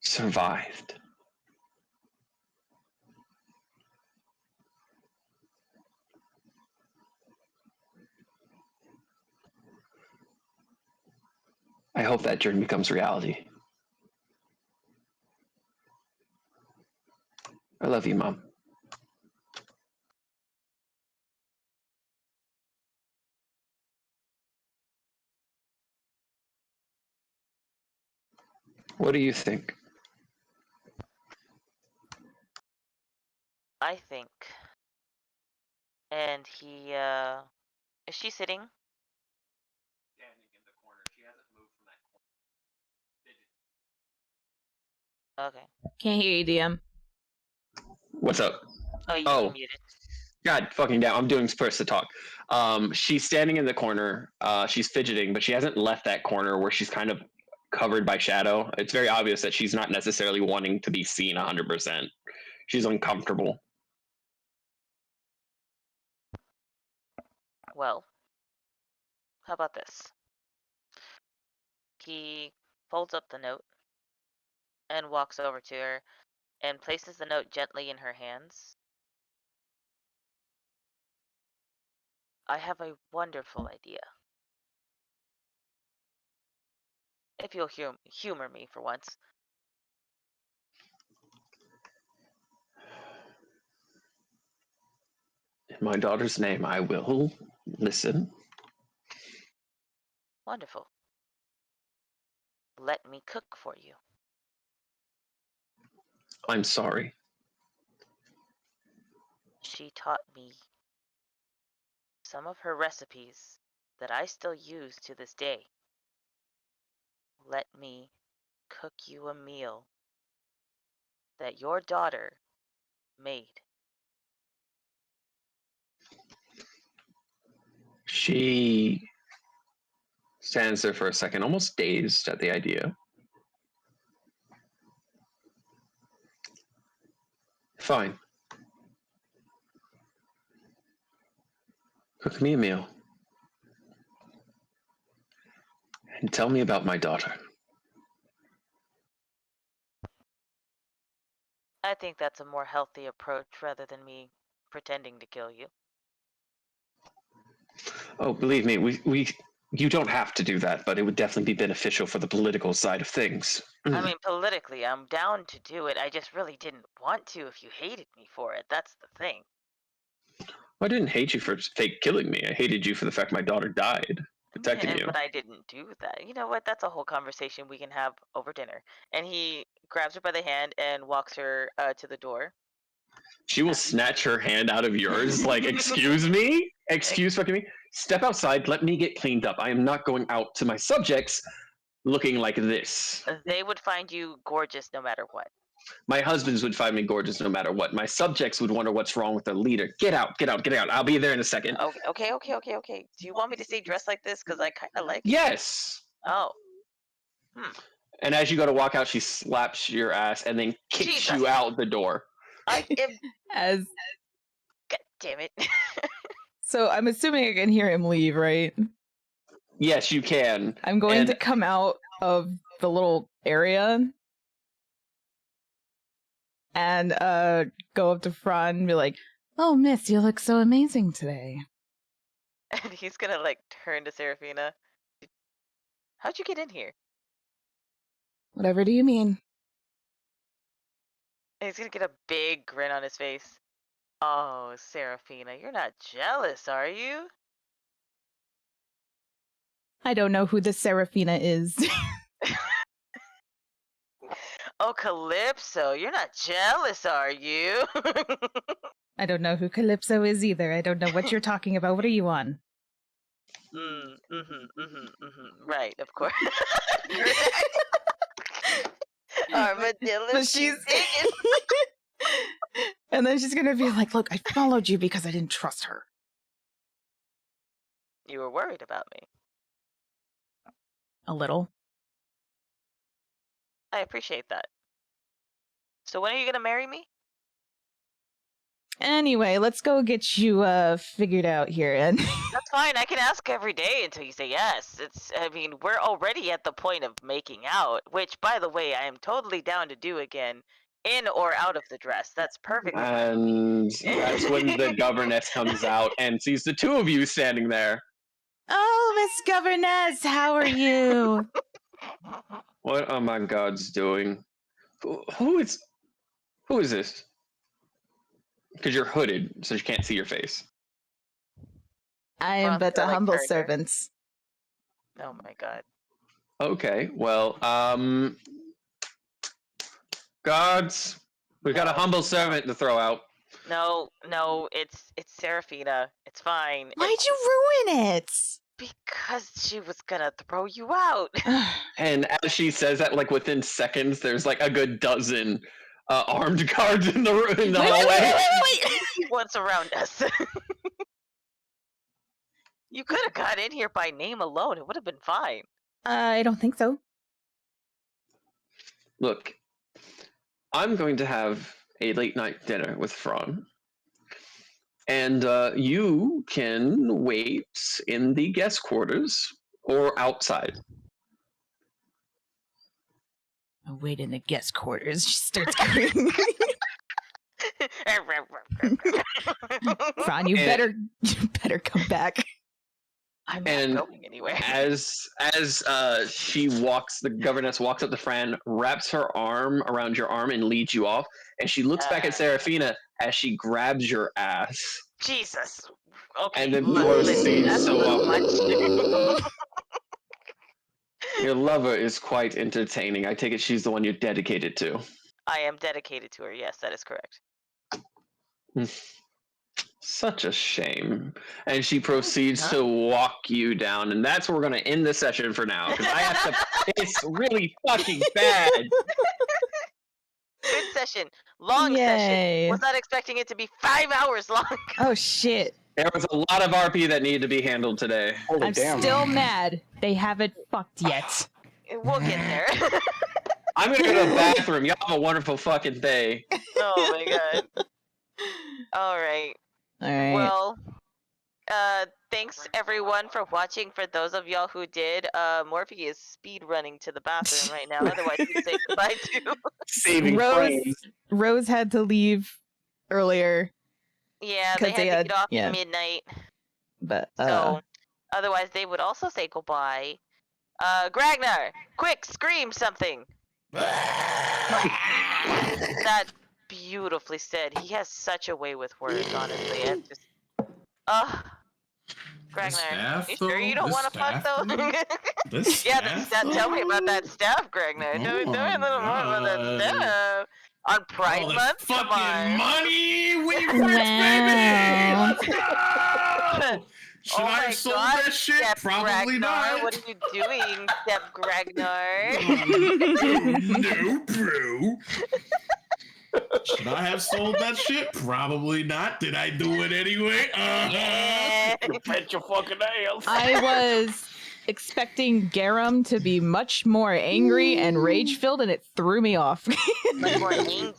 survived. I hope that dream becomes reality. I love you, Mom. What do you think? I think. And he, is she sitting? Standing in the corner. She hasn't moved from that corner. Okay. Can't hear you, DM. What's up? Oh, you Oh. muted. God fucking damn, I'm doing supposed to talk. She's standing in the corner. She's fidgeting, but she hasn't left that corner where she's kind of covered by shadow. It's very obvious that she's not necessarily wanting to be seen 100%. She's uncomfortable. Well, how about this? He folds up the note and walks over to her and places the note gently in her hands. I have a wonderful idea. If you'll humor me for once. In my daughter's name, I will listen. Wonderful. Let me cook for you. I'm sorry. She taught me some of her recipes that I still use to this day. Let me cook you a meal that your daughter made. She stands there for a second, almost dazed at the idea. Fine. Cook me a meal. And tell me about my daughter. I think that's a more healthy approach rather than me pretending to kill you. Oh, believe me, you don't have to do that, but it would definitely be beneficial for the political side of things. I mean, politically, I'm down to do it. I just really didn't want to if you hated me for it. That's the thing. I didn't hate you for fake killing me. I hated you for the fact my daughter died, protecting you. But I didn't do that. You know what? That's a whole conversation we can have over dinner. And he grabs her by the hand and walks her to the door. She will snatch her hand out of yours, like, excuse me? Excuse fucking me? Step outside, let me get cleaned up. I am not going out to my subjects looking like this. They would find you gorgeous no matter what. My husbands would find me gorgeous no matter what. My subjects would wonder what's wrong with their leader. Get out, get out, get out. I'll be there in a second. Okay. Do you want me to stay dressed like this? Because I kind of like it. Yes! Oh. And as you go to walk out, she slaps your ass and then kicks Jesus. you out the door. I am... As God damn it. so, I'm assuming I can hear him leave, right? Yes, you can. I'm going to come out of the little area and go up to Phraan and be like, "Oh, miss, you look so amazing today." And he's gonna like turn to Seraphina. How'd you get in here? Whatever do you mean? And he's gonna get a big grin on his face. Oh, Seraphina, you're not jealous, are you? I don't know who this Seraphina is. Oh, Calypso, you're not jealous, are you? I don't know who Calypso is either. I don't know what you're talking about. What are you on? Right, of course. Armadillo. But she's and then she's gonna be like, "Look, I followed you because I didn't trust her." You were worried about me. A little. I appreciate that. So when are you gonna marry me? Anyway, let's go get you figured out here, and That's fine. I can ask every day until you say yes. I mean, we're already at the point of making out, which, by the way, I am totally down to do again, in or out of the dress. That's perfect. And that's when the governess comes out and sees the two of you standing there. oh, Miss Governess, how are you? What are my gods doing? Who is this? Because you're hooded, so you can't see your face. I am but a like humble Turner. servant. Oh my god. Okay, well, gods, we got a humble servant to throw out. No, it's Seraphina. It's fine. Why'd you ruin it? Because she was gonna throw you out. And as she says that, like within seconds, there's like a good dozen armed guards in the hallway. Wait. What's around us? You could have got in here by name alone. It would have been fine. I don't think so. Look, I'm going to have a late night dinner with Phraan. And you can wait in the guest quarters or outside. I'll wait in the guest quarters. She starts screaming. Phraan, you better come back. I'm not And going anywhere. As she walks, the governess walks up to Phraan, wraps her arm around your arm, and leads you off. And she looks back at Seraphina as she grabs your ass. Jesus. Okay. And then listen, proceeds that's a to little walk. much. Your lover is quite entertaining. I take it she's the one you're dedicated to. I am dedicated to her. Yes, that is correct. Such a shame. And she proceeds to walk you down, and that's where we're going to end the session for now, because I have to piss really fucking bad. Good session. Long Yay. session. Was not expecting it to be 5 hours long. Oh shit. There was a lot of RP that needed to be handled today. Holy I'm damn. still mad. They haven't fucked yet. We'll get there. I'm going to go to the bathroom. Y'all have a wonderful fucking day. Oh my god. All right. All right. Well, thanks everyone for watching. For those of y'all who did, Morphe is speed running to the bathroom right now. Otherwise, he'd say goodbye to. Saving frames. Rose had to leave earlier, Yeah, 'Cause they had to get off yeah. at midnight. but So, otherwise, they would also say goodbye. Gragnar, quick, scream something. That beautifully said. He has such a way with words, honestly. It's just, Gragnar, staff, you sure you don't though? want to fuck Staff, though? This Yeah, staff, tell me though? about that staff, Gragnar. Tell me a little more about that staff. On Pride All that Month, come fucking on. money, we Wow. baby. Let's go! Should Oh I my have sold God, that shit? Step Probably Gragnar, not. what are you doing, Step Gragnar? No, bro. Should I have sold that shit? Probably not. Did I do it anyway? Yeah. You bet your fucking ass. I was expecting Garem to be much more angry and rage-filled, and it threw me off. Much more angry.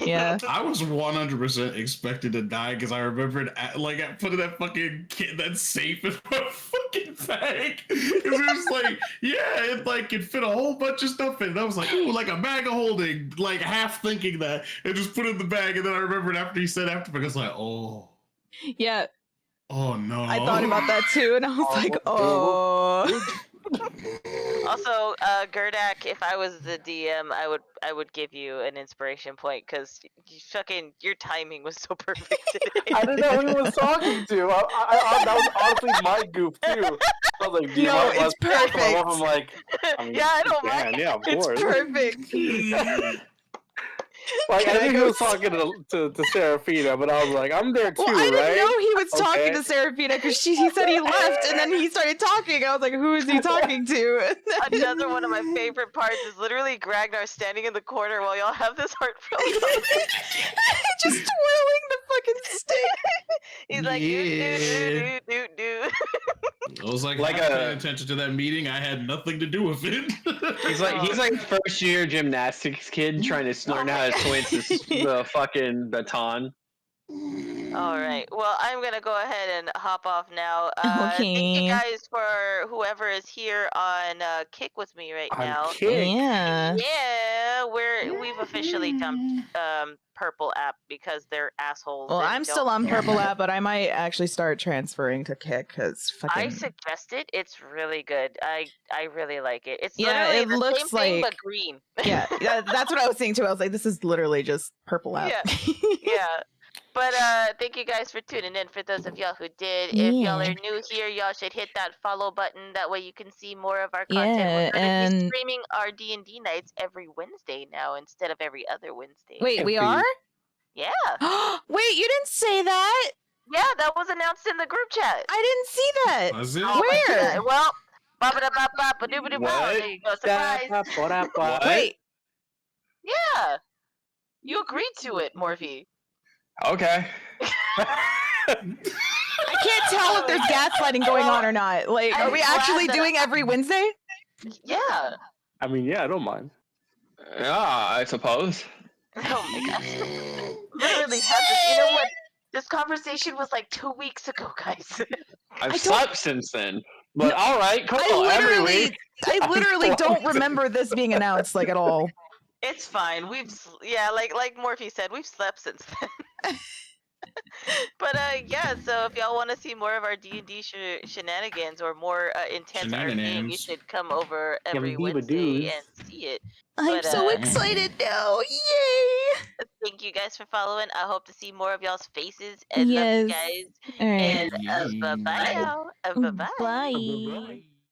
Yeah. I was 100% expected to die because I remembered, like, I put that fucking that safe in my fucking bag. Because it was like, yeah, it fit a whole bunch of stuff in it. I was like, ooh, like a bag of holding, like half thinking that, and just put it in the bag. And then I remembered after he said after, because like, oh Yeah, no. I thought about that too, and I was like, oh. Also, Gerdak, if I was the DM, I would give you an inspiration point because your timing was so perfect today. I didn't know who he was talking to. That was honestly my goof too. I was like, No, it's perfect. I'm like, I mean, Yeah, I don't man, mind. yeah, of It's course. perfect. Like, Can I I knew he go was talking to Seraphina, but I was like, I'm there too, Well, I didn't right? know he was talking Okay. to Seraphina because he said he left, and then he started talking. I was like, who is he talking to? Another one of my favorite parts is literally Gragnar standing in the corner while y'all have this heartfelt conversation. Just twirling the fucking stick. He's like, do. I was like Like paying attention to that meeting. I had nothing to do with it. He's like first year gymnastics kid trying to learn how to twist the fucking baton. All right. Well, I'm gonna go ahead and hop off now. Thank you Okay. guys for whoever is here on Kick with me right now. Yeah. Yeah, we've officially dumped Purple app because they're assholes. Well, and I'm don't still on care. Purple app, but I might actually start transferring to Kick because I fucking. suggest it. It's really good. I really like it. It's Yeah, literally it the looks same thing but like- green. Yeah, that's what I was saying too. I was like, this is literally just Purple app. Yeah. But thank you guys for tuning in. For those of y'all who did, if y'all are new here, y'all should hit that follow button. That way you can see more of our content. Yeah, We're gonna be and- streaming our D&D nights every Wednesday now instead of every other Wednesday. Wait, we are? Yeah. Wait, you didn't say that. Yeah, that was announced in the group chat. I didn't see that. Was it? Where? Well, there you go. Surprise. Wait. Yeah. You agreed to it, Morphe. Okay. I can't tell if there's gaslighting going on or not. Like, are we actually doing every Wednesday? Yeah. I mean, yeah, I don't mind. Yeah, I suppose. Oh my gosh. Literally have this. You know what? This conversation was like 2 weeks ago, guys. I've slept since then. But all right, cool. Every week. I literally don't remember this being announced like at all. It's fine. Like Morphe said, we've slept since then. But yeah, so if y'all want to see more of our D&D shenanigans or more intense RPing, you should come over every Wednesday and see it. I'm so excited now. Yay! Thank you guys for following. I hope to see more of y'all's faces. And love you guys. All right. And bye-bye now. Bye-bye. Bye.